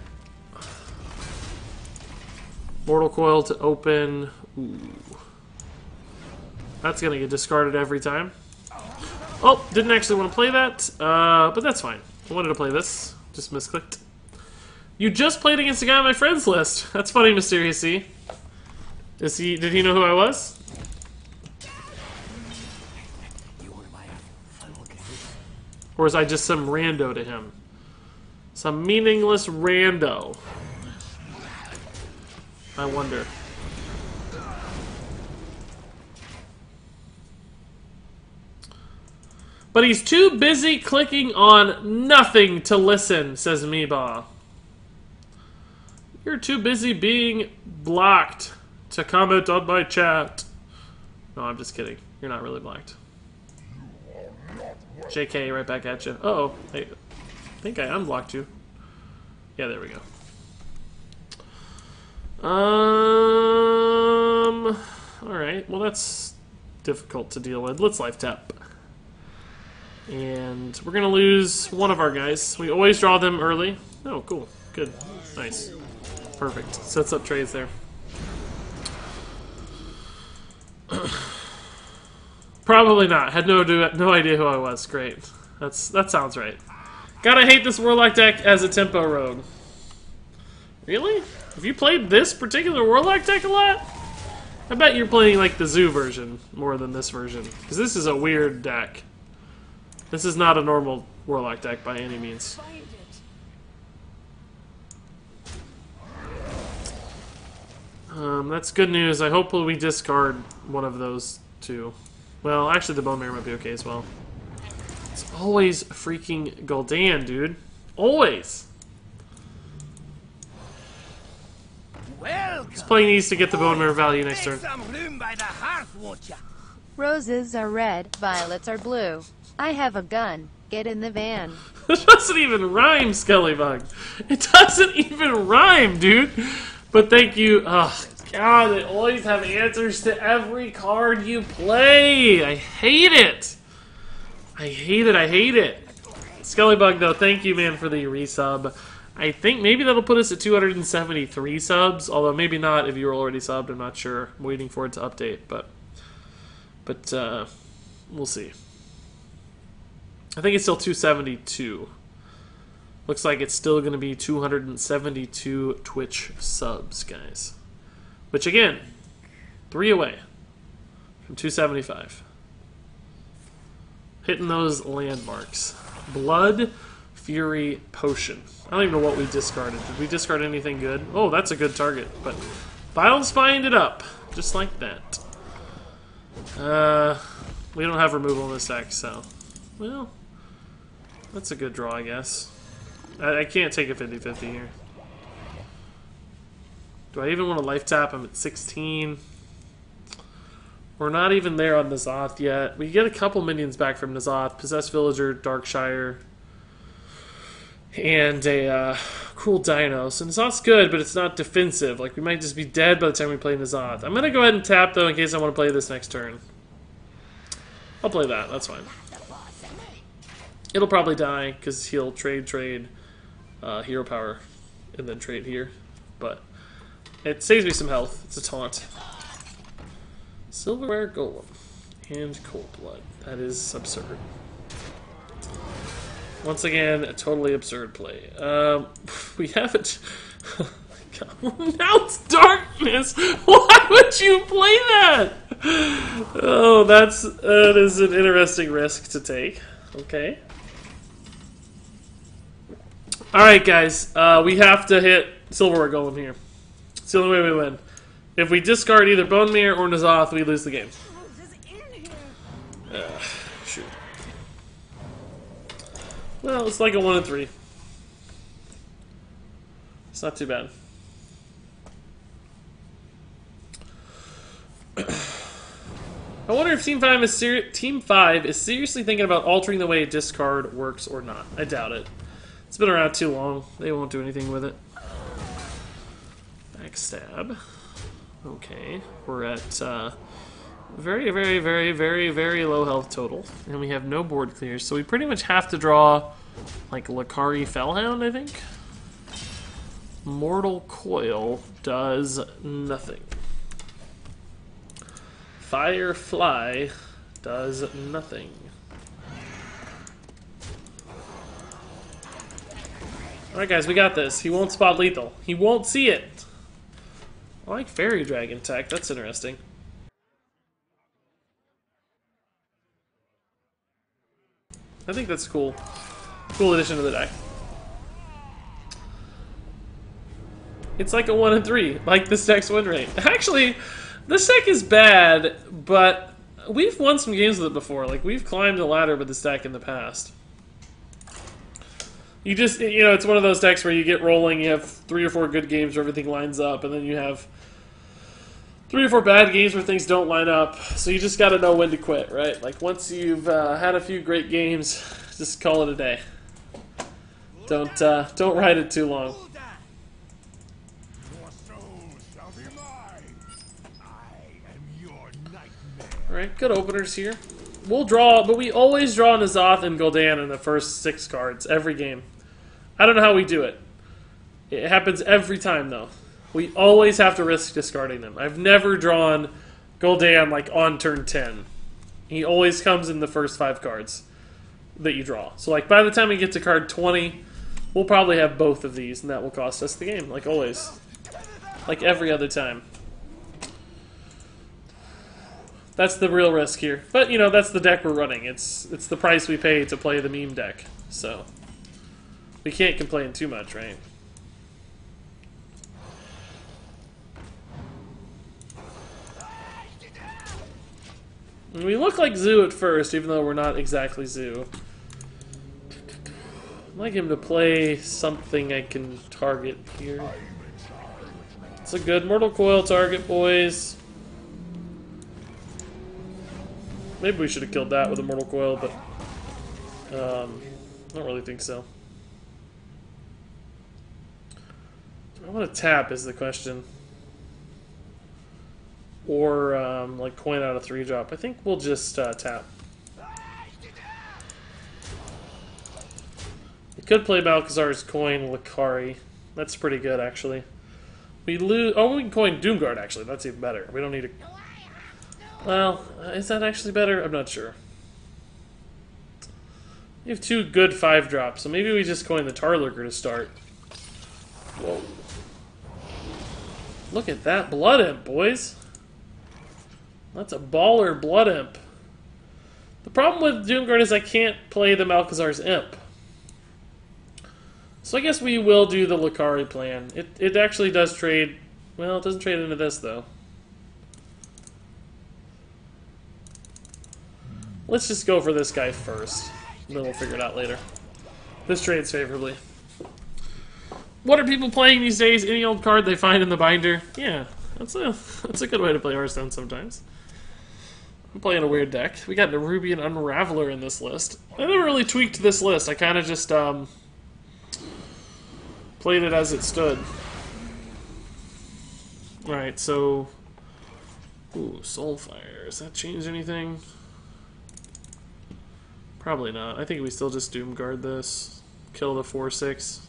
Mortal Coil to open. Ooh. That's gonna get discarded every time. Oh, didn't actually want to play that, but that's fine. I wanted to play this. Just misclicked. You just played against a guy on my friends list. That's funny, Mysterious C. Did he know who I was? Or was I just some rando to him? Some meaningless rando. I wonder. But he's too busy clicking on nothing to listen, says Meebaw. You're too busy being blocked to comment on my chat. No, I'm just kidding. You're not really blocked. JK, right back at you. Uh-oh. I think I unblocked you. Yeah, there we go. Alright. Well, that's difficult to deal with. Let's life tap. And we're going to lose one of our guys. We always draw them early. Oh, cool. Good. Nice. Perfect. Sets up trades there. Probably not. Had no idea who I was. Great. That sounds right. Gotta hate this Warlock deck as a tempo rogue. Really? Have you played this particular Warlock deck a lot? I bet you're playing like the Zoo version more than this version. Because this is a weird deck. This is not a normal Warlock deck by any means. That's good news. I hope we discard one of those two. Well, actually the Bone Mirror might be okay as well. It's always freaking Gul'dan, dude. Always! This play needs to get the Bone Mirror value next turn. Some room by the hearth, won't ya? Roses are red, violets are blue. I have a gun. Get in the van. It doesn't even rhyme, Skellybug. It doesn't even rhyme, dude. But thank you. Oh, God, they always have answers to every card you play. I hate it. I hate it. I hate it. Skellybug, though, thank you, man, for the resub. I think maybe that'll put us at 273 subs, although maybe not if you were already subbed. I'm not sure. I'm waiting for it to update, but we'll see. I think it's still 272. Looks like it's still going to be 272 Twitch subs, guys. Which, again, 3 away from 275. Hitting those landmarks. Blood, Fury, Potion. I don't even know what we discarded. Did we discard anything good? Oh, that's a good target. But Vile Spined it up. Just like that. We don't have removal in this deck, so... Well, that's a good draw, I guess. I can't take a 50-50 here. Do I even want to life tap? I'm at 16. We're not even there on N'Zoth yet. We get a couple minions back from N'Zoth. Possessed Villager, Darkshire, and a Cruel Dino. So N'Zoth's good, but it's not defensive. Like, we might just be dead by the time we play N'Zoth. I'm going to go ahead and tap, though, in case I want to play this next turn. I'll play that. That's fine. It'll probably die, because he'll trade Hero Power, and then trade here. But it saves me some health. It's a taunt. Silverware Golem and Cold Blood. That is absurd. Once again, a totally absurd play. We have it. Now it's darkness. Why would you play that? Oh, that is an interesting risk to take. Okay. All right, guys. We have to hit Silverware Golem here. It's the only way we win. If we discard either Bone Mirror or N'Zoth, we lose the game. Shoot. Well, it's like a 1 in 3. It's not too bad. I wonder if Team 5 is seriously thinking about altering the way discard works or not. I doubt it. It's been around too long. They won't do anything with it. Backstab. Okay, we're at very, very, very, very, very low health total, and we have no board clears, so we pretty much have to draw like Lakari Fellhound, I think. Mortal Coil does nothing. Firefly does nothing. Alright guys, we got this. He won't spot lethal. He won't see it. I like Fairy Dragon tech. That's interesting. I think that's cool. Cool addition to the deck. It's like a 1 in 3, like this deck's win rate. Actually, this deck is bad, but we've won some games with it before. Like, we've climbed the ladder with this deck in the past. You just, you know, it's one of those decks where you get rolling, you have 3 or 4 good games where everything lines up, and then you have 3 or 4 bad games where things don't line up. So you just gotta know when to quit, right? Like, once you've had a few great games, just call it a day. Don't ride it too long. Your soul shall be mine. I am your nightmare. Alright, good openers here. We'll draw, but we always draw N'Zoth and Gul'dan in the first 6 cards, every game. I don't know how we do it. It happens every time, though. We always have to risk discarding them. I've never drawn Gul'dan, like, on turn 10. He always comes in the first 5 cards that you draw. So, like, by the time we get to card 20, we'll probably have both of these, and that will cost us the game, like always. Like every other time. That's the real risk here. But, you know, that's the deck we're running. It's the price we pay to play the meme deck. So, we can't complain too much, right? And we look like Zoo at first, even though we're not exactly Zoo. I'd like him to play something I can target here. It's a good Mortal Coil target, boys. Maybe we should have killed that with a Mortal Coil, but I don't really think so. Do I want to tap is the question. Or like coin out a 3-drop. I think we'll just tap. We could play Balcazar's coin Lakari. That's pretty good, actually. We lose. Oh, we can coin Doomguard, actually. That's even better. We don't need to. Well, is that actually better? I'm not sure. We have 2 good 5-drops, so maybe we just coin the Tarlurker to start. Whoa. Look at that Blood Imp, boys. That's a baller Blood Imp. The problem with Doomguard is I can't play the Malcazar's Imp. So I guess we will do the Lakari plan. It actually does trade... Well, it doesn't trade into this, though. Let's just go for this guy first. And then we'll figure it out later. This trades favorably. What are people playing these days? Any old card they find in the binder? Yeah, that's a good way to play Hearthstone sometimes. I'm playing a weird deck. We got Nerubian Unraveler in this list. I never really tweaked this list. I kind of just played it as it stood. Alright, so... Ooh, Soulfire. Does that change anything? Probably not. I think we still just Doomguard this. Kill the 4/6.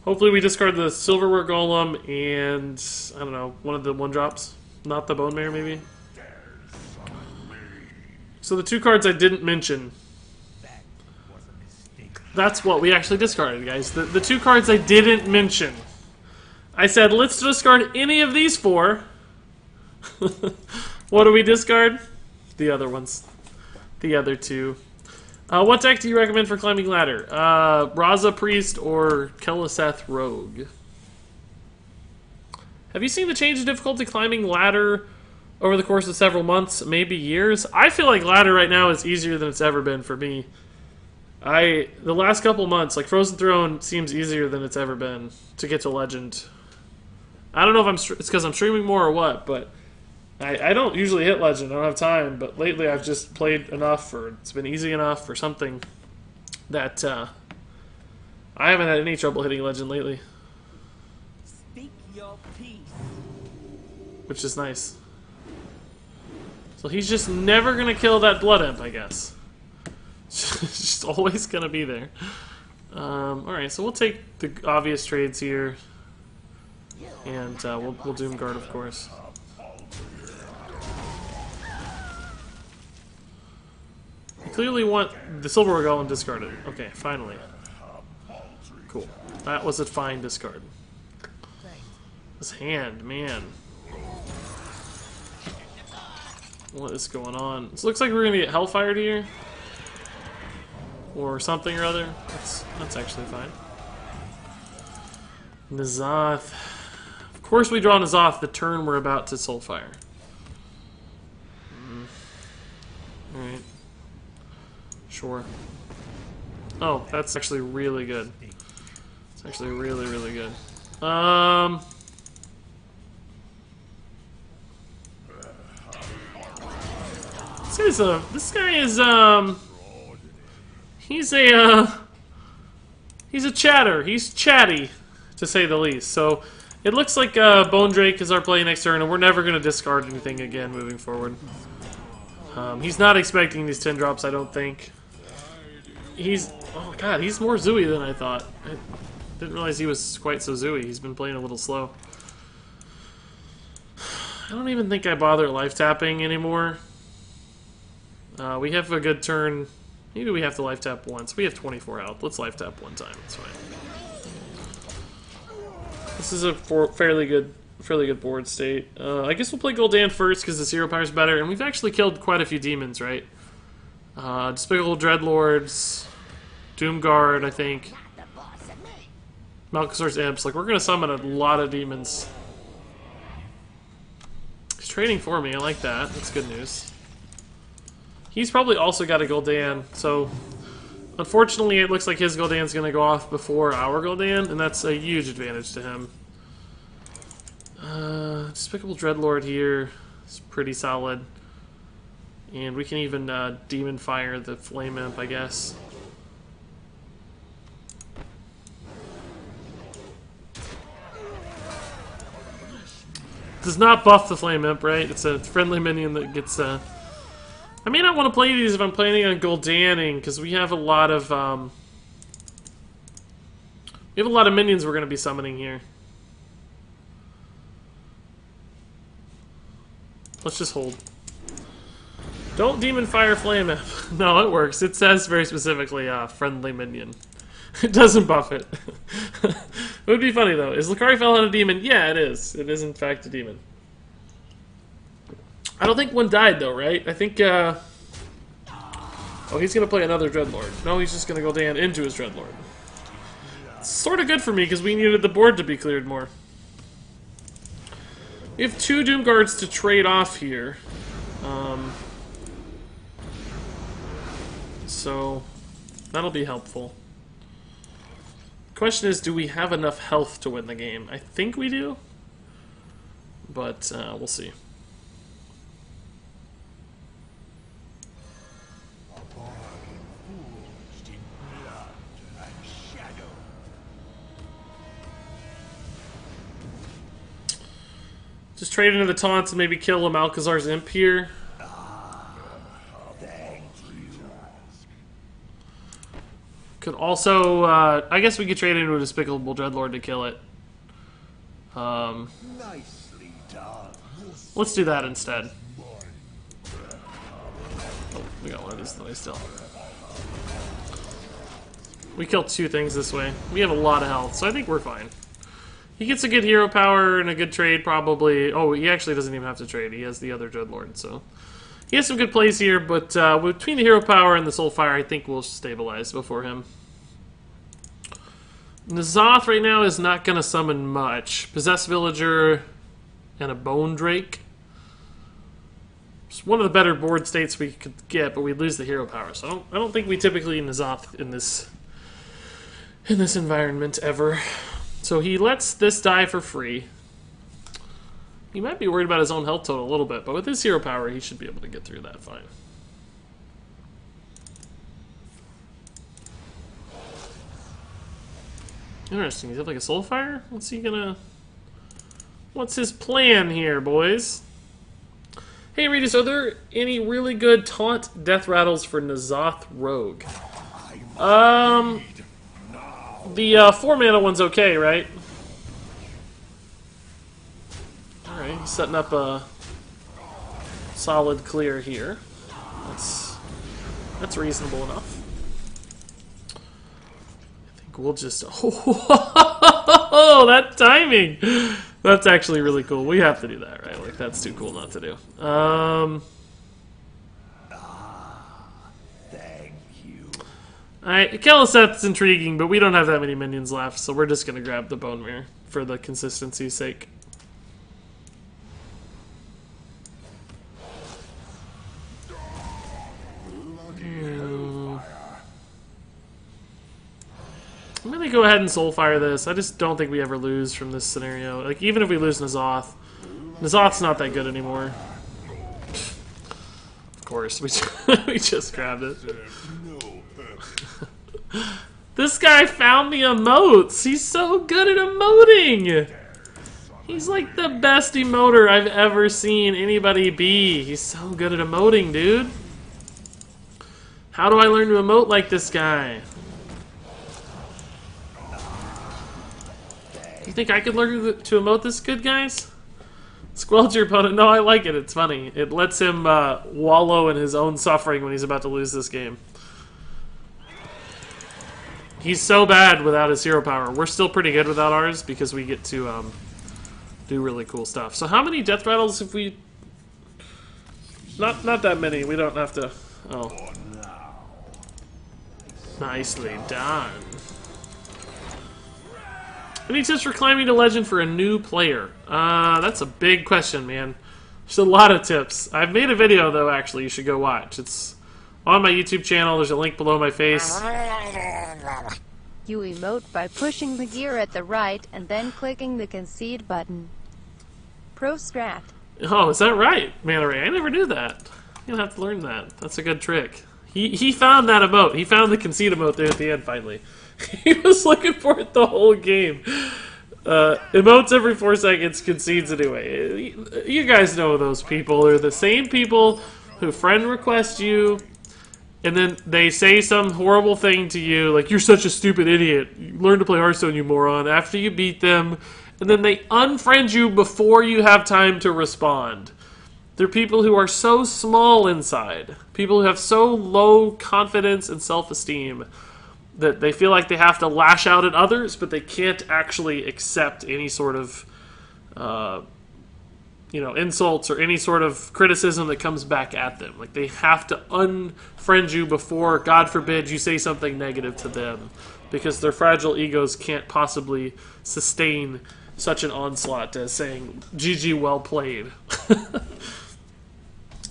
Hopefully we discard the Silverware Golem and, I don't know, one of the 1-drops. Not the Bone Mare, maybe? So the 2 cards I didn't mention. That's what we actually discarded, guys. The 2 cards I didn't mention. I said, let's discard any of these 4. What do we discard? The other ones. The other 2. What deck do you recommend for climbing ladder? Raza Priest or Keleseth Rogue? Have you seen the change in difficulty climbing ladder over the course of several months, maybe years? I feel like ladder right now is easier than it's ever been for me. The last couple months, like Frozen Throne seems easier than it's ever been to get to Legend. I don't know if it's because I'm streaming more or what, but I don't usually hit Legend. I don't have time, but lately I've just played enough, or it's been easy enough, or something that I haven't had any trouble hitting Legend lately. Speak your peace. Which is nice. So he's just never going to kill that Blood Imp, I guess. It's just always going to be there. Alright, so we'll take the obvious trades here. And we'll Doomguard, of course. We clearly want the Silverware Golem discarded. Okay, finally. Cool. That was a fine discard. This hand, man. What is going on? This looks like we're gonna get Hellfired here. Or something or other. That's actually fine. N'Zoth. Of course we draw N'Zoth the turn we're about to Soulfire. Alright. Sure. Oh, that's actually really good. It's actually really, really good. This guy is he's a chatter. He's chatty, to say the least. So it looks like Bone Drake is our play next turn, and we're never going to discard anything again moving forward. He's not expecting these 10 drops, I don't think. Oh god, he's more zooey than I thought. I didn't realize he was quite so zooey. He's been playing a little slow. I don't even think I bother life tapping anymore. We have a good turn. Maybe we have to life tap once. We have 24 health. Let's life tap one time. It's fine. This is a fairly good board state. I guess we'll play Gul'dan first because the zero power is better, and we've actually killed quite a few demons, right? Despicable Dreadlords, Doomguard, I think. Malchezaar's Imps. Like, we're gonna summon a lot of demons. He's trading for me. I like that. That's good news. He's probably also got a Gul'dan, so unfortunately it looks like his Gul'dan's going to go off before our Gul'dan, and that's a huge advantage to him. Despicable Dreadlord here is pretty solid. And we can even Demon Fire the Flame Imp, I guess. Does not buff the Flame Imp, right? It's a friendly minion that gets... I may not want to play these if I'm planning on Gul'daning, because we have a lot of minions we're going to be summoning here. Let's just hold. Don't Demon Fire Flame Imp. No, it works. It says very specifically, friendly minion. It doesn't buff it. It would be funny, though. Is Lucari Fel a demon? Yeah, it is. It is, in fact, a demon. I don't think one died, though, right? I think, oh, he's gonna play another Dreadlord. No, he's just gonna go down into his Dreadlord. It's sort of good for me, because we needed the board to be cleared more. We have 2 Doomguards to trade off here. So, that'll be helpful. Question is, do we have enough health to win the game? I think we do, but we'll see. Just trade into the taunts and maybe kill a Malchezaar's Imp here. Could also, I guess we could trade into a Despicable Dreadlord to kill it. Let's do that instead. Oh, we got one of these though still. We killed 2 things this way. We have a lot of health, so I think we're fine. He gets a good hero power and a good trade, probably. Oh, he actually doesn't even have to trade. He has the other Dreadlord, so... He has some good plays here, but between the hero power and the Soulfire, I think we'll stabilize before him. N'Zoth right now is not going to summon much. Possessed Villager and a Bone Drake. It's one of the better board states we could get, but we lose the hero power. So I don't think we typically N'Zoth in this environment ever. So he lets this die for free. He might be worried about his own health total a little bit, but with his hero power, he should be able to get through that fine. Interesting. He's got like a Soulfire? What's he gonna... What's his plan here, boys? Hey, Regis, are there any really good taunt death rattles for N'Zoth Rogue? The 4 mana one's okay, right? Alright, he's setting up a solid clear here. That's reasonable enough. I think Like, we'll just... Oh, that timing! That's actually really cool. We have to do that, right? Like, that's too cool not to do. Thank you. Alright, Keleseth's intriguing, but we don't have that many minions left, so we're just gonna grab the Bone Mirror for the consistency's sake. I'm gonna go ahead and Soulfire this. I just don't think we ever lose from this scenario. Like, even if we lose N'Zoth, N'Zoth's not that good anymore. Of course, we just grabbed it. This guy found the emotes! He's so good at emoting! He's like the best emoter I've ever seen anybody be. He's so good at emoting, dude. How do I learn to emote like this guy? You think I could learn to emote this good, guys? Squelch your opponent. No, I like it. It's funny. It lets him wallow in his own suffering when he's about to lose this game. He's so bad without his hero power. We're still pretty good without ours because we get to do really cool stuff. So how many death battles have we... Not that many. We don't have to... Oh. Nicely done. Any tips for climbing to legend for a new player? That's a big question, man. There's a lot of tips. I've made a video, though, actually, you should go watch. It's on my YouTube channel. There's a link below my face. You emote by pushing the gear at the right and then clicking the concede button. Pro strat. Oh, is that right, Manta Ray? I never knew that. You'll have to learn that. That's a good trick. He found that emote. He found the concede emote there at the end, finally. He was looking for it the whole game. Emotes every 4 seconds, concedes anyway. You guys know those people. They're the same people who friend request you, and then they say some horrible thing to you, like, you're such a stupid idiot. You learn to play Hearthstone, you moron, after you beat them, and then they unfriend you before you have time to respond. They're people who are so small inside. People who have so low confidence and self-esteem that they feel like they have to lash out at others, but they can't actually accept any sort of, insults or any sort of criticism that comes back at them. Like, they have to unfriend you before, God forbid, you say something negative to them, because their fragile egos can't possibly sustain such an onslaught as saying, GG, well played.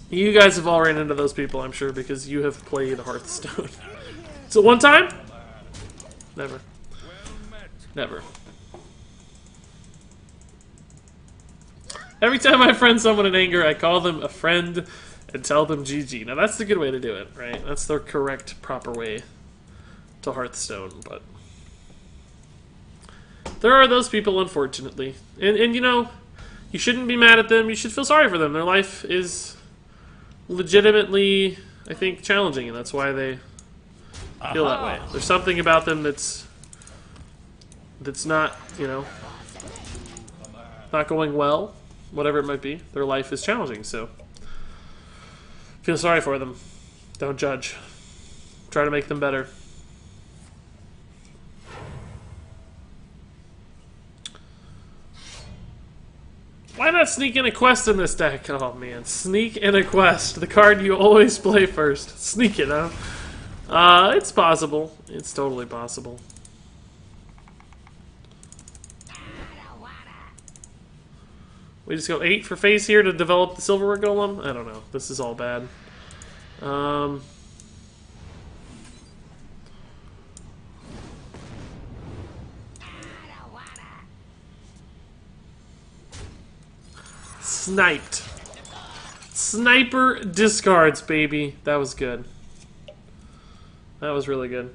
You guys have all ran into those people, I'm sure, because you have played Hearthstone. So one time? Never. Never. Every time I friend someone in anger, I call them a friend and tell them GG. Now that's the good way to do it, right? That's the correct, proper way to Hearthstone, but... there are those people, unfortunately. And you know, you shouldn't be mad at them, you should feel sorry for them. Their life is legitimately, I think, challenging, and that's why they feel that way. There's something about them that's not, not going well, whatever it might be. Their life is challenging, so feel sorry for them. Don't judge. Try to make them better. Why not sneak in a quest in this deck? Oh man, sneak in a quest. The card you always play first. Sneak it, huh? It's possible. It's totally possible. We just go 8 for face here to develop the Silverware Golem? I don't know. This is all bad. Sniped. Sniper discards, baby. That was good. That was really good.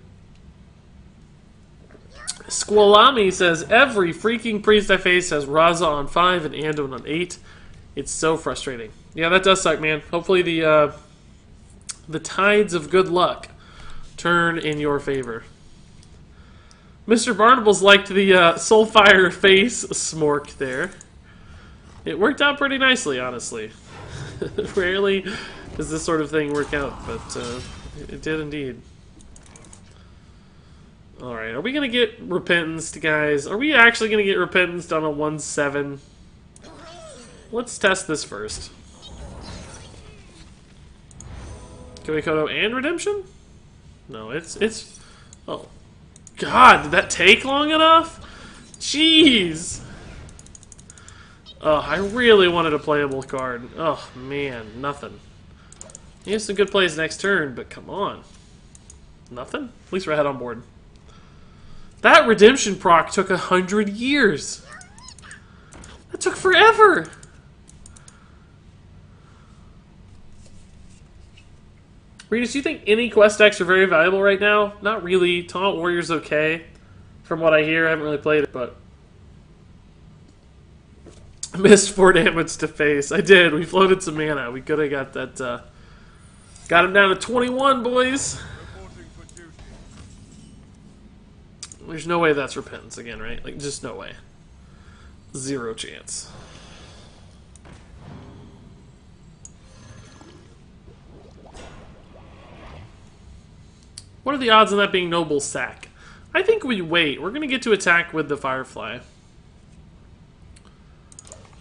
Squalami says, every freaking priest I face has Raza on 5 and Anduin on 8. It's so frustrating. Yeah, that does suck, man. Hopefully the tides of good luck turn in your favor. Mr. Barnables liked the Soulfire face smork there. It worked out pretty nicely, honestly. Rarely does this sort of thing work out, but it did indeed. Alright, are we gonna get Repentance, guys? Are we actually gonna get Repentance on a 1-7? Let's test this first. Kodo and Redemption? No, it's... Oh. God, did that take long enough? Jeez! Oh, I really wanted a playable card. Oh, man, nothing. He has some good plays next turn, but come on. Nothing? At least we're ahead on board. That Redemption proc took 100 years! That took forever! Regis, do you think any quest decks are very valuable right now? Not really. Taunt Warrior's okay. From what I hear, I haven't really played it, but... I missed 4 damage to face. I did. We floated some mana. We could have got that, got him down to 21, boys! There's no way that's Repentance again, right? Like, just no way. 0 chance. What are the odds of that being Noble Sack? I think we wait. We're going to get to attack with the Firefly.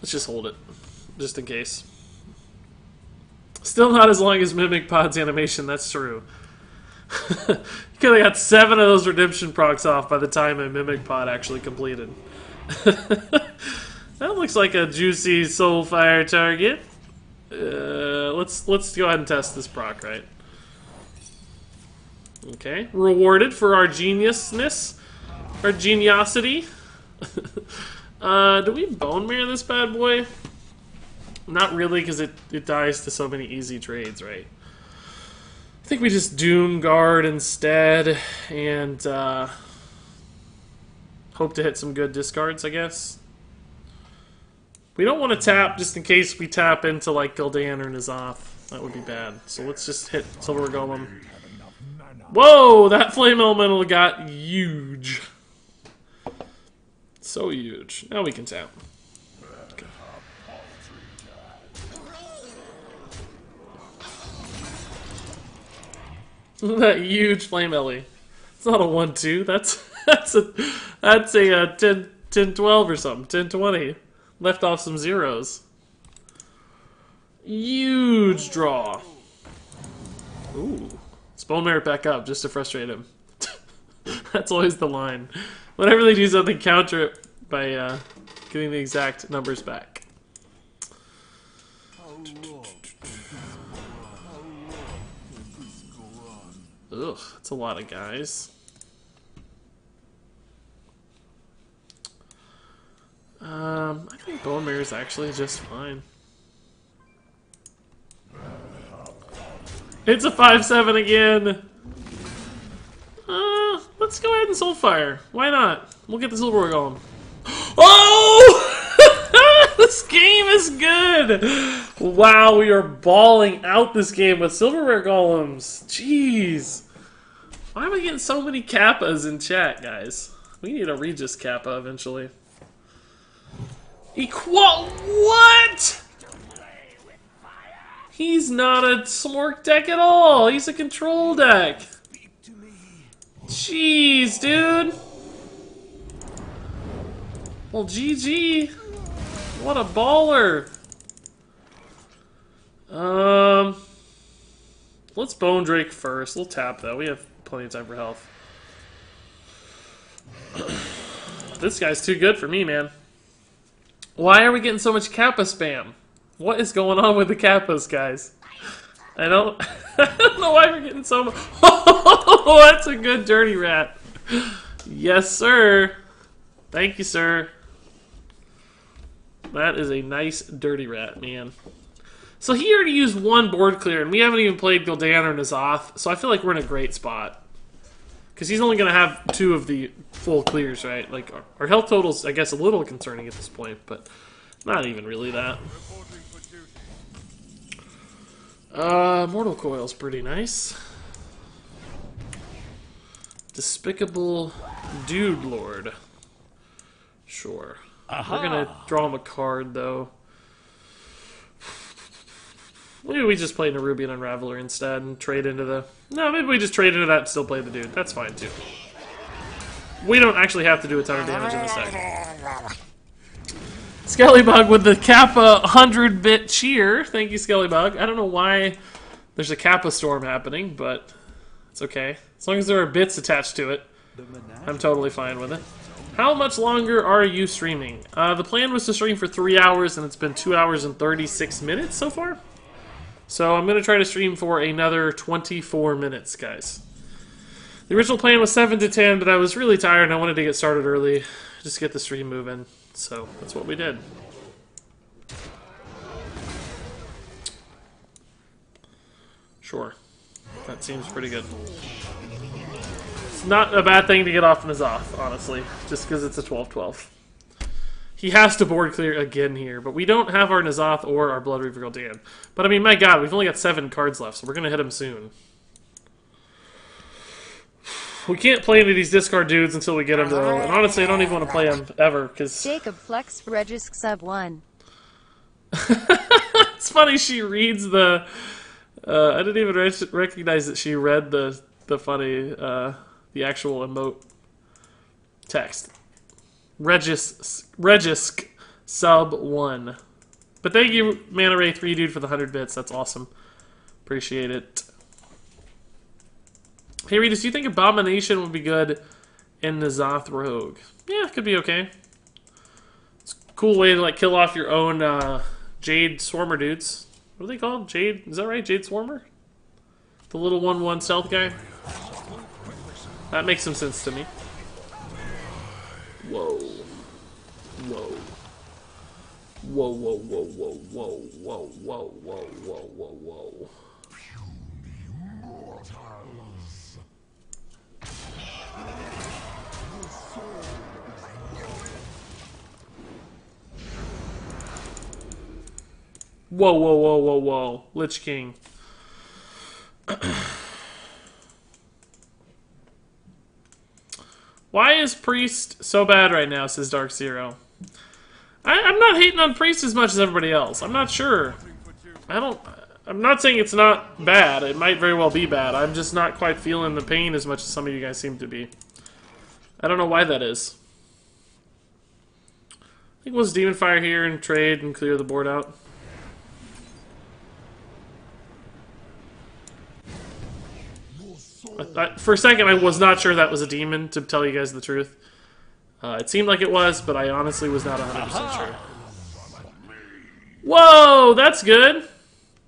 Let's just hold it. Just in case. Still not as long as Mimic Pod's animation, that's true. You could have got 7 of those Redemption procs off by the time a Mimic Pod actually completed. That looks like a juicy Soulfire target. Let's go ahead and test this proc, right? Okay, rewarded for our geniusness, our geniosity. Do we Bone Mirror this bad boy? Not really, because it dies to so many easy trades, right? I think we just Doom Guard instead, and hope to hit some good discards, I guess. We don't want to tap just in case we tap into, like, Gul'dan or N'Zoth. That would be bad. So let's just hit Silver Golem. Whoa! That Flame Elemental got huge. So huge. Now we can tap. Okay. That huge Flame Ellie. It's not a 1-2. That's a 10-12 or something. 10-20. Left off some zeros. Huge draw. Ooh. Bone Mirror back up just to frustrate him. That's always the line. Whenever they do something, counter it by getting the exact numbers back. Ugh, that's a lot of guys. I think Bone Mirror is actually just fine. It's a 5-7 again! Let's go ahead and Soulfire. Why not? We'll get the Silver Golem. Oh! This game is good! Wow, we are balling out this game with Silver Rare Golems. Jeez. Why am I getting so many Kappas in chat, guys? We need a Regis Kappa eventually. What? He's not a Smork deck at all. He's a control deck. Jeez, dude. Well, GG. What a baller. Let's Bone Drake first. We'll tap, though. We have plenty of time for health. This guy's too good for me, man. Why are we getting so much Kappa spam? What is going on with the Kappas, guys? I don't know why we're getting so much. Oh, that's a good dirty rat. Yes, sir. Thank you, sir. That is a nice dirty rat, man. So he already used 1 board clear, and we haven't even played Gul'dan or N'Zoth, so I feel like we're in a great spot. Because he's only going to have 2 of the full clears, right? Like, our health total's, I guess, a little concerning at this point, but not even really that. Mortal Coil's pretty nice. Despicable Dude Lord. Sure. We're gonna draw him a card, though. Maybe we just play Nerubian Unraveler instead and trade into the... No, maybe we just trade into that and still play the dude. That's fine, too. We don't actually have to do a ton of damage in this deck. Skellybug with the Kappa 100-bit cheer. Thank you, Skellybug. I don't know why there's a Kappa storm happening, but it's okay. As long as there are bits attached to it, I'm totally fine with it. How much longer are you streaming? The plan was to stream for 3 hours, and it's been 2 hours and 36 minutes so far. So I'm going to try to stream for another 24 minutes, guys. The original plan was 7 to 10, but I was really tired and I wanted to get started early. Just get the stream moving. So that's what we did. Sure. That seems pretty good. It's not a bad thing to get off N'Zoth, honestly. Just because it's a 12-12. He has to board clear again here, but we don't have our N'Zoth or our Blood Reaver Gul'dan. But I mean, my god, we've only got 7 cards left, so we're going to hit him soon. We can't play any of these discard dudes until we get them, though. And honestly, I don't even want to play them ever, because... Jacob Flex Regis sub 1. It's funny, she reads the... I didn't even recognize that she read the funny, the actual emote text. Regis sub 1. But thank you, Mana Ray 3 dude, for the 100 bits. That's awesome. Appreciate it. Hey, Regis, do you think Abomination would be good in N'Zoth Rogue? Yeah, it could be okay. It's a cool way to, like, kill off your own Jade Swarmer dudes. What are they called? Jade? Is that right? Jade Swarmer? The little 1/1 stealth guy? That makes some sense to me. Whoa. Whoa. Whoa, whoa, whoa, whoa, whoa, whoa, whoa, whoa, whoa, whoa, whoa. Whoa, whoa, whoa, whoa, whoa. Lich King. Why is Priest so bad right now, says Dark Zero. I'm not hating on Priest as much as everybody else. I'm not sure. I'm not saying it's not bad. It might very well be bad. I'm just not quite feeling the pain as much as some of you guys seem to be. I don't know why that is. I think we'll just Demon Fire here and trade and clear the board out. For a second, I was not sure that was a demon, to tell you guys the truth. It seemed like it was, but I honestly was not 100% sure. Whoa, that's good.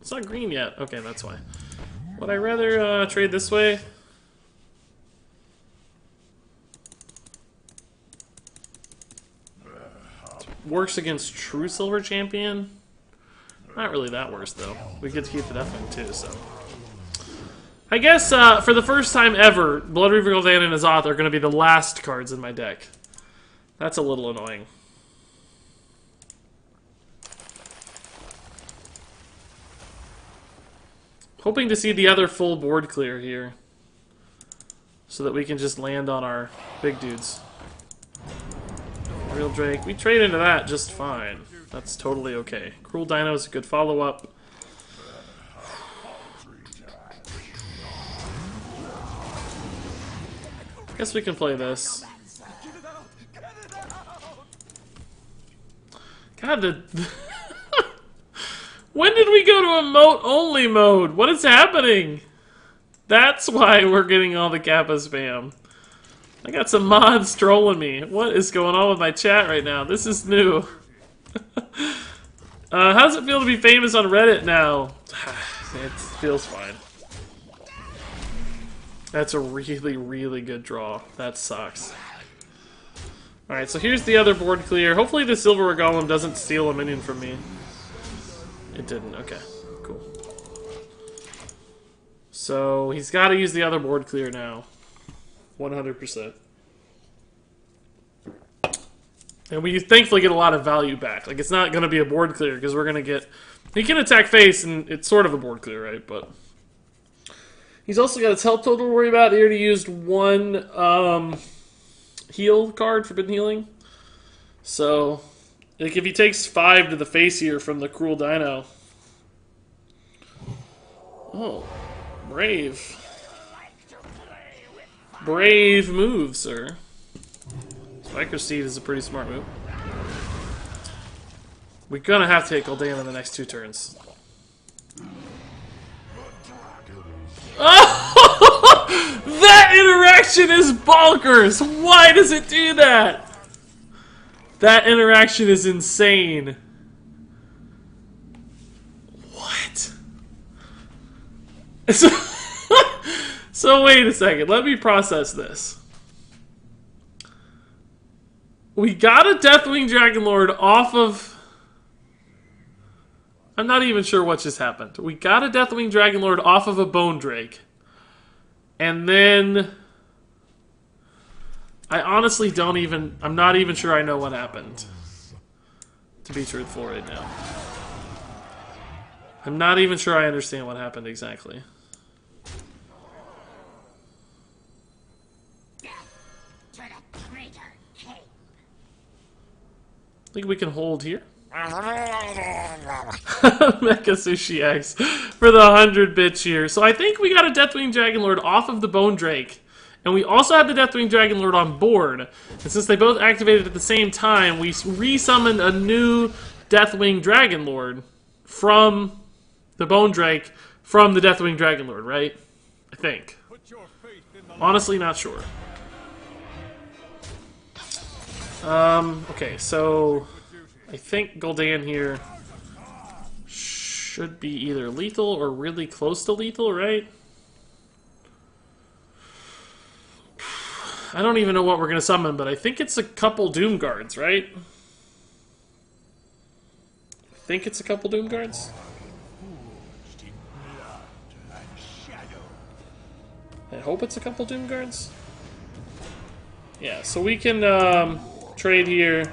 It's not green yet. Okay, that's why. Would I rather trade this way? Works against True Silver Champion? Not really that worse, though. We get to keep the Deathwing, too, so... I guess, for the first time ever, Blood Reaver Gul'dan and N'Zoth are going to be the last cards in my deck. That's a little annoying. Hoping to see the other full board clear here. So that we can just land on our big dudes. Real Drake. We trade into that just fine. That's totally okay. Cruel Dino is a good follow-up. Guess we can play this. God, when did we go to emote-only mode? What is happening? That's why we're getting all the Kappa spam. I got some mods trolling me. What is going on with my chat right now? This is new. How does it feel to be famous on Reddit now? It feels fine. That's a really, really good draw. That sucks. Alright, so here's the other board clear. Hopefully the Silver Golem doesn't steal a minion from me. It didn't. Okay, cool. So he's got to use the other board clear now. 100%. And we thankfully get a lot of value back. Like, it's not going to be a board clear, because we're going to get... He can attack face, and it's sort of a board clear, right? But... He's also got his health total to worry about. He already used one heal card, Forbidden Healing. So, like, if he takes 5 to the face here from the Cruel Dino... Oh, brave. Brave move, sir. Viker's Seed is a pretty smart move. We're gonna have to hit Gul'dan in the next 2 turns. Oh! That interaction is bonkers! Why does it do that? That interaction is insane. What? So wait a second, let me process this. We got a Deathwing Dragonlord off of... I'm not even sure what just happened. We got a Deathwing Dragonlord off of a Bone Drake. And then... I honestly don't even... I'm not even sure I know what happened. To be truthful right now. I'm not even sure I understand what happened exactly. I think we can hold here. Mecha Sushi X for the 100-bit cheer. So I think we got a Deathwing Dragonlord off of the Bone Drake. And we also had the Deathwing Dragonlord on board. And since they both activated at the same time, we resummoned a new Deathwing Dragonlord from the Bone Drake from the Deathwing Dragonlord, right? I think. Honestly, not sure. Okay, so I think Gul'dan here should be either lethal or really close to lethal, right? I don't even know what we're going to summon, but I think it's a couple Doom Guards, right? I think it's a couple Doom Guards. I hope it's a couple Doom Guards. Yeah, so we can trade here,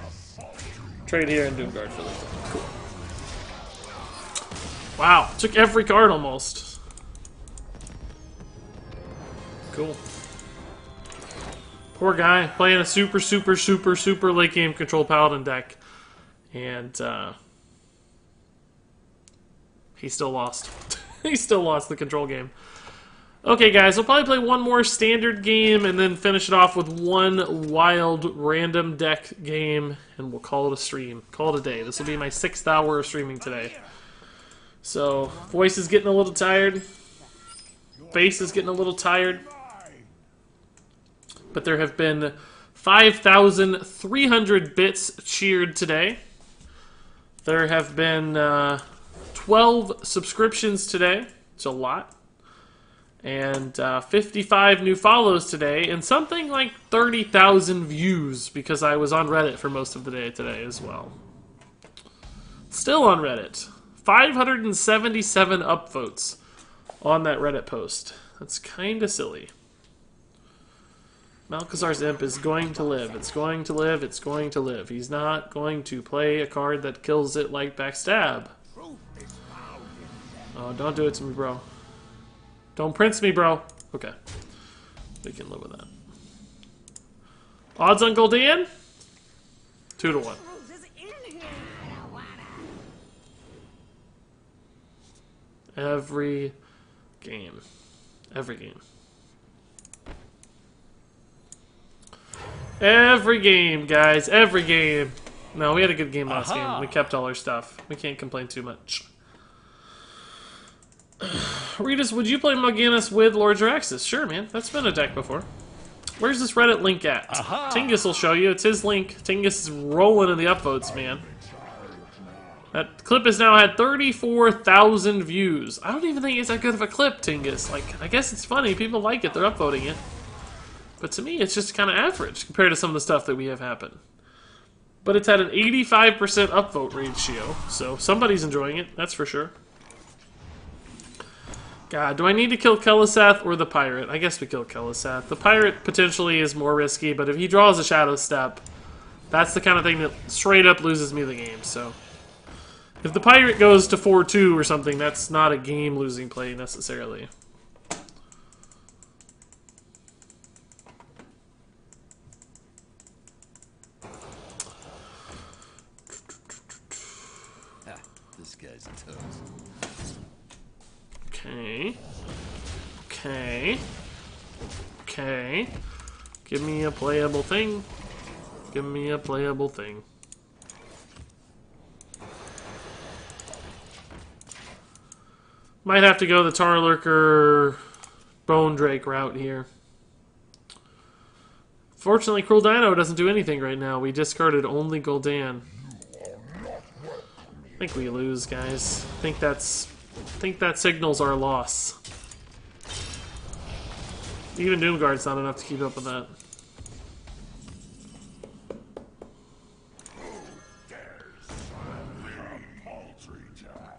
and Doom Guard for lethal. Cool. Wow, took every card almost. Cool. Poor guy, playing a super late game control Paladin deck. And, he still lost. He still lost the control game. Okay, guys, we'll probably play one more standard game and then finish it off with one wild random deck game, and we'll call it a stream. Call it a day. This will be my 6th hour of streaming today. So, voice is getting a little tired. Face is getting a little tired. But there have been 5,300 bits cheered today. There have been 12 subscriptions today. It's a lot. And 55 new follows today, and something like 30,000 views, because I was on Reddit for most of the day today as well. Still on Reddit. 577 upvotes on that Reddit post. That's kind of silly. Malchezaar's Imp is going to live. It's going to live. It's going to live. He's not going to play a card that kills it like Backstab. Oh, don't do it to me, bro. Don't prince me, bro. Okay. We can live with that. Odds on Gul'dan? 2 to 1. Every game. Every game. Every game, guys. Every game. No, we had a good game last game. We kept all our stuff. We can't complain too much. Regis, would you play Morganis with Lord Jaraxxus? Sure, man. That's been a deck before. Where's this Reddit link at? Tingus will show you. It's his link. Tingus is rolling in the upvotes, man. That clip has now had 34,000 views. I don't even think it's that good of a clip, Tingus. Like, I guess it's funny. People like it. They're upvoting it. But to me, it's just kind of average compared to some of the stuff that we have happen. But it's had an 85% upvote ratio, so somebody's enjoying it. That's for sure. God, do I need to kill Kel'Asath or the Pirate? I guess we kill Kel'Asath. The Pirate potentially is more risky, but if he draws a Shadow Step, that's the kind of thing that straight up loses me the game, so... If the Pirate goes to 4-2 or something, that's not a game-losing play, necessarily. This guy's a toast. Okay. Okay. Okay. Give me a playable thing. Give me a playable thing. Might have to go the Tar Lurker Bone Drake route here. Fortunately, Cruel Dino doesn't do anything right now. We discarded only Gul'dan. I think we lose, guys. I think that signals our loss. Even Doomguard's not enough to keep up with that.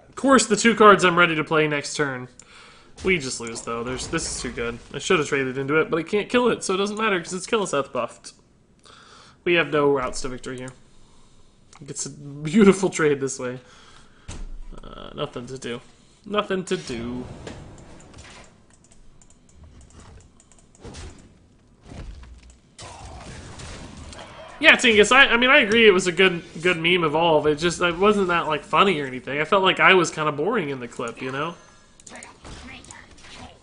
Of course, the 2 cards I'm ready to play next turn. We just lose, though. This is too good. I should have traded into it, but I can't kill it, so it doesn't matter because it's Kill Us Death buffed. We have no routes to victory here. It's a beautiful trade this way. Nothing to do. Nothing to do. Yeah, Tingus, I mean, I agree it was a good meme evolve. It wasn't that, like, funny or anything. I felt like I was kind of boring in the clip, you know?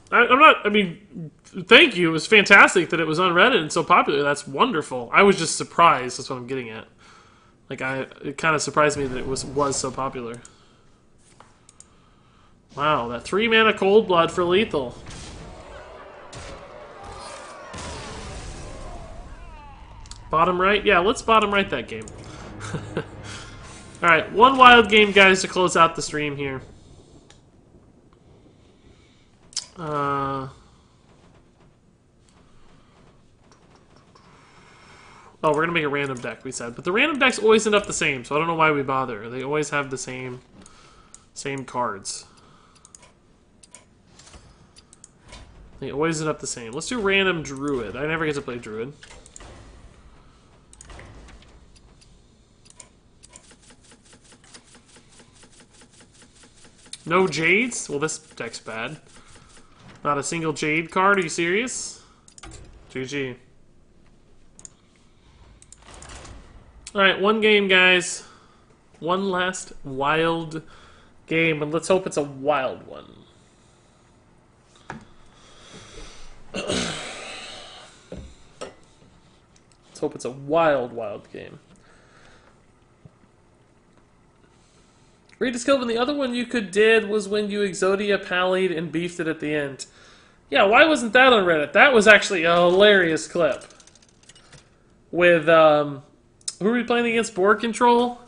I mean, thank you. It was fantastic that it was on Reddit and so popular. That's wonderful. I was just surprised. That's what I'm getting at. Like, it kind of surprised me that it was so popular. Wow, that 3-mana Cold Blood for lethal. Bottom right? Yeah, let's bottom right that game. Alright, one wild game, guys, to close out the stream here. Oh, we're going to make a random deck, we said. But the random decks always end up the same, so I don't know why we bother. They always have the same cards. They always end up the same. Let's do random Druid. I never get to play Druid. No Jades? Well, this deck's bad. Not a single Jade card? Are you serious? GG. Alright, one game, guys. One last wild game, and let's hope it's a wild one. Let's hope it's a wild game. Regis Kelvin, the other one you did was when you Exodia pallied and beefed it at the end. Yeah, why wasn't that on Reddit? That was actually a hilarious clip. With, who are we playing against? Board Control?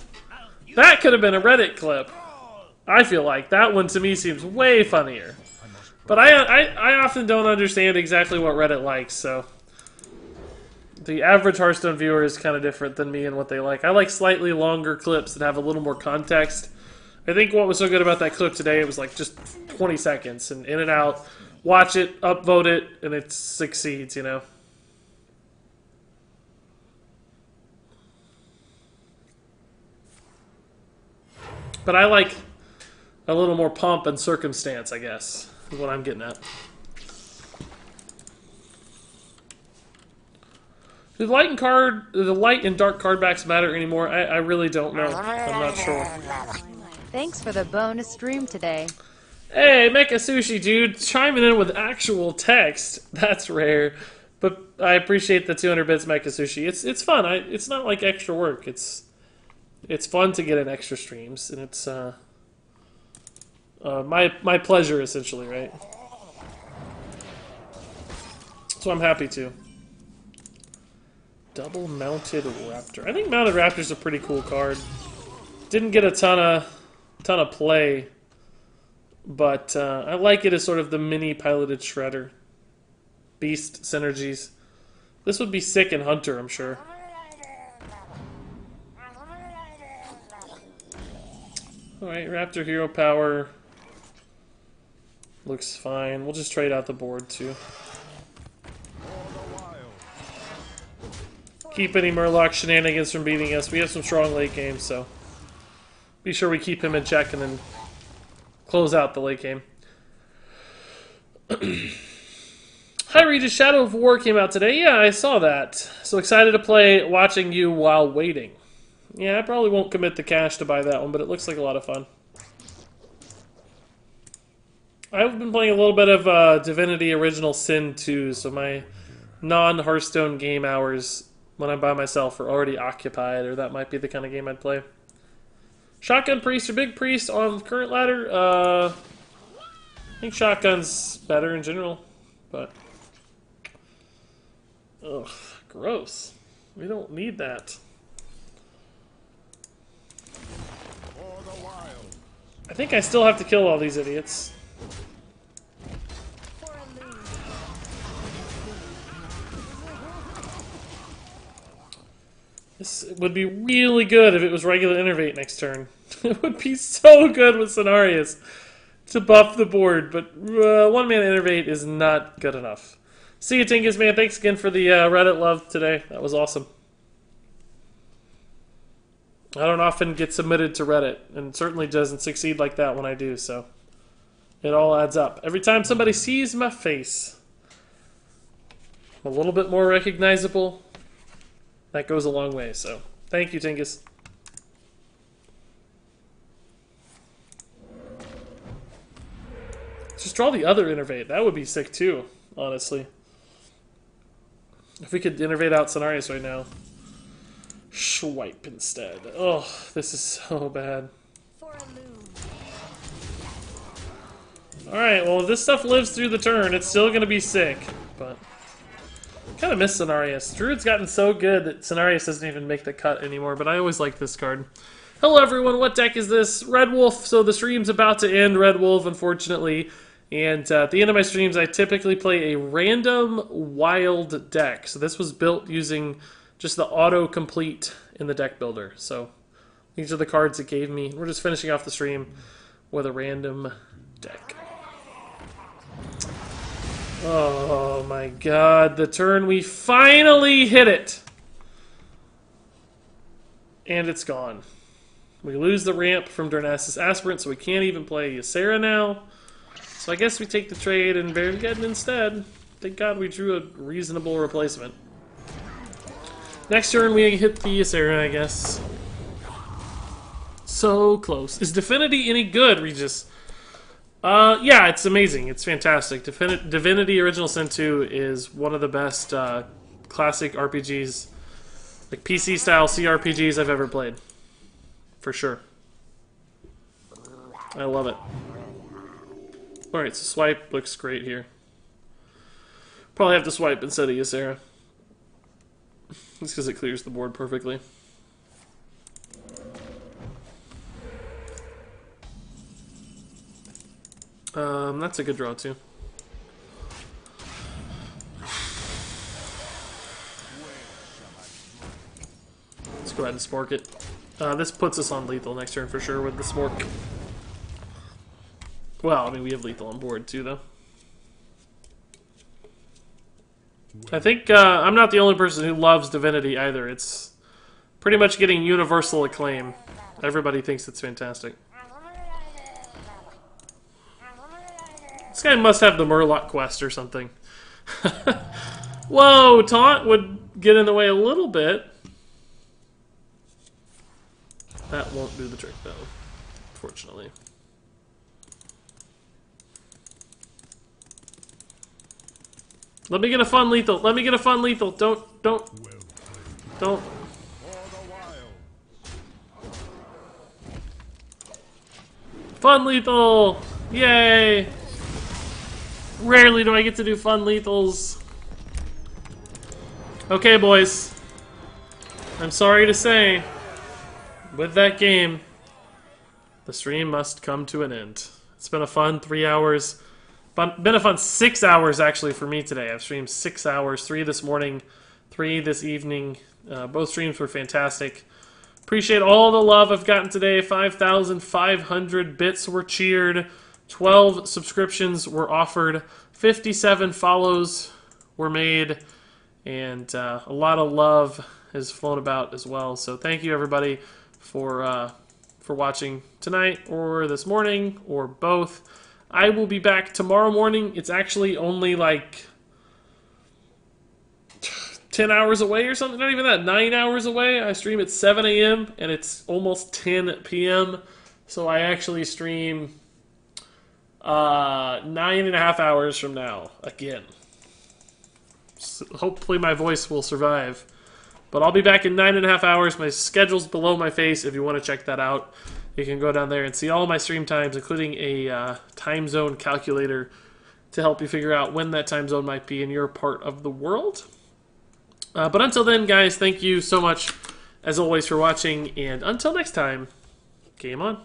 That could have been a Reddit clip. I feel like. That one to me seems way funnier. But I often don't understand exactly what Reddit likes, so... The average Hearthstone viewer is kind of different than me and what they like. I like slightly longer clips that have a little more context. I think what was so good about that clip today, it was like just 20 seconds and in and out. Watch it, upvote it, and it succeeds, you know? But I like a little more pomp and circumstance, I guess, is what I'm getting at. Do the light and dark card backs matter anymore? I really don't know. I'm not sure. Thanks for the bonus stream today. Hey, Mecha Sushi, dude, chiming in with actual text. That's rare. But I appreciate the 200 bits, Mecha Sushi. It's fun. It's not like extra work. It's fun to get in extra streams, and it's my pleasure, essentially, right? So I'm happy to. Double Mounted Raptor. I think Mounted Raptor's a pretty cool card. Didn't get a ton of play, but I like it as sort of the mini piloted shredder. Beast synergies. This would be sick in Hunter, I'm sure. Alright, Raptor Hero Power. Looks fine. We'll just trade out the board, too. Keep any Murloc shenanigans from beating us. We have some strong late games, so be sure we keep him in check and then close out the late game. Hi Regis, Shadow of War came out today. Yeah, I saw that. So excited to play watching you while waiting. Yeah, I probably won't commit the cash to buy that one, but it looks like a lot of fun. I've been playing a little bit of Divinity Original Sin 2, so my non-Hearthstone game hours when I'm by myself or already occupied, or that might be the kind of game I'd play. Shotgun Priest or Big Priest on current ladder? I think Shotgun's better in general, but... Ugh, gross. We don't need that. For the wild. I think I still have to kill all these idiots. For a loon. This would be really good if it was regular Innervate next turn. It would be so good with Cenarius to buff the board, but one-man Innervate is not good enough. See you, Tinkus, man. Thanks again for the Reddit love today. That was awesome. I don't often get submitted to Reddit, and certainly doesn't succeed like that when I do, so it all adds up. Every time somebody sees my face, I'm a little bit more recognizable. That goes a long way, so thank you, Tinkus. Just draw the other Innervate. That would be sick too, honestly. If we could Innervate out Cenarius right now. Swipe instead. Oh, this is so bad. For a loon. Alright, well, if this stuff lives through the turn, it's still going to be sick. But kind of miss Cenarius. Druid's gotten so good that Cenarius doesn't even make the cut anymore, but I always like this card. Hello, everyone. What deck is this? Red Wolf. So the stream's about to end, Red Wolf, unfortunately. And at the end of my streams, I typically play a random wild deck. So this was built using just the auto-complete in the deck builder. So these are the cards it gave me. We're just finishing off the stream with a random deck. Oh my god, the turn we finally hit it! And it's gone. We lose the ramp from Darnassus Aspirant, so we can't even play Ysera now. So I guess we take the trade and Bergen instead. Thank God we drew a reasonable replacement. Next turn we hit the Ysera, I guess. So close. Is Divinity any good, Regis? Yeah, it's amazing. It's fantastic. Divinity Original Sin 2 is one of the best classic RPGs, like PC-style CRPGs I've ever played. For sure. I love it. Alright, so swipe looks great here. Probably have to swipe instead of Ysera. Just because it clears the board perfectly. That's a good draw too. Let's go ahead and spork it. This puts us on lethal next turn for sure with the spork. Well, I mean, we have lethal on board too, though. I think I'm not the only person who loves Divinity either. It's pretty much getting universal acclaim. Everybody thinks it's fantastic. This guy must have the Murloc quest or something. Whoa, Taunt would get in the way a little bit. That won't do the trick, though, unfortunately. Let me get a fun lethal. Let me get a fun lethal. Don't. Fun lethal! Yay! Rarely do I get to do fun lethals. Okay, boys. I'm sorry to say, with that game, the stream must come to an end. It's been a fun 3 hours. Been a fun 6 hours, actually, for me today. I've streamed 6 hours, 3 this morning, 3 this evening. Both streams were fantastic. Appreciate all the love I've gotten today. 5,500 bits were cheered. 12 subscriptions were offered. 57 follows were made. And a lot of love has flown about as well. So thank you, everybody, for watching tonight or this morning or both. I will be back tomorrow morning. It's actually only like 10 hours away or something. Not even that. 9 hours away. I stream at 7 a.m. and it's almost 10 p.m. So I actually stream 9.5 hours from now again. So hopefully my voice will survive But I'll be back in 9.5 hours. My schedule's below my face if you want to check that out. You can go down there and see all my stream times, including a time zone calculator to help you figure out when that time zone might be in your part of the world. But until then, guys, thank you so much, as always, for watching. And until next time, game on.